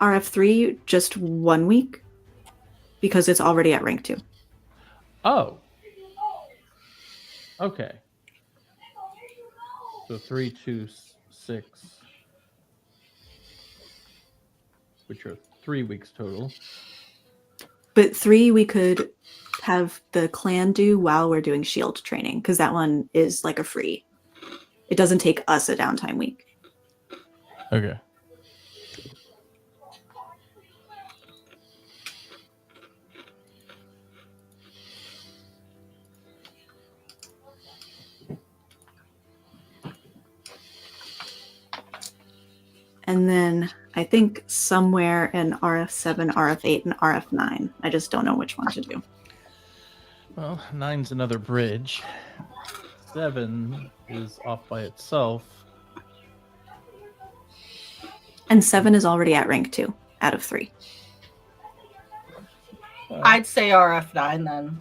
Speaker 6: RF3 just 1 week because it's already at rank 2.
Speaker 3: Oh. Okay. So 3, 2, 6, which are 3 weeks total.
Speaker 6: But 3 we could have the clan do while we're doing shield training because that one is like a free. It doesn't take us a downtime week.
Speaker 3: Okay.
Speaker 6: And then I think somewhere in RF7, RF8, and RF9. I just don't know which one to do.
Speaker 3: Well, 9's another bridge. 7 is off by itself.
Speaker 6: And 7 is already at rank 2 out of 3.
Speaker 4: I'd say RF9 then.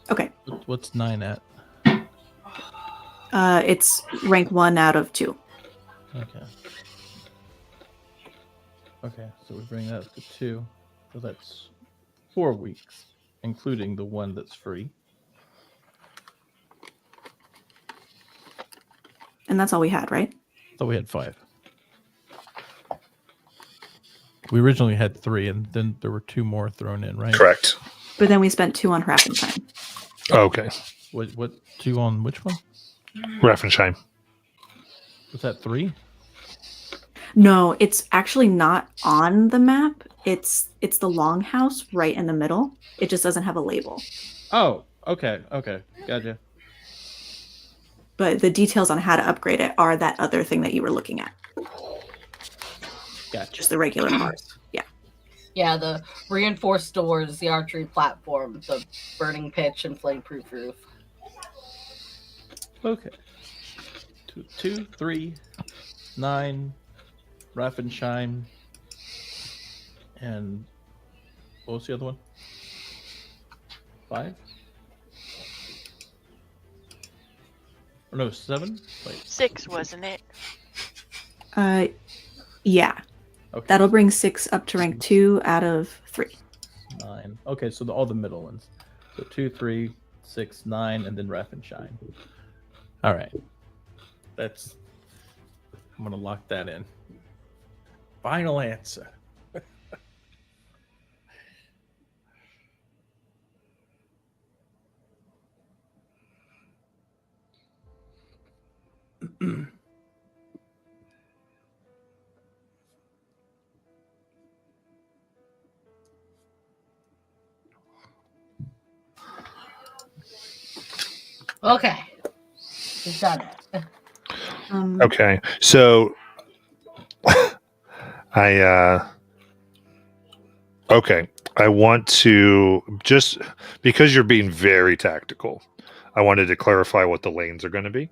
Speaker 6: Okay.
Speaker 3: What's 9 at?
Speaker 6: It's rank 1 out of 2.
Speaker 3: Okay. Okay, so we bring that up to 2. So that's 4 weeks, including the one that's free.
Speaker 6: And that's all we had, right?
Speaker 3: So we had 5. We originally had 3, and then there were 2 more thrown in, right?
Speaker 1: Correct.
Speaker 6: But then we spent 2 on Raffenstein.
Speaker 1: Okay.
Speaker 3: What 2 on which one?
Speaker 1: Raffenschein.
Speaker 3: Was that 3?
Speaker 6: No, it's actually not on the map. It's the longhouse right in the middle. It just doesn't have a label.
Speaker 3: Oh, okay, gotcha.
Speaker 6: But the details on how to upgrade it are that other thing that you were looking at.
Speaker 3: Gotcha.
Speaker 6: Just the regular bars. Yeah.
Speaker 4: Yeah, the reinforced doors, the archery platform, the burning pitch, and flame-proof roof.
Speaker 3: Okay. 2, 3, 9, Raffenschein, and what was the other one? 5? Or no, 7? Wait.
Speaker 5: 6, wasn't it?
Speaker 6: Yeah.
Speaker 3: Okay.
Speaker 6: That'll bring 6 up to rank 2 out of 3.
Speaker 3: 9. Okay, so all the middle ones. So 2, 3, 6, 9, and then Raffenschein. All right. I'm going to lock that in. Final answer.
Speaker 4: Okay. We've done it.
Speaker 1: Okay, so okay, I want to just because you're being very tactical. I wanted to clarify what the lanes are going to be.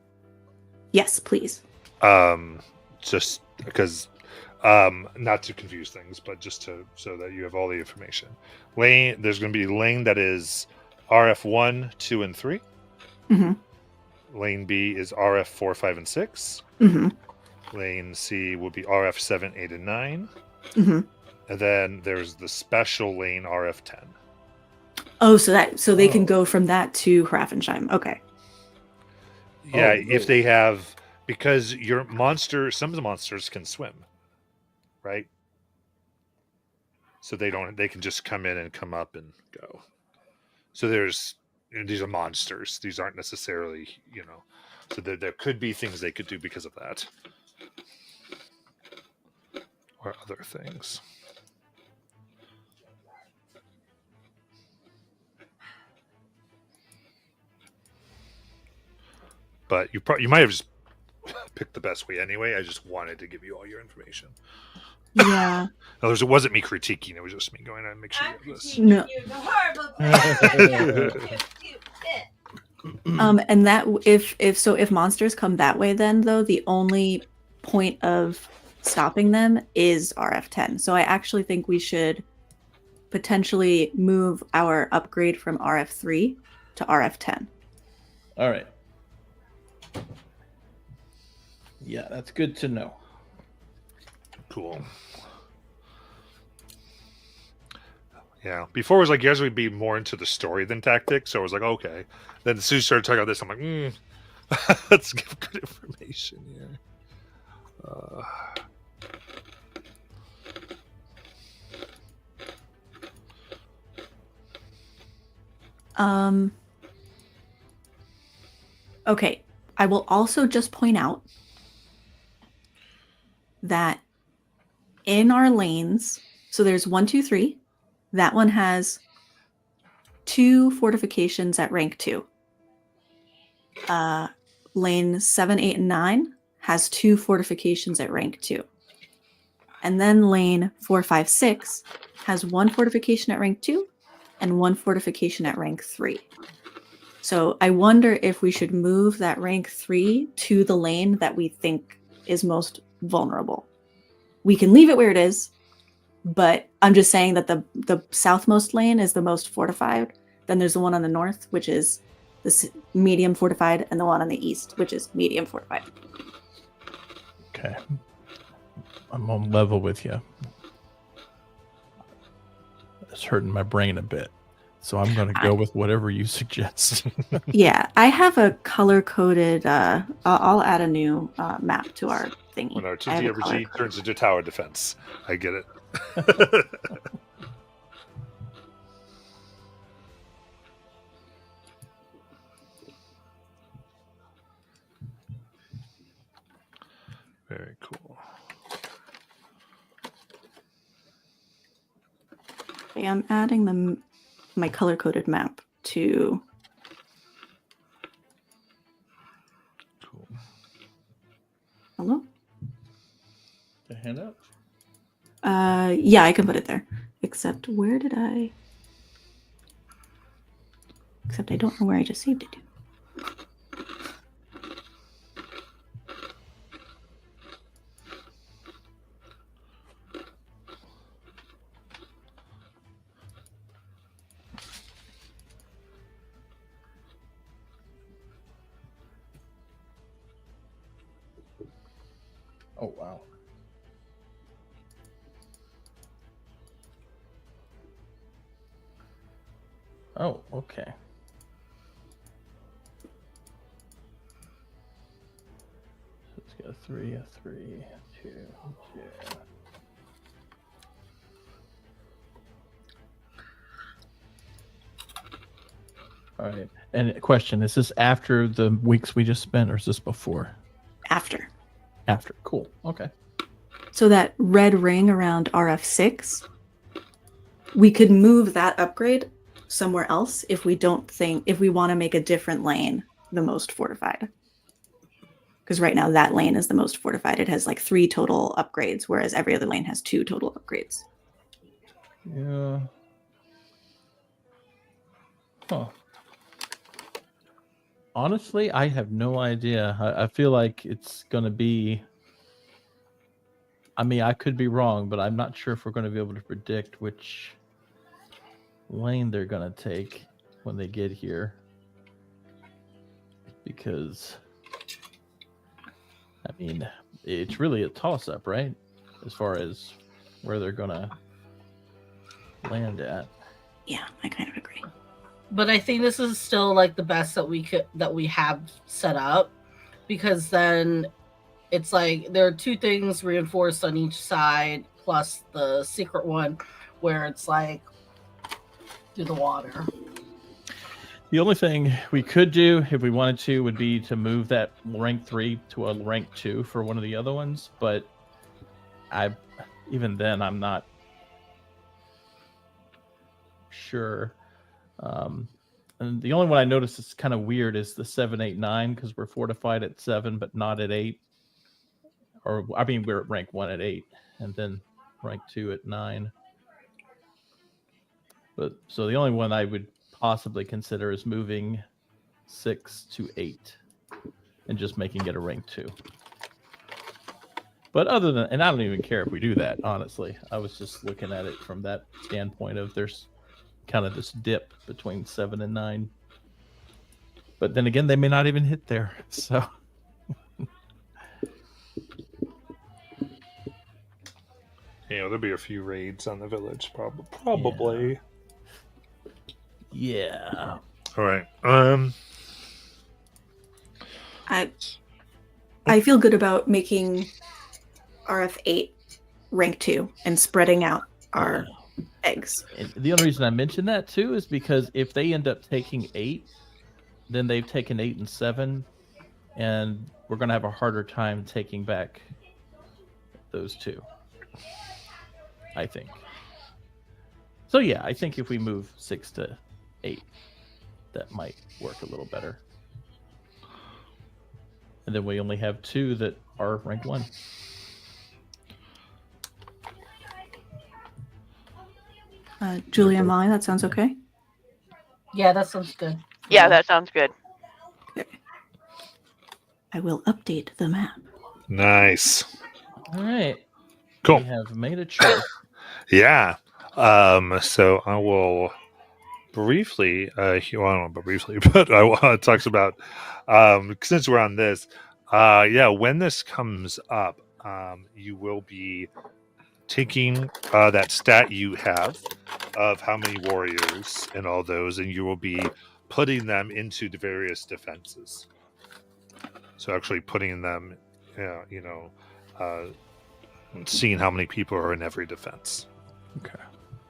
Speaker 6: Yes, please.
Speaker 1: Just because not to confuse things, but just so that you have all the information. Lane, there's going to be lane that is RF 1, 2, and 3. Lane B is RF 4, 5, and 6. Lane C will be RF 7, 8, and 9. And then there's the special lane RF 10.
Speaker 6: Oh, so they can go from that to Hrafensheim. Okay.
Speaker 1: Yeah, if they have, because your monster, some of the monsters can swim, right? So they can just come in and come up and go. So these are monsters. These aren't necessarily, so there could be things they could do because of that. Or other things. But you might have just picked the best way anyway. I just wanted to give you all your information.
Speaker 6: Yeah.
Speaker 1: In other words, it wasn't me critiquing. It was just me going on make sure you have this.
Speaker 6: No. And that if monsters come that way, then though the only point of stopping them is RF10. So I actually think we should potentially move our upgrade from RF3 to RF10.
Speaker 3: All right. Yeah, that's good to know.
Speaker 1: Cool. Yeah. Before it was like you guys would be more into the story than tactics, so I was like, okay. Then as soon as you started talking about this, I'm like, let's give good information here.
Speaker 6: Okay. I will also just point out that in our lanes, so there's 1, 2, 3. That one has 2 fortifications at rank 2. Lane 7, 8, and 9 has 2 fortifications at rank 2. And then lane 4, 5, 6 has 1 fortification at rank 2 and 1 fortification at rank 3. So I wonder if we should move that rank 3 to the lane that we think is most vulnerable. We can leave it where it is, but I'm just saying that the southmost lane is the most fortified. Then there's the one on the north, which is the medium fortified, and the one on the east, which is medium fortified.
Speaker 3: Okay. I'm on level with you. It's hurting my brain a bit. So I'm going to go with whatever you suggest.
Speaker 6: Yeah, I have a color-coded... I'll add a new map to our thingy.
Speaker 1: When our
Speaker 6: I have a
Speaker 1: TTRPG turns into tower defense. I get it. Very cool.
Speaker 6: Okay, I'm adding my color-coded map to...
Speaker 1: Cool.
Speaker 6: Hello?
Speaker 3: The handout?
Speaker 6: Yeah, I can put it there. Except where did I... Except I don't know where I just saved it to.
Speaker 3: Oh, wow. Oh, okay. So it's got a 3, a 3, 2, 2. All right. And a question, is this after the weeks we just spent or is this before?
Speaker 6: after.
Speaker 3: After. Cool. Okay.
Speaker 6: So that red ring around RF6, we could move that upgrade somewhere else if we want to make a different lane the most fortified. Because right now that lane is the most fortified. It has like 3 total upgrades, whereas every other lane has 2 total upgrades.
Speaker 3: Yeah. Huh. Honestly, I have no idea. I feel like it's going to be... I mean, I could be wrong, but I'm not sure if we're going to be able to predict which lane they're going to take when they get here. Because, I mean, it's really a toss-up, right? As far as where they're going to land at.
Speaker 6: Yeah, I kind of agree.
Speaker 4: But I think this is still like the best that we have set up, because then it's like there are 2 things reinforced on each side, plus the secret one where it's like through the water.
Speaker 3: The only thing we could do if we wanted to would be to move that rank 3 to a rank 2 for one of the other ones, but even then I'm not sure. And the only one I noticed is kind of weird is the 7, 8, 9, because we're fortified at 7 but not at 8. Or I mean, we're at rank 1 at 8 and then rank 2 at 9. But so the only one I would possibly consider is moving 6 to 8 and just making it a rank 2. But other than, and I don't even care if we do that, honestly. I was just looking at it from that standpoint of there's kind of this dip between 7 and 9. But then again, they may not even hit there. So
Speaker 1: There'll be a few raids on the village, probably.
Speaker 3: yeah.
Speaker 1: All right.
Speaker 6: I feel good about making RF8 rank 2 and spreading out our eggs.
Speaker 3: And the only reason I mention that too is because if they end up taking 8, then they've taken 8 and 7, and we're going to have a harder time taking back those 2. I think. So yeah, I think if we move 6 to 8, that might work a little better. And then we only have 2 that are rank 1.
Speaker 6: Julia and Molly, that sounds okay?
Speaker 4: Yeah, that sounds good.
Speaker 5: Yeah, that sounds good.
Speaker 6: I will update the map.
Speaker 1: Nice.
Speaker 3: All right.
Speaker 1: Cool.
Speaker 3: We have made a choice.
Speaker 1: Yeah. So I will briefly, I don't know about briefly, but I want to talk about, since we're on this, when this comes up, you will be taking that stat you have of how many warriors and all those, and you will be putting them into the various defenses. So actually putting them, seeing how many people are in every defense.
Speaker 3: Okay.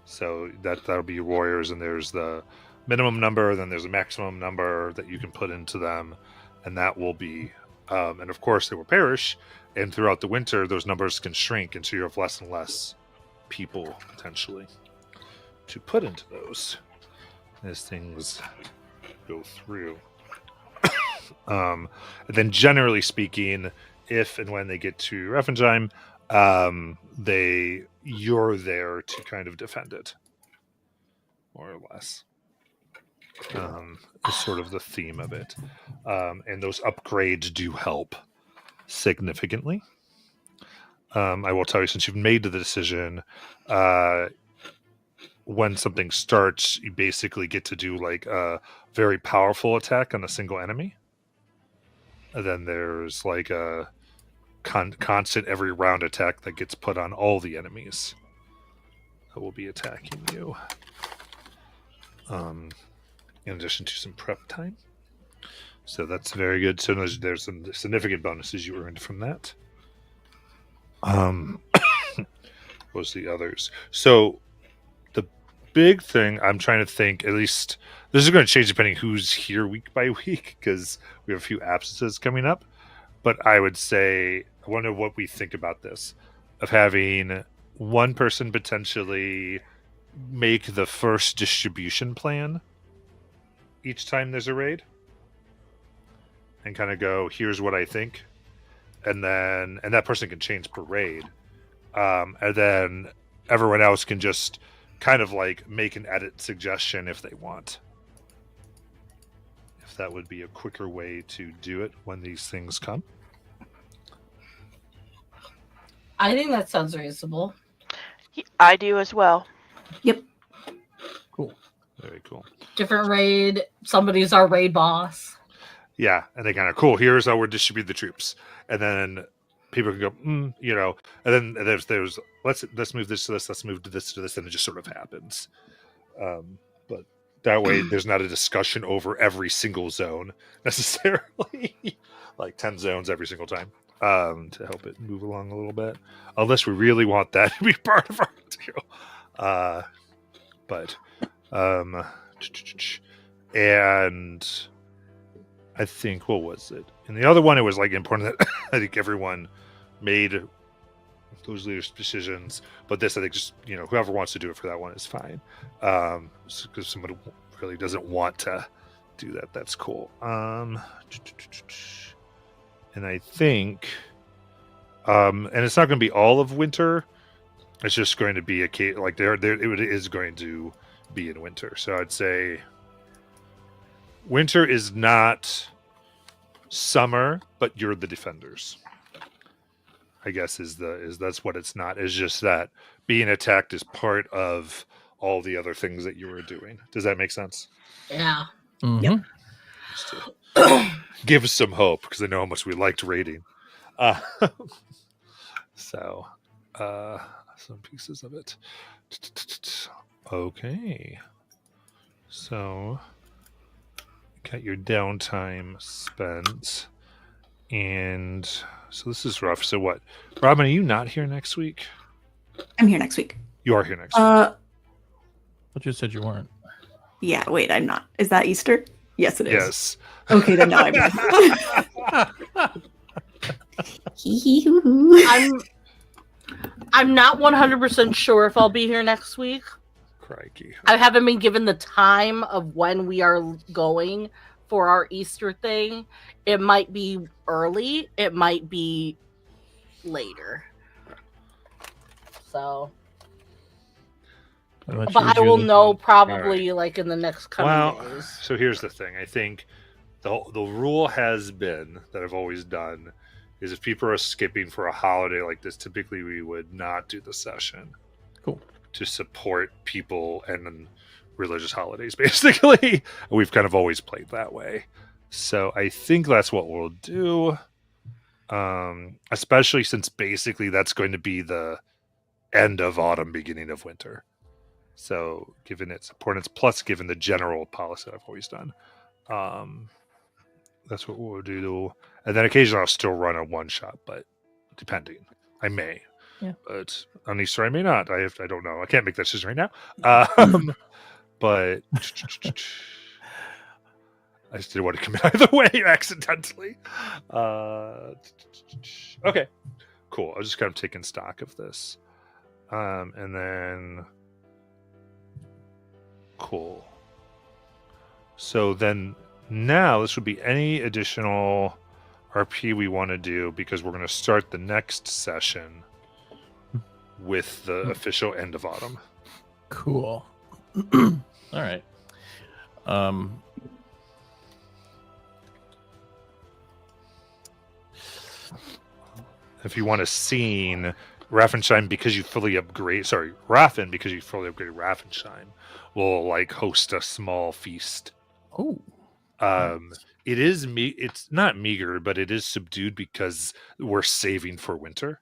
Speaker 1: So that'll be your warriors, and there's the minimum number, then there's a maximum number that you can put into them, and that will be, and of course they will perish, and throughout the winter those numbers can shrink, and so you have less and less people potentially to put into those as things go through. And then generally speaking, if and when they get to Reffenheim, you're there to kind of defend it, more or less. Is sort of the theme of it. And those upgrades do help significantly. I will tell you, since you've made the decision, when something starts, you basically get to do like a very powerful attack on a single enemy. And then there's like a constant every round attack that gets put on all the enemies that will be attacking you. In addition to some prep time. So that's very good. So there's some significant bonuses you earned from that. What was the others? So the big thing I'm trying to think, at least this is going to change depending who's here week by week, because we have a few absences coming up. but I would say I wonder what we think about this of having one person potentially make the first distribution plan each time there's a raid and kind of go, here's what I think, and that person can change per raid, and then everyone else can just kind of like make an edit suggestion if they want. If that would be a quicker way to do it when these things come.
Speaker 4: I think that sounds reasonable.
Speaker 5: I do as well.
Speaker 3: Cool.
Speaker 1: Very cool.
Speaker 4: Different raid. Somebody's our raid boss.
Speaker 1: Yeah, and they kind of cool. Here's how we're distribute the troops, and then people can go, you know, and then there's let's move this to this, let's move to this, and it just sort of happens. But that way, there's not a discussion over every single zone necessarily, like 10 zones every single time, to help it move along a little bit, unless we really want that to be part of our deal. But and I think, what was it? In the other one, it was like important that I think everyone made those leadership decisions. But this, I think, just, you know, whoever wants to do it for that one is fine. Because somebody really doesn't want to do that, that's cool. And I think, and it's not going to be all of winter. It's just going to be a case like it is going to be in winter. So I'd say winter is not summer, but you're the defenders. I guess that's what it's not. It's just that being attacked is part of all the other things that you were doing. Does that make sense?
Speaker 4: Yeah.
Speaker 3: Mhm.
Speaker 1: Just to give some hope, because I know how much we liked raiding. So, some pieces of it. Okay. So, got your downtime spent. And so this is rough. So what? Robin, are you not here next week?
Speaker 6: I'm here next week.
Speaker 1: You are here next week.
Speaker 3: But you said you weren't.
Speaker 6: Yeah, wait, I'm not. Is that Easter? Yes, it is.
Speaker 1: Yes.
Speaker 6: Okay, then now I'm here.
Speaker 4: I'm not 100% sure if I'll be here next week.
Speaker 1: Crikey.
Speaker 4: I haven't been given the time of when we are going for our Easter thing. It might be early. It might be later. So,
Speaker 3: But
Speaker 4: but I will know probably like in the next coming days.
Speaker 1: So here's the thing. I think the rule has been that I've always done is if people are skipping for a holiday like this, typically we would not do the session.
Speaker 3: Cool.
Speaker 1: To support people and religious holidays, basically. We've kind of always played that way. So I think that's what we'll do. Especially since basically that's going to be the end of autumn, beginning of winter. So given its importance, plus given the general policy that I've always done. That's what we'll do. And then occasionally I'll still run a one shot, but depending. I may.
Speaker 3: Yeah.
Speaker 1: But on Easter I may not. I don't know. I can't make that decision right now. But I just didn't want to commit either way accidentally. Okay. Cool. I was just kind of taking stock of this. And then cool. So then now this would be any additional RP we want to do, because we're going to start the next session with the official end of autumn.
Speaker 3: Cool. All right.
Speaker 1: If you want a scene, Raffensheim, because you fully upgrade, Raffen, because you fully upgraded Raffensheim, will like host a small feast.
Speaker 3: Oh.
Speaker 1: It's not meager, but it is subdued because we're saving for winter.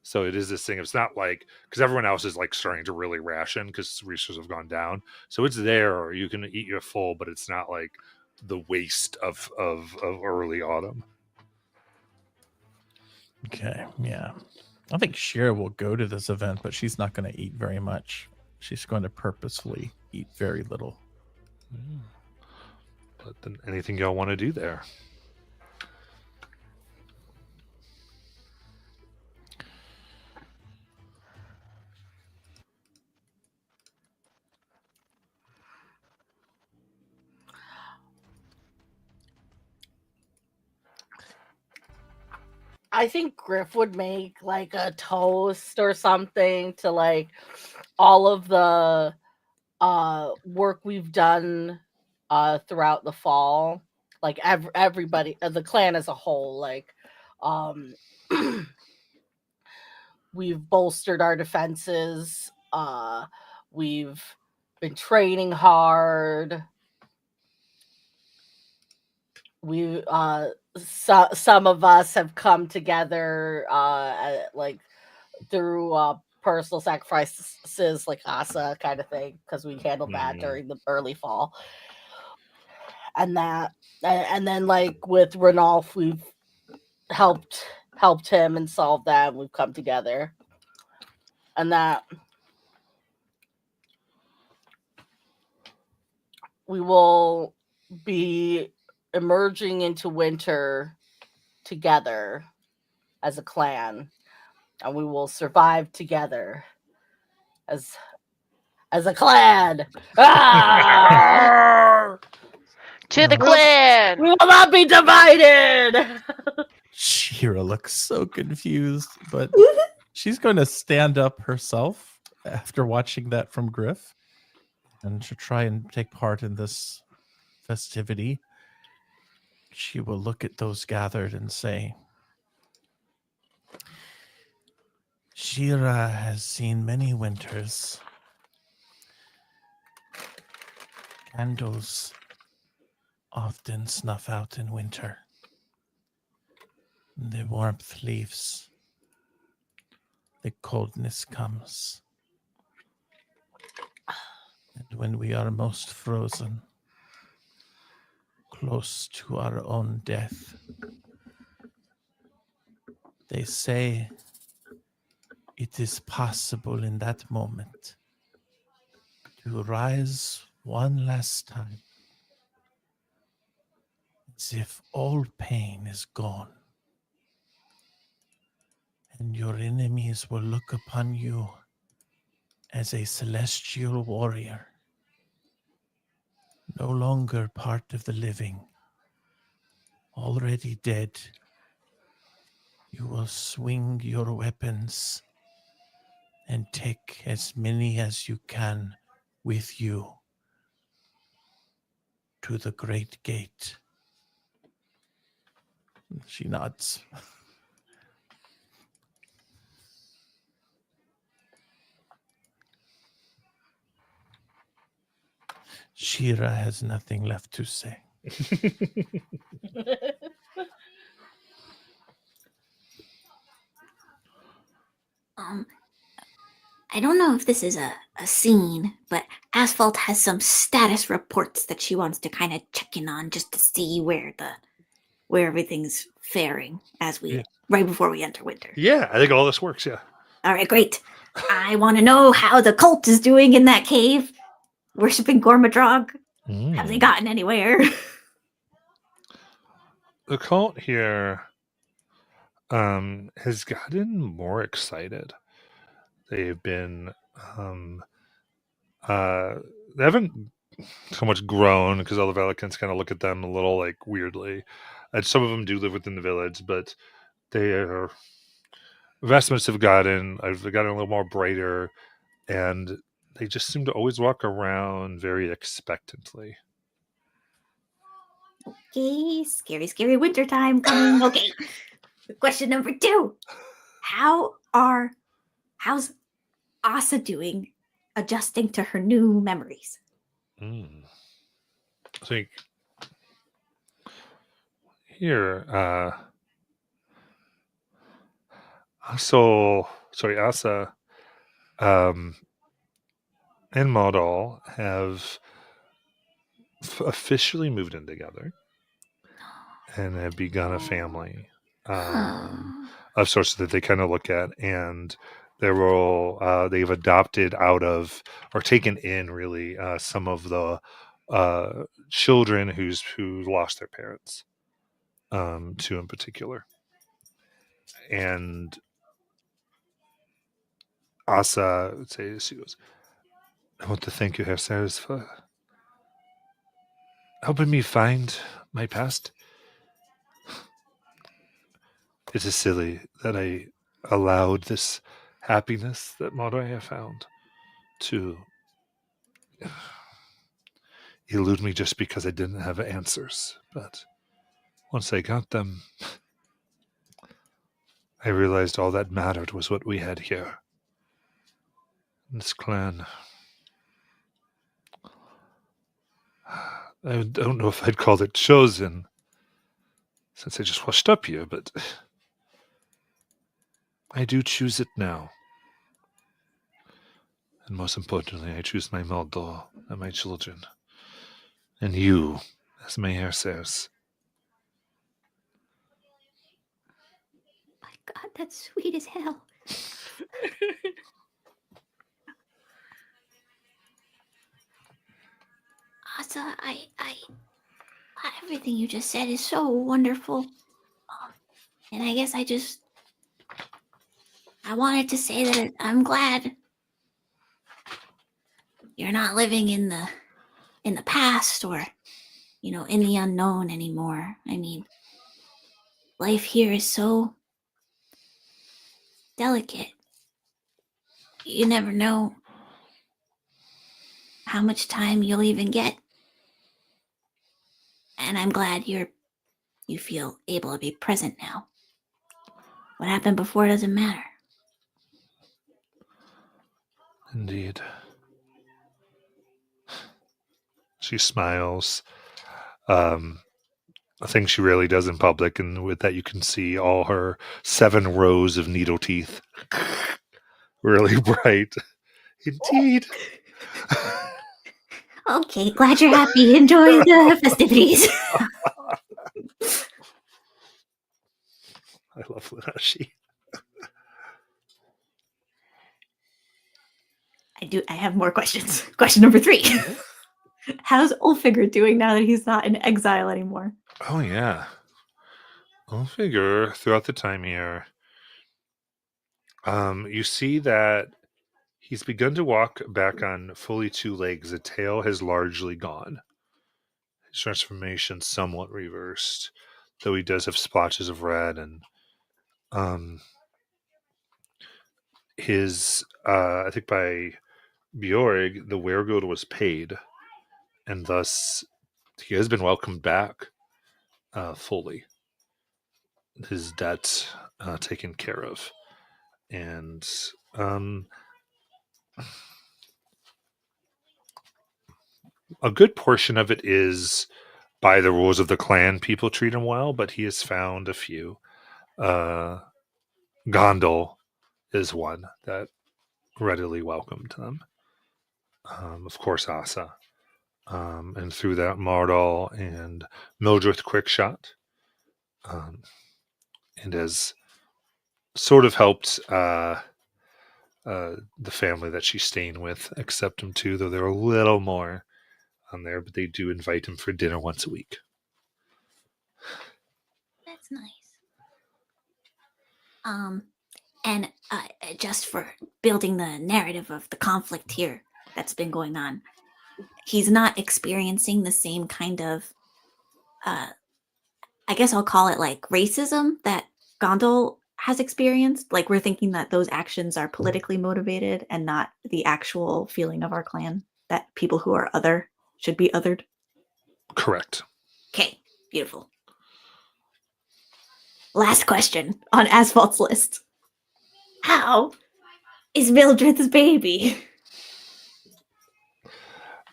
Speaker 1: So it is this thing. It's not like, because everyone else is like starting to really ration because resources have gone down. So it's there, or you can eat your full, but it's not like the waste of early autumn.
Speaker 3: Okay. Yeah. I think Shira will go to this event, but she's not going to eat very much. She's going to purposefully eat very little.
Speaker 1: But then anything y'all want to do there?
Speaker 4: I think Griff would make like a toast or something to like all of the work we've done throughout the fall. Like everybody, the clan as a whole, like um we've bolstered our defenses. We've been training hard. We some of us have come together like through personal sacrifices, like Asa kind of thing, because we handled that during the early fall. And then like with Ranulf, we've helped him and solved that. We've come together, and that we will be emerging into winter together as a clan, and we will survive together as a clan. Ah!
Speaker 5: To the clan.
Speaker 4: We will not be divided.
Speaker 3: Shira looks so confused, but she's going to stand up herself after watching that from Griff, and she'll try and take part in this festivity. She will look at those gathered and say, Shira has seen many winters. Candles often snuff out in winter. The warmth leaves. The coldness comes. And when we are most frozen, close to our own death, they say it is possible in that moment to rise one last time, as if all pain is gone, and your enemies will look upon you as a celestial warrior, no longer part of the living, already dead. You will swing your weapons and take as many as you can with you to the great gate. She nods. Shira has nothing left to say.
Speaker 2: I don't know if this is a scene, but Asphalt has some status reports that she wants to kind of check in on just to see where everything's faring as we right before we enter winter.
Speaker 1: Yeah, I think all this works. Yeah.
Speaker 2: All right, great. I want to know how the cult is doing in that cave, worshiping Gormadrog. Have they gotten anywhere?
Speaker 1: The cult here has gotten more excited. They've been they haven't so much grown because all the Velikans kind of look at them a little like weirdly. And some of them do live within the village, but their vestments have gotten a little more brighter, and they just seem to always walk around very expectantly.
Speaker 2: Okay, scary wintertime coming. Okay. Question number 2. How's Asa doing adjusting to her new memories?
Speaker 1: I think here, Asa and Modal have officially moved in together and have begun a family of sorts that they kind of look at, and they've adopted out of or taken in really some of the children who lost their parents, 2 in particular. And Asa would say, she goes, I want to thank you, Herr Seres, for helping me find my past. It is silly that I allowed this happiness that Moray found to elude me just because I didn't have answers. But once I got them, I realized all that mattered was what we had here. This clan. I don't know if I'd call it chosen, since I just washed up here, but I do choose it now. And most importantly, I choose my Maldor and my children. And you, as my heirs.
Speaker 2: My God, that's sweet as hell. Asa, everything you just said is so wonderful. And I guess I wanted to say that I'm glad you're not living in the past or, in the unknown anymore. I mean, life here is so delicate. You never know how much time you'll even get. And I'm glad you feel able to be present now. What happened before doesn't matter.
Speaker 1: Indeed. She smiles. A thing she rarely does in public, and with that you can see all her 7 rows of needle teeth. Really bright. Indeed.
Speaker 2: Okay, glad you're happy. Enjoy the festivities.
Speaker 1: I love Lunashi.
Speaker 6: I have more questions. Question number 3. How's Ulfigr doing now that he's not in exile anymore?
Speaker 1: Oh, yeah. I'll figure throughout the time here, you see that he's begun to walk back on fully 2 legs. The tail has largely gone. His transformation somewhat reversed, though he does have splotches of red, and his I think by Bjorg, the weregold was paid, and thus he has been welcomed back fully. His debt taken care of, and a good portion of it is by the rules of the clan. People treat him well, but he has found a few. Gondel is one that readily welcomed them. Of course, Asa. And through that, Mardal and Mildred Quickshot. And has sort of helped the family that she's staying with accept him too, though they're a little more on there, but they do invite him for dinner once a week.
Speaker 2: That's nice. And just for building the narrative of the conflict here that's been going on, he's not experiencing the same kind of, I guess I'll call it like racism that Gondel has experienced. Like we're thinking that those actions are politically motivated and not the actual feeling of our clan, that people who are other should be othered.
Speaker 1: Correct.
Speaker 2: Okay, beautiful. Last question on Asphalt's list. How is Mildred's baby?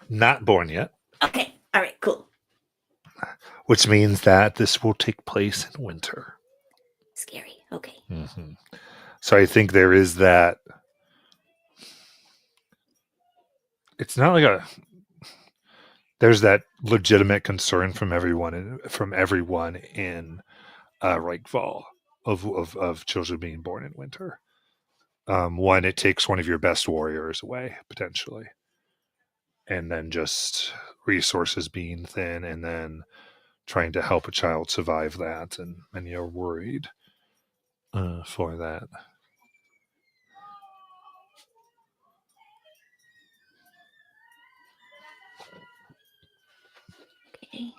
Speaker 1: Not born yet.
Speaker 2: Okay, all right, cool.
Speaker 1: Which means that this will take place in winter.
Speaker 2: Scary, okay.
Speaker 1: Mm-hmm. So I think there is that. It's not like there's that legitimate concern from everyone in Reichval of children being born in winter. One, it takes one of your best warriors away, potentially. And then just resources being thin, and then trying to help a child survive that. And many are worried for that.
Speaker 2: Okay.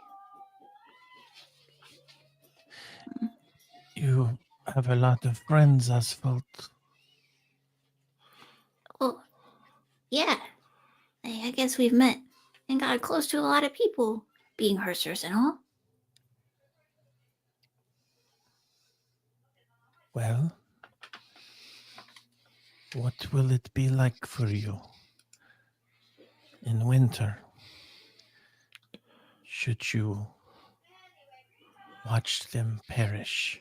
Speaker 7: have a lot of friends, Asphalt.
Speaker 2: Well, yeah. I guess we've met and got close to a lot of people, being Hersers and all.
Speaker 7: Well, what will it be like for you in winter? Should you watch them perish?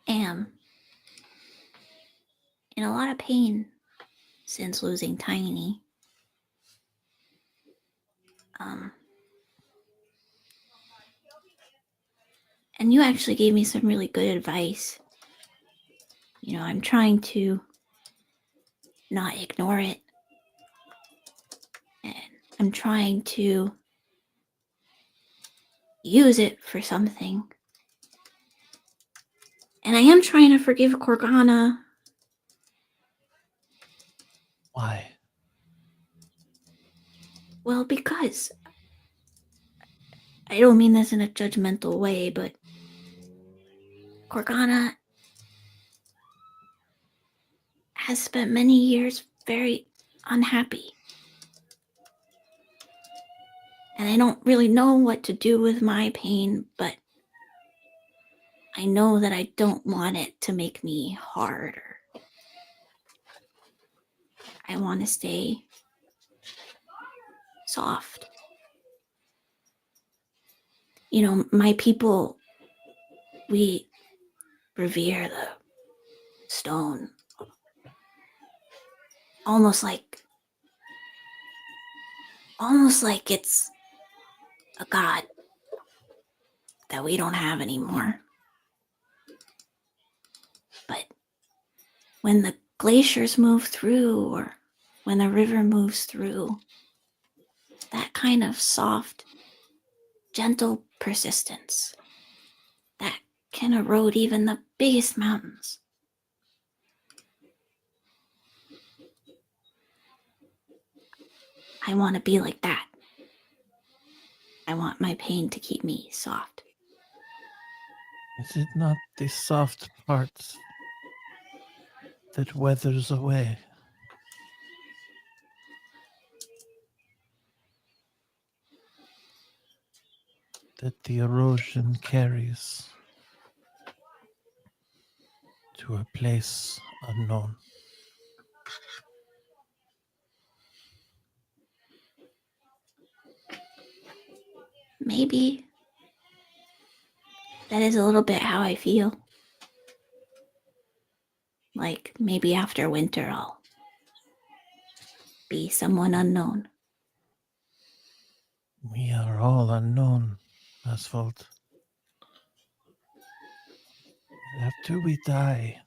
Speaker 2: Am in a lot of pain since losing Tiny. And you actually gave me some really good advice. You know, I'm trying to not ignore it. And I'm trying to use it for something. And I am trying to forgive Corgana.
Speaker 7: Why?
Speaker 2: Well, because I don't mean this in a judgmental way, but Corgana has spent many years very unhappy. And I don't really know what to do with my pain, but I know that I don't want it to make me harder. I want to stay soft. You know, my people, we revere the stone. Almost like it's a god that we don't have anymore. But when the glaciers move through, or when the river moves through, that kind of soft, gentle persistence that can erode even the biggest mountains. I want to be like that. I want my pain to keep me soft.
Speaker 7: Is it not the soft parts that weathers away? That the erosion carries to a place unknown.
Speaker 2: Maybe that is a little bit how I feel. Like maybe after winter I'll be someone unknown.
Speaker 7: We are all unknown, Asphalt. After we die,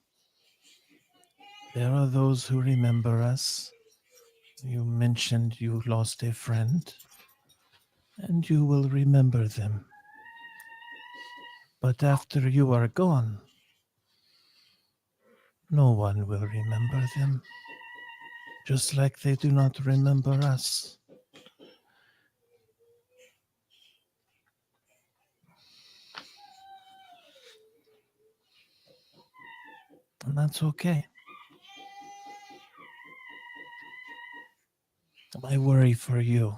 Speaker 7: there are those who remember us. You mentioned you lost a friend, and you will remember them. But after you are gone, no one will remember them, just like they do not remember us. And that's okay. My worry for you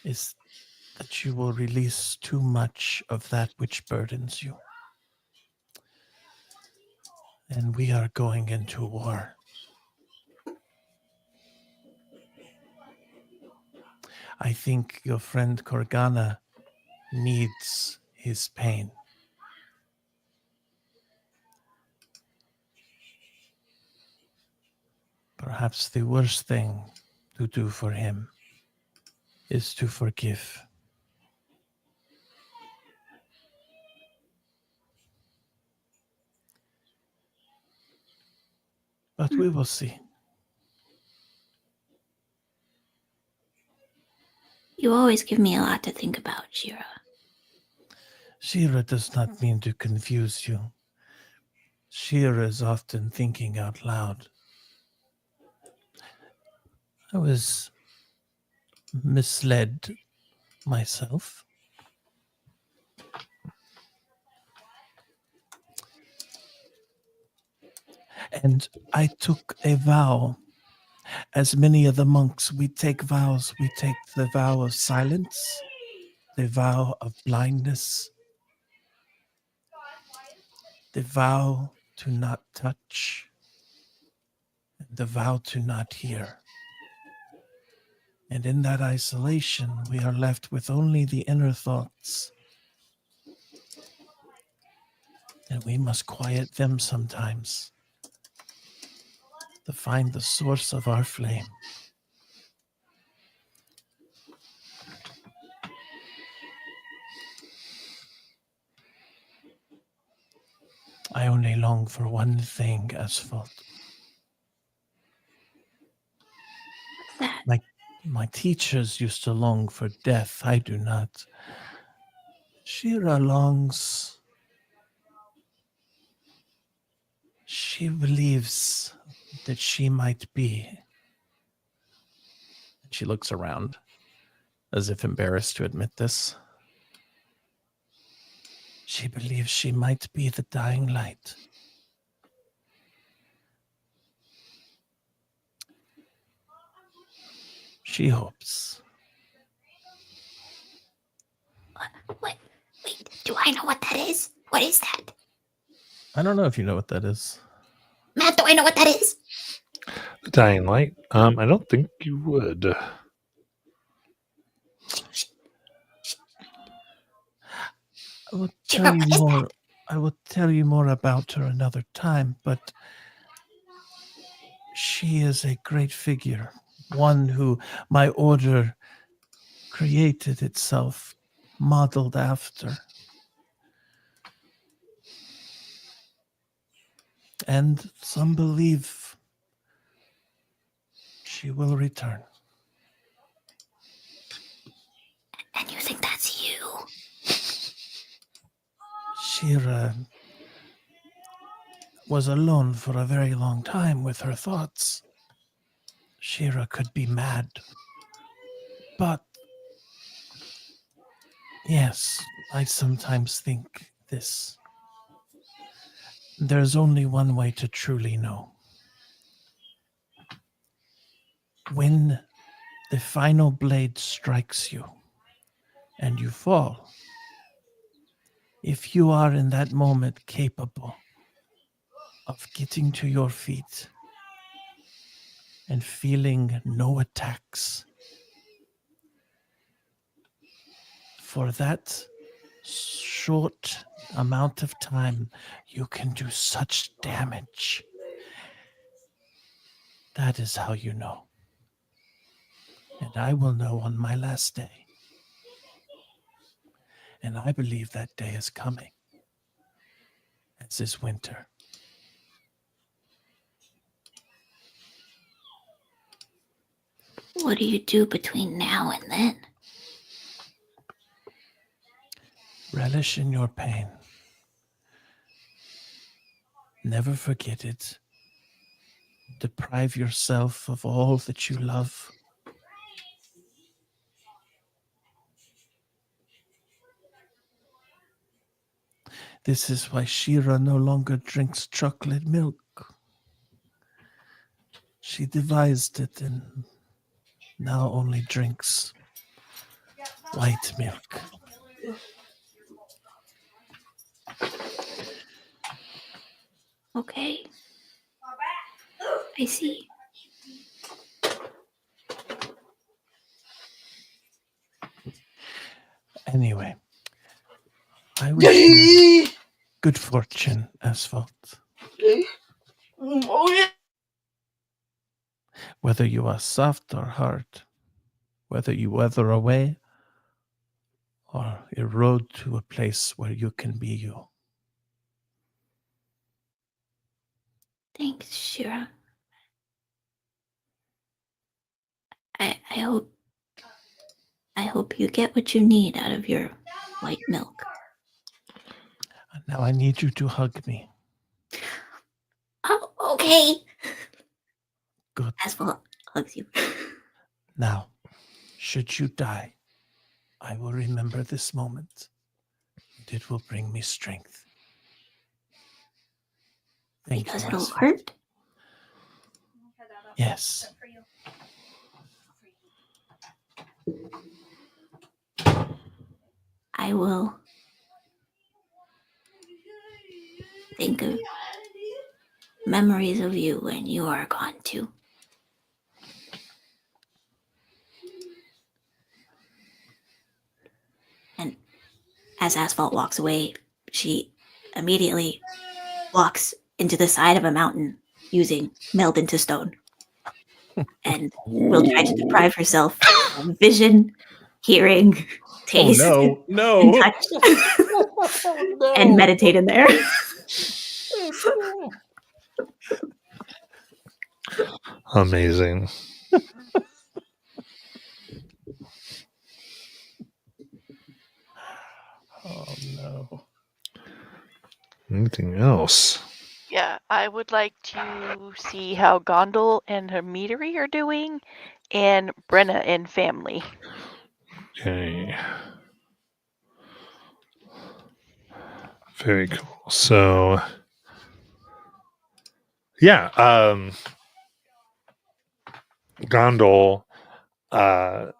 Speaker 7: is that you will release too much of that which burdens you. And we are going into war. I think your friend Corgana needs his pain. Perhaps the worst thing to do for him is to forgive. But we will see.
Speaker 2: You always give me a lot to think about, Shira.
Speaker 7: Shira does not mean to confuse you. Shira is often thinking out loud. I was misled myself. And I took a vow. As many of the monks, we take vows. We take the vow of silence, the vow of blindness, the vow to not touch, and the vow to not hear. And in that isolation, we are left with only the inner thoughts. And we must quiet them sometimes to find the source of our flame. I only long for one thing, Asphalt.
Speaker 6: That
Speaker 7: My teachers used to long for death. I do not. Shira longs. She believes that she might be.
Speaker 3: She looks around as if embarrassed to admit this.
Speaker 7: She believes she might be the dying light. She hopes.
Speaker 2: Wait, do I know what that is? What is that?
Speaker 3: I don't know if you know what that is.
Speaker 2: Matt, do I know what that is?
Speaker 1: The Dying Light? I don't think you would.
Speaker 7: I will
Speaker 2: Shira,
Speaker 7: tell you
Speaker 2: what is
Speaker 7: more.
Speaker 2: that?
Speaker 7: I will tell you more about her another time, but she is a great figure, one who my order created itself, modeled after. And some believe she will return.
Speaker 2: And you think that's you?
Speaker 7: Shira was alone for a very long time with her thoughts. Shira could be mad. But yes, I sometimes think this. There's only one way to truly know. When the final blade strikes you and you fall, if you are in that moment capable of getting to your feet and feeling no attacks, for that short amount of time, you can do such damage. That is how you know. And I will know on my last day. And I believe that day is coming, as is winter.
Speaker 2: What do you do between now and then?
Speaker 7: Relish in your pain. Never forget it. Deprive yourself of all that you love. This is why Shira no longer drinks chocolate milk. She devised it and now only drinks white milk.
Speaker 6: okay. I see.
Speaker 7: Anyway, I wish you good fortune, Asphalt.
Speaker 4: Oh yeah.
Speaker 7: Whether you are soft or hard, whether you weather away or erode to a place where you can be you.
Speaker 6: Thanks, Shira. I hope you get what you need out of your white milk.
Speaker 7: Now I need you to hug me.
Speaker 2: Oh, okay.
Speaker 7: Good.
Speaker 2: Asphalt hugs you.
Speaker 7: Now, should you die, I will remember this moment, and it will bring me strength. Thank
Speaker 2: Because
Speaker 7: you,
Speaker 2: it'll
Speaker 7: Asphalt.
Speaker 2: hurt.
Speaker 7: Yes.
Speaker 2: I will think of memories of you when you are gone too. And as Asphalt walks away, she immediately walks into the side of a mountain using meld into stone. And will try to deprive herself of vision, hearing, taste,
Speaker 3: Oh no,
Speaker 2: and
Speaker 3: no.
Speaker 2: touch. And meditate in there.
Speaker 1: Amazing.
Speaker 3: Oh no.
Speaker 1: Anything else?
Speaker 5: Yeah, I would like to see how Gondel and Hermidori are doing, and Brenna and family.
Speaker 1: Okay. Very cool. So, yeah, Gondol, uh,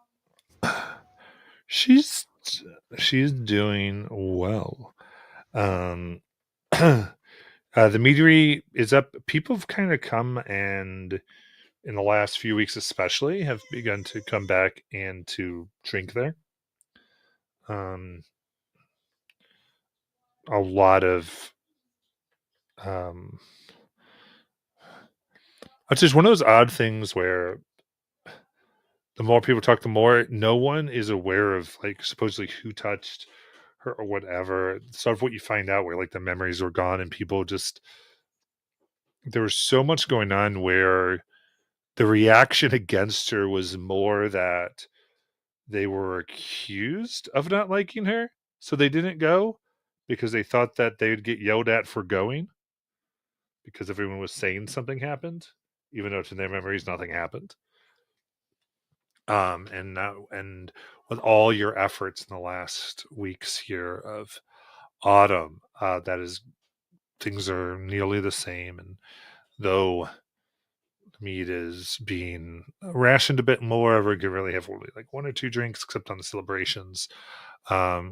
Speaker 1: she's doing well. The meadery is up. People have kind of come and in the last few weeks, especially, have begun to come back and to drink there. A lot of it's just one of those odd things where the more people talk, the more no one is aware of like supposedly who touched her or whatever. Sort of what you find out where like the memories were gone and people just there was so much going on where the reaction against her was more that they were accused of not liking her, so they didn't go because they thought that they would get yelled at for going because everyone was saying something happened, even though to their memories nothing happened. And with all your efforts in the last weeks here of autumn, that is things are nearly the same, and though meat is being rationed a bit more, we can really have only like one or two drinks except on the celebrations,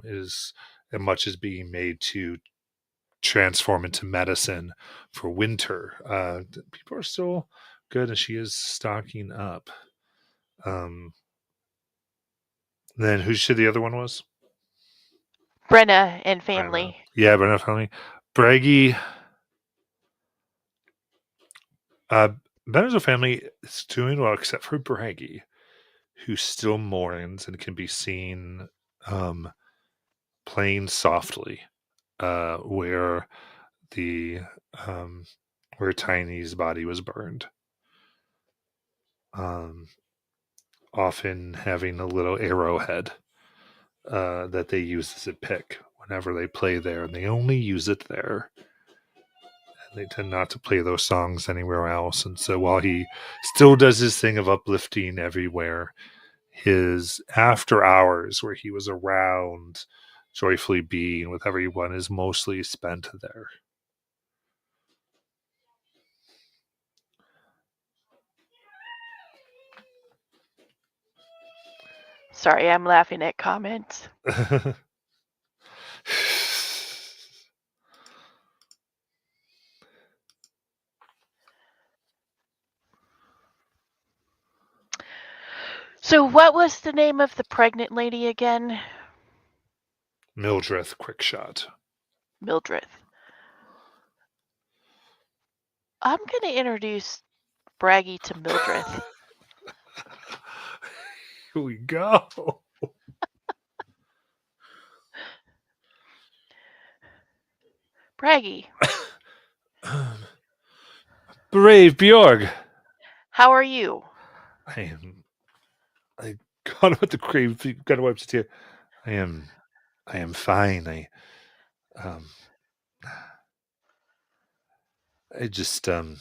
Speaker 1: is as much as being made to transform into medicine for winter. People are still good, and she is stocking up. Then who said the other one was?
Speaker 5: Brenna and family.
Speaker 1: Yeah, Brenna family. Braggy. Benner's family is doing well, except for Braggy, who still mourns and can be seen playing softly, where the where Tiny's body was burned. Often having a little arrowhead that they use as a pick whenever they play there, and they only use it there. And they tend not to play those songs anywhere else. And so while he still does his thing of uplifting everywhere, his after hours where he was around joyfully being with everyone is mostly spent there.
Speaker 5: Sorry, I'm laughing at comments. So what was the name of the pregnant lady again?
Speaker 1: Mildreth Quickshot.
Speaker 5: Mildred. I'm going to introduce Braggy to Mildred.
Speaker 1: Here we go.
Speaker 5: Braggy,
Speaker 1: Brave Bjorg.
Speaker 5: how are you?
Speaker 1: I got about the crave. Got to wipe the tear. I am fine. I just and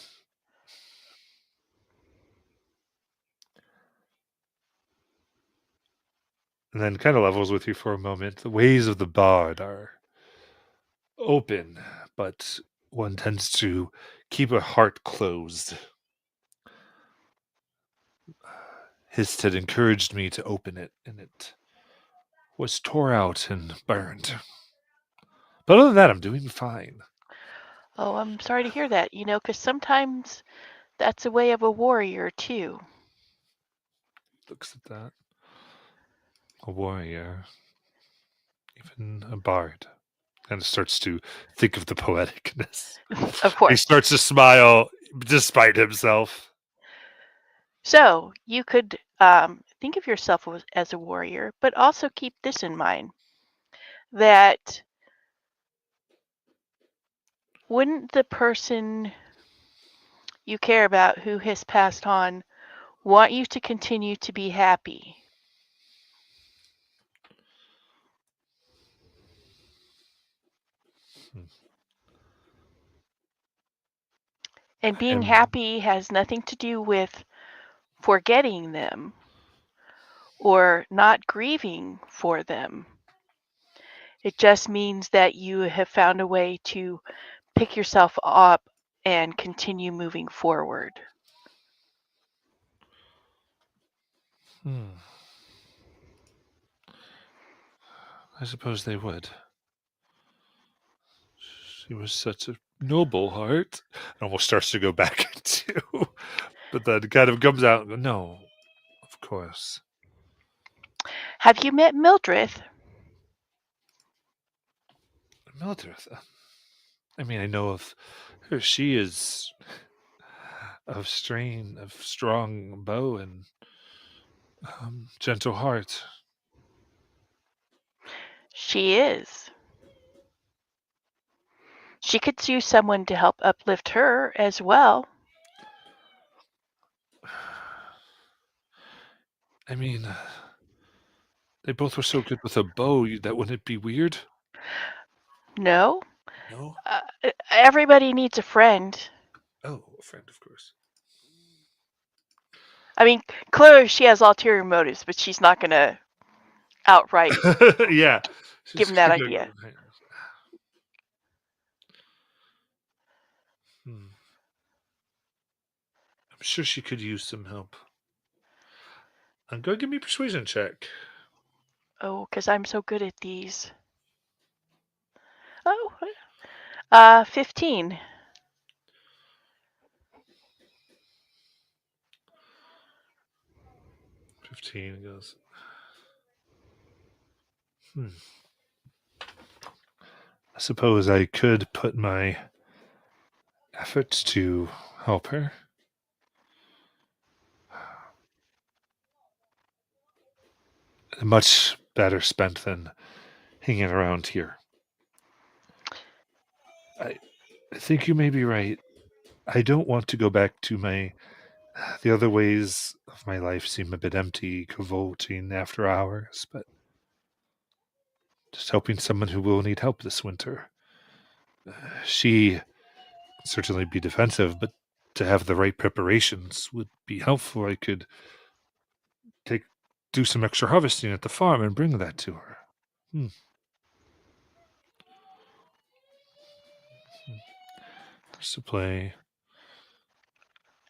Speaker 1: then kind of levels with you for a moment. The ways of the bard are open, but one tends to keep a heart closed. Hist had encouraged me to open it, and it was tore out and burned. But other than that, I'm doing fine.
Speaker 5: Oh, I'm sorry to hear that, you know, because sometimes that's a way of a warrior, too.
Speaker 1: Looks at that. A warrior. Even a bard. And starts to think of the poeticness.
Speaker 5: Of
Speaker 1: He
Speaker 5: course.
Speaker 1: starts to smile despite himself.
Speaker 5: So you could think of yourself as a warrior, but also keep this in mind that wouldn't the person you care about who has passed on want you to continue to be happy? And being
Speaker 1: And
Speaker 5: happy has nothing to do with forgetting them or not grieving for them. It just means that you have found a way to pick yourself up and continue moving forward.
Speaker 1: I suppose they would. She was such a noble heart. It almost starts to go back into, but then kind of comes out and goes, no, of course.
Speaker 5: Have you met Mildred?
Speaker 1: Mildred. I mean, I know of her. She is of strong bow and gentle heart.
Speaker 5: She is. She could use someone to help uplift her as well.
Speaker 1: I mean, they both were so good with a bow. That wouldn't it be weird?
Speaker 5: No?
Speaker 1: No.
Speaker 5: Everybody needs a friend.
Speaker 1: Oh, a friend, of course.
Speaker 5: I mean, clearly she has ulterior motives, but she's not going to outright
Speaker 1: Yeah.
Speaker 5: give him that idea.
Speaker 1: I'm sure she could use some help. Go give me a persuasion check.
Speaker 5: Oh, because I'm so good at these. Oh, 15.
Speaker 1: 15 goes. I suppose I could put my efforts to help her. Much better spent than hanging around here. I think you may be right. I don't want to go back to the other ways of my life seem a bit empty, cavorting after hours, but just helping someone who will need help this winter. She can certainly be defensive, but to have the right preparations would be helpful. I could do some extra harvesting at the farm and bring that to her. Just to play.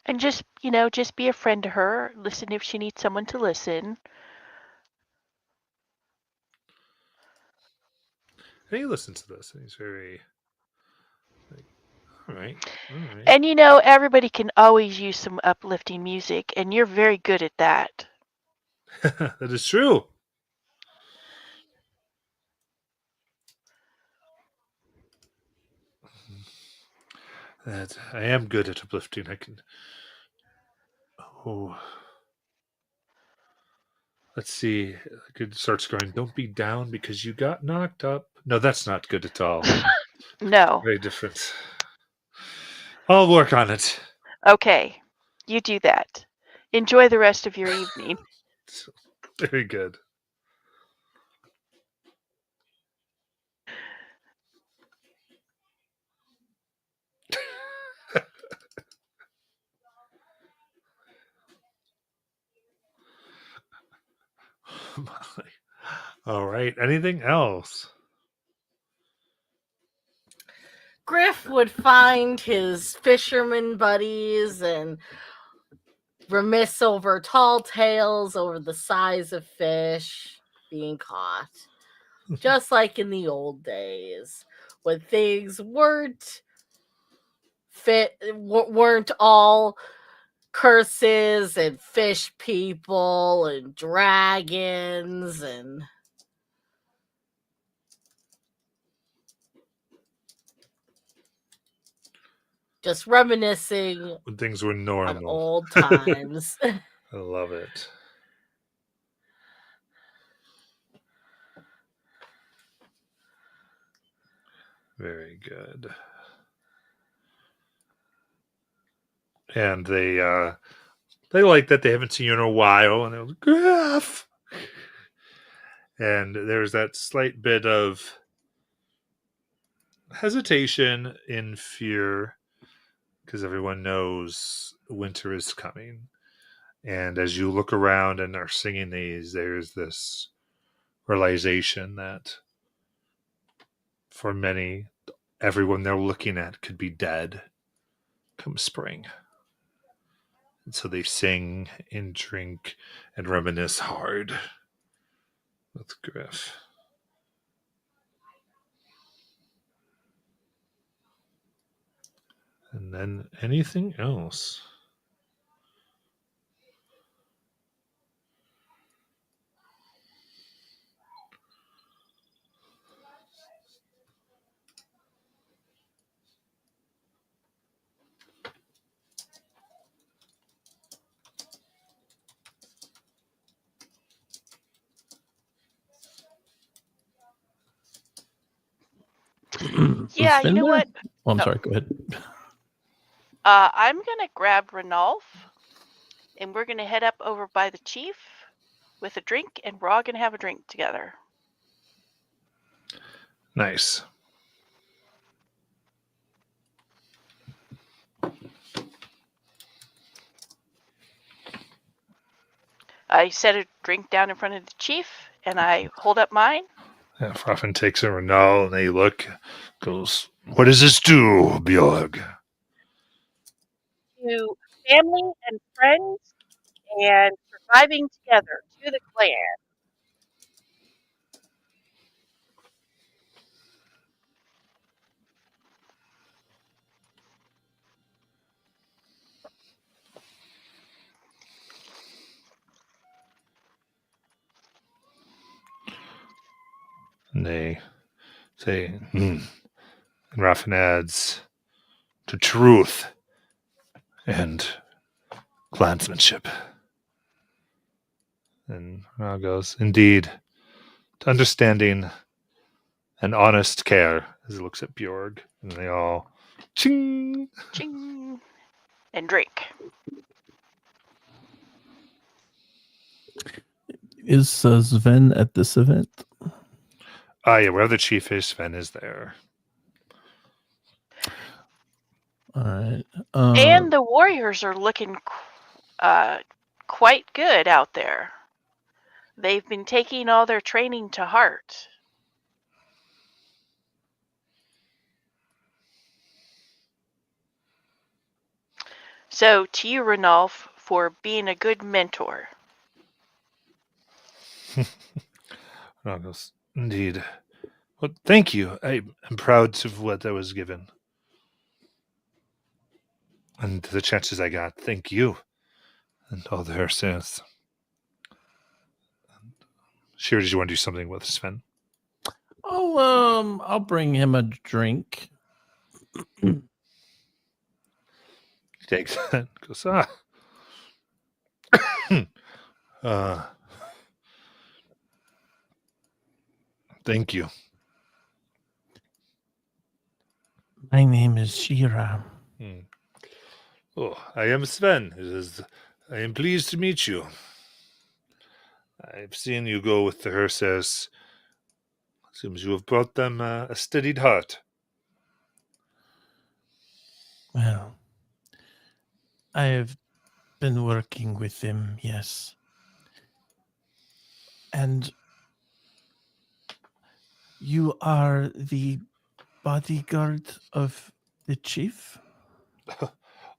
Speaker 5: And just be a friend to her. Listen if she needs someone to listen.
Speaker 1: And he listens to this, and he's very like, all right.
Speaker 5: And everybody can always use some uplifting music, and you're very good at that.
Speaker 1: That is true. That I am good at uplifting. I can. Oh. Let's see. I could start going. Don't be down because you got knocked up. No, that's not good at all.
Speaker 5: No.
Speaker 1: Very different. I'll work on it.
Speaker 5: Okay. You do that. Enjoy the rest of your evening.
Speaker 1: Very good. All right. Anything else?
Speaker 4: Griff would find his fisherman buddies and remiss over tall tales over the size of fish being caught. Just like in the old days when things weren't all curses and fish people and dragons and just reminiscing
Speaker 1: When things were
Speaker 4: on
Speaker 1: normal.
Speaker 4: old times.
Speaker 1: I love it. Very good. And they like that they haven't seen you in a while, and they're like, Griff. And there's that slight bit of hesitation in fear because everyone knows winter is coming. And as you look around and are singing these, there's this realization that for many, everyone they're looking at could be dead come spring. And so they sing and drink and reminisce hard with Griff. And then anything else?
Speaker 5: Yeah, you know
Speaker 7: Sven there?
Speaker 5: what?
Speaker 3: Oh, I'm
Speaker 5: Oh.
Speaker 3: sorry. Go ahead.
Speaker 5: I'm gonna grab Ranulph, and we're gonna head up over by the chief with a drink, and we're all gonna have a drink together.
Speaker 1: Nice.
Speaker 5: I set a drink down in front of the chief, and I hold up mine.
Speaker 1: Yeah, Froffin takes a Renal and they look, goes, What does this do, Bjorg?
Speaker 5: To family and friends and surviving together to the clan.
Speaker 1: And they say, And Raffin adds, To truth and clansmanship. And Renal goes, Indeed, to understanding and honest care, as he looks at Bjorg. And they all, ching!
Speaker 5: Ching. And drink.
Speaker 7: Is Sven at this event?
Speaker 1: Yeah, where the chief is, Sven is there.
Speaker 7: All right.
Speaker 5: And the warriors are looking quite good out there. They've been taking all their training to heart. So, to you, Ranulph, for being a good mentor.
Speaker 1: Renal goes, Indeed. Well, thank you. I am proud of what I was given. And the chances I got, thank you. And all the Herseth. Shira, did you want to do something with Sven?
Speaker 7: I'll bring him a drink.
Speaker 1: He takes it, goes, thank you.
Speaker 7: My name is Shira.
Speaker 1: Oh, I am Sven. I am pleased to meet you. I've seen you go with the Herseth. Seems you have brought them a steadied heart.
Speaker 7: Well, I have been working with them, yes. And you are the bodyguard of the chief?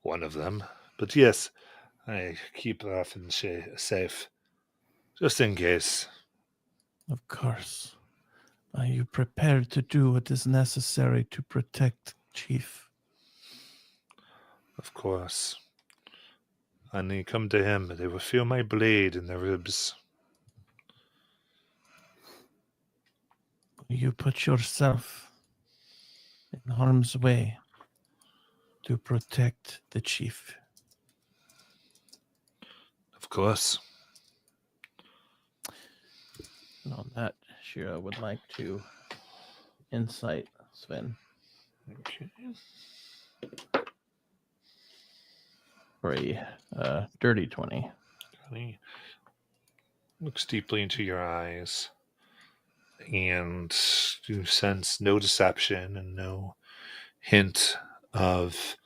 Speaker 1: One of them. But yes, I keep Raffen safe, just in case.
Speaker 7: Of course. Are you prepared to do what is necessary to protect Chief?
Speaker 1: Of course. And they come to him, they will feel my blade in their ribs.
Speaker 7: You put yourself in harm's way to protect the chief.
Speaker 1: Of course.
Speaker 3: And on that, Shira would like to insight Sven
Speaker 1: Okay.
Speaker 3: for a dirty 20.
Speaker 1: He looks deeply into your eyes, and you sense no deception and no hint of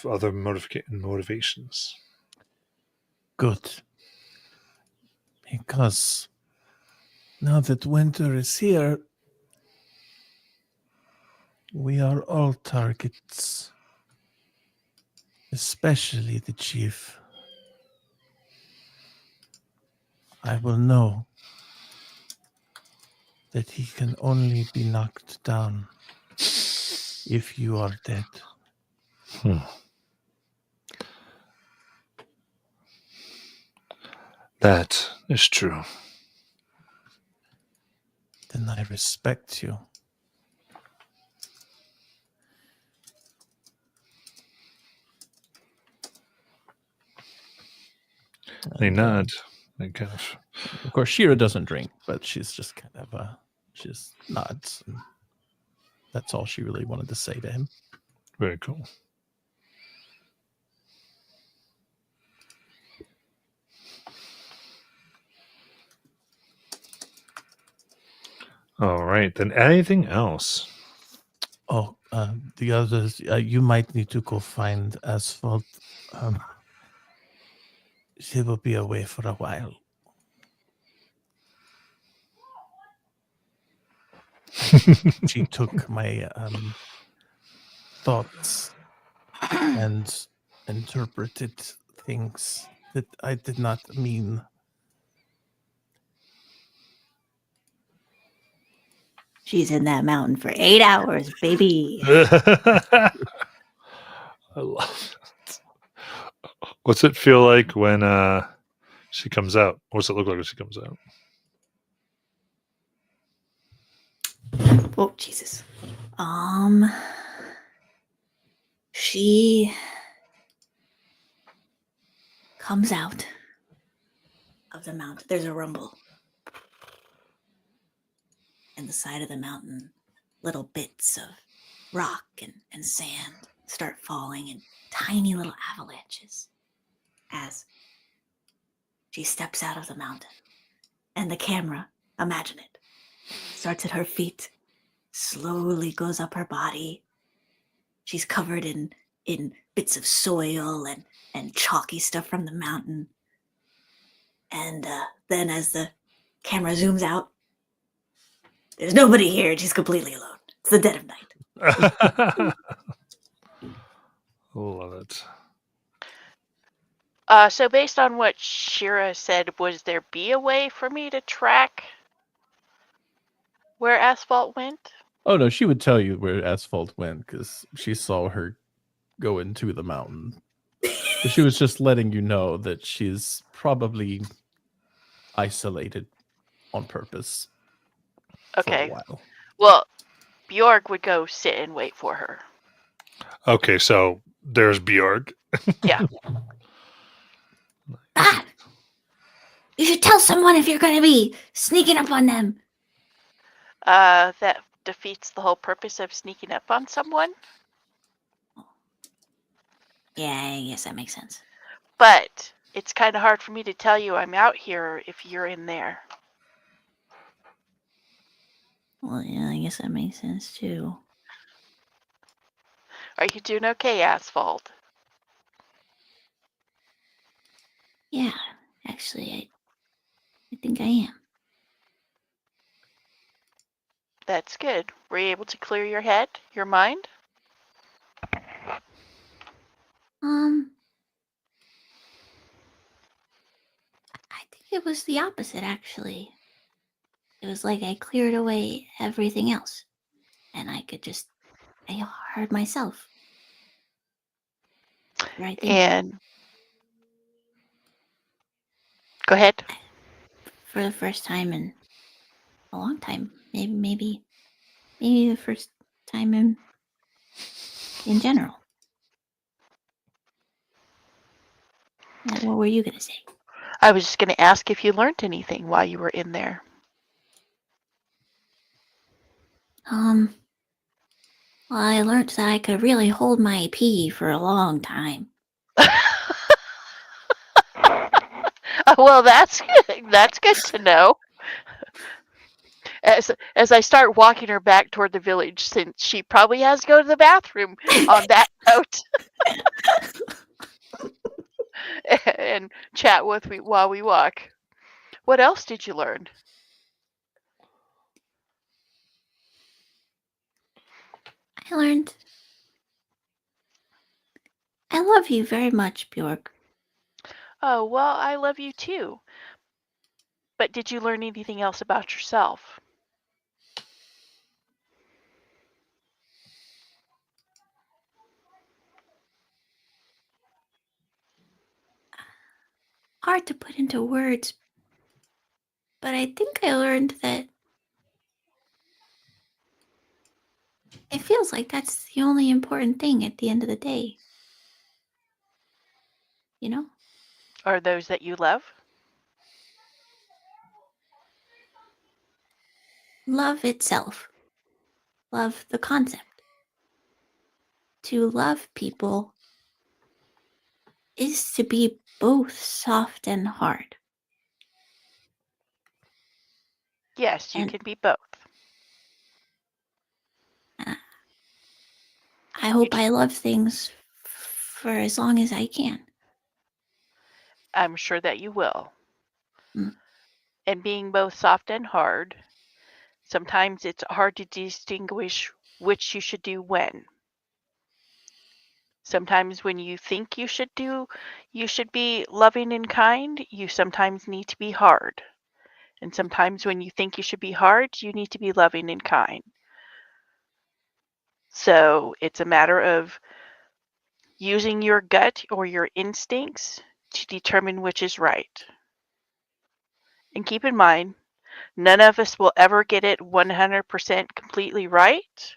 Speaker 1: other motivations.
Speaker 7: Good. Because now that winter is here, we are all targets. Especially the chief. I will know that he can only be knocked down if you are dead.
Speaker 1: That is true.
Speaker 7: Then I respect you.
Speaker 1: They nod. They kind
Speaker 3: Of course, Shira doesn't drink, but she's just kind of she just nods. And that's all she really wanted to say to him.
Speaker 1: very cool. All right, then anything else?
Speaker 7: Oh, the others, you might need to go find Asphalt. She will be away for a while. She took my thoughts and interpreted things that I did not mean.
Speaker 2: She's in that mountain for 8 hours, baby.
Speaker 1: I love it. What's it feel like when she comes out? What's it look like when she comes out?
Speaker 2: Oh, Jesus. She comes out of the mountain. There's a rumble. And the side of the mountain, little bits of rock and sand start falling in tiny little avalanches as she steps out of the mountain. And the camera, imagine it, starts at her feet, slowly goes up her body. She's covered in bits of soil and chalky stuff from the mountain. And then as the camera zooms out, there's nobody here. She's completely alone. It's the dead of night.
Speaker 1: Love it.
Speaker 5: So based on what Shira said, was there be a way for me to track where Asphalt went?
Speaker 3: Oh no, she would tell you where Asphalt went because she saw her go into the mountain. But she was just letting you know that she's probably isolated on purpose.
Speaker 5: Okay.
Speaker 3: For a while.
Speaker 5: Well, Bjorg would go sit and wait for her.
Speaker 1: Okay, so there's Bjorg.
Speaker 5: Yeah.
Speaker 2: Ah! You should tell someone if you're going to be sneaking up on them.
Speaker 5: That defeats the whole purpose of sneaking up on someone.
Speaker 2: Yeah, I guess that makes sense.
Speaker 5: But it's kind of hard for me to tell you I'm out here if you're in there.
Speaker 2: Well, yeah, I guess that makes sense too.
Speaker 5: Are you doing okay, Asphalt?
Speaker 6: Yeah, actually, I think I am.
Speaker 5: That's good. Were you able to clear your head, your mind?
Speaker 6: I think it was the opposite, actually. It was like I cleared away everything else, and I heard myself. Right there.
Speaker 5: And go ahead.
Speaker 6: For the first time in a long time. Maybe the first time in general. What were you gonna say?
Speaker 5: I was just going to ask if you learned anything while you were in there.
Speaker 6: Well, I learned that I could really hold my pee for a long time.
Speaker 5: Well, that's good. That's good to know. As I start walking her back toward the village, since she probably has to go to the bathroom on that note, and chat with me while we walk. What else did you learn?
Speaker 6: I learned I love you very much, Bjork.
Speaker 5: Oh, well, I love you too. But did you learn anything else about yourself?
Speaker 6: Hard to put into words, but I think I learned that it feels like that's the only important thing at the end of the day. You know?
Speaker 5: Are those that you love?
Speaker 6: Love itself. Love the concept. To love people is to be both soft and hard.
Speaker 5: Yes, you
Speaker 6: And
Speaker 5: can be both.
Speaker 6: I hope I love things for as long as I can.
Speaker 5: I'm sure that you will.
Speaker 6: Mm.
Speaker 5: And being both soft and hard, sometimes it's hard to distinguish which you should do when. Sometimes when you think you should be loving and kind, you sometimes need to be hard. And sometimes when you think you should be hard, you need to be loving and kind. So it's a matter of using your gut or your instincts to determine which is right. And keep in mind, none of us will ever get it 100% completely right.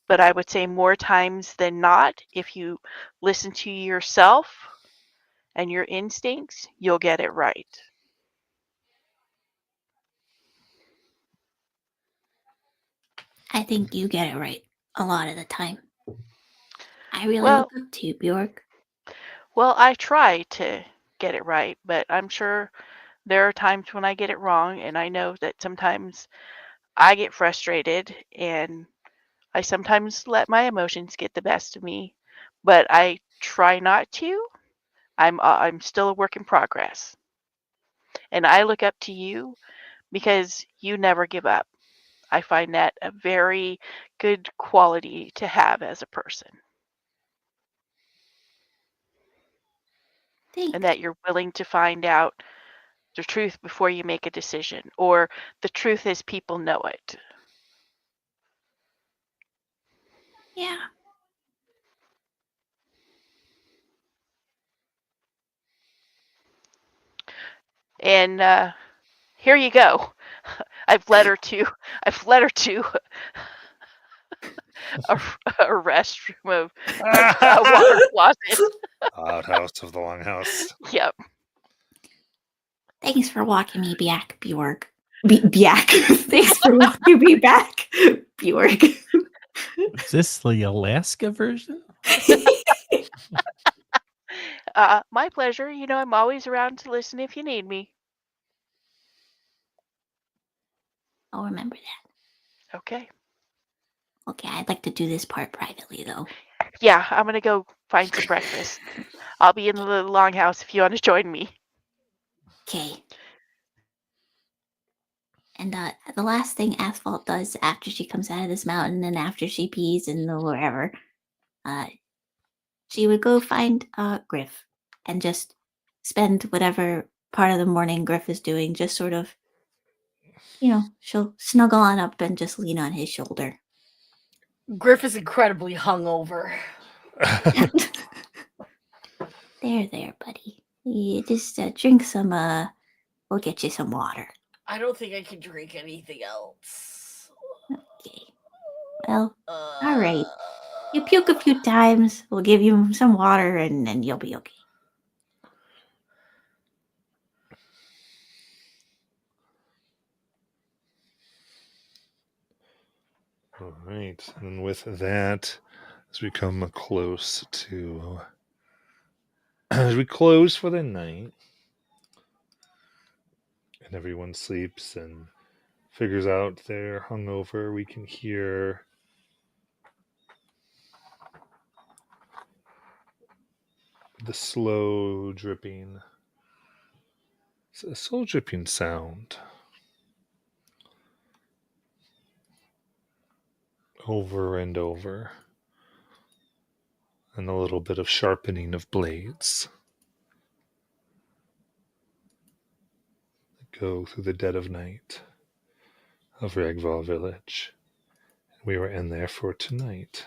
Speaker 5: But I would say more times than not, if you listen to yourself and your instincts, you'll get it right.
Speaker 6: I think you get it right a lot of the time. I really
Speaker 5: Well,
Speaker 6: look up to you, Bjork.
Speaker 5: well, I try to get it right, but I'm sure there are times when I get it wrong, and I know that sometimes I get frustrated and I sometimes let my emotions get the best of me, but I try not to. I'm still a work in progress. And I look up to you because you never give up. I find that a very good quality to have as a person.
Speaker 6: Thanks.
Speaker 5: And that you're willing to find out the truth before you make a decision, or the truth as people know it.
Speaker 6: Yeah.
Speaker 5: And here you go. I've led her to a restroom of a water closet.
Speaker 1: Outhouse of the Longhouse.
Speaker 5: Yep.
Speaker 6: Thanks for walking me back, Bjork. Back. Thanks for walking me back, Bjork.
Speaker 7: Is this the Alaska version?
Speaker 5: My pleasure. You know, I'm always around to listen if you need me.
Speaker 6: I'll remember that.
Speaker 5: Okay.
Speaker 6: Okay, I'd like to do this part privately, though.
Speaker 5: Yeah, I'm gonna go find some breakfast. I'll be in the longhouse if you want to join me.
Speaker 2: Okay. And the last thing Asphalt does after she comes out of this mountain and after she pees in the wherever, she would go find Griff and just spend whatever part of the morning Griff is doing, just sort of, she'll snuggle on up and just lean on his shoulder.
Speaker 4: Griff is incredibly hungover.
Speaker 2: There, buddy. You just drink some, we'll get you some water.
Speaker 4: I don't think I can drink anything else.
Speaker 2: Okay. Well, all right. You puke a few times, we'll give you some water, and then you'll be okay.
Speaker 1: All right. And with that, as we come close to, as we close for the night, and everyone sleeps and figures out they're hungover, we can hear the slow dripping, a slow dripping sound over and over, and a little bit of sharpening of blades that go through the dead of night of Ragval Village. We will end there for tonight.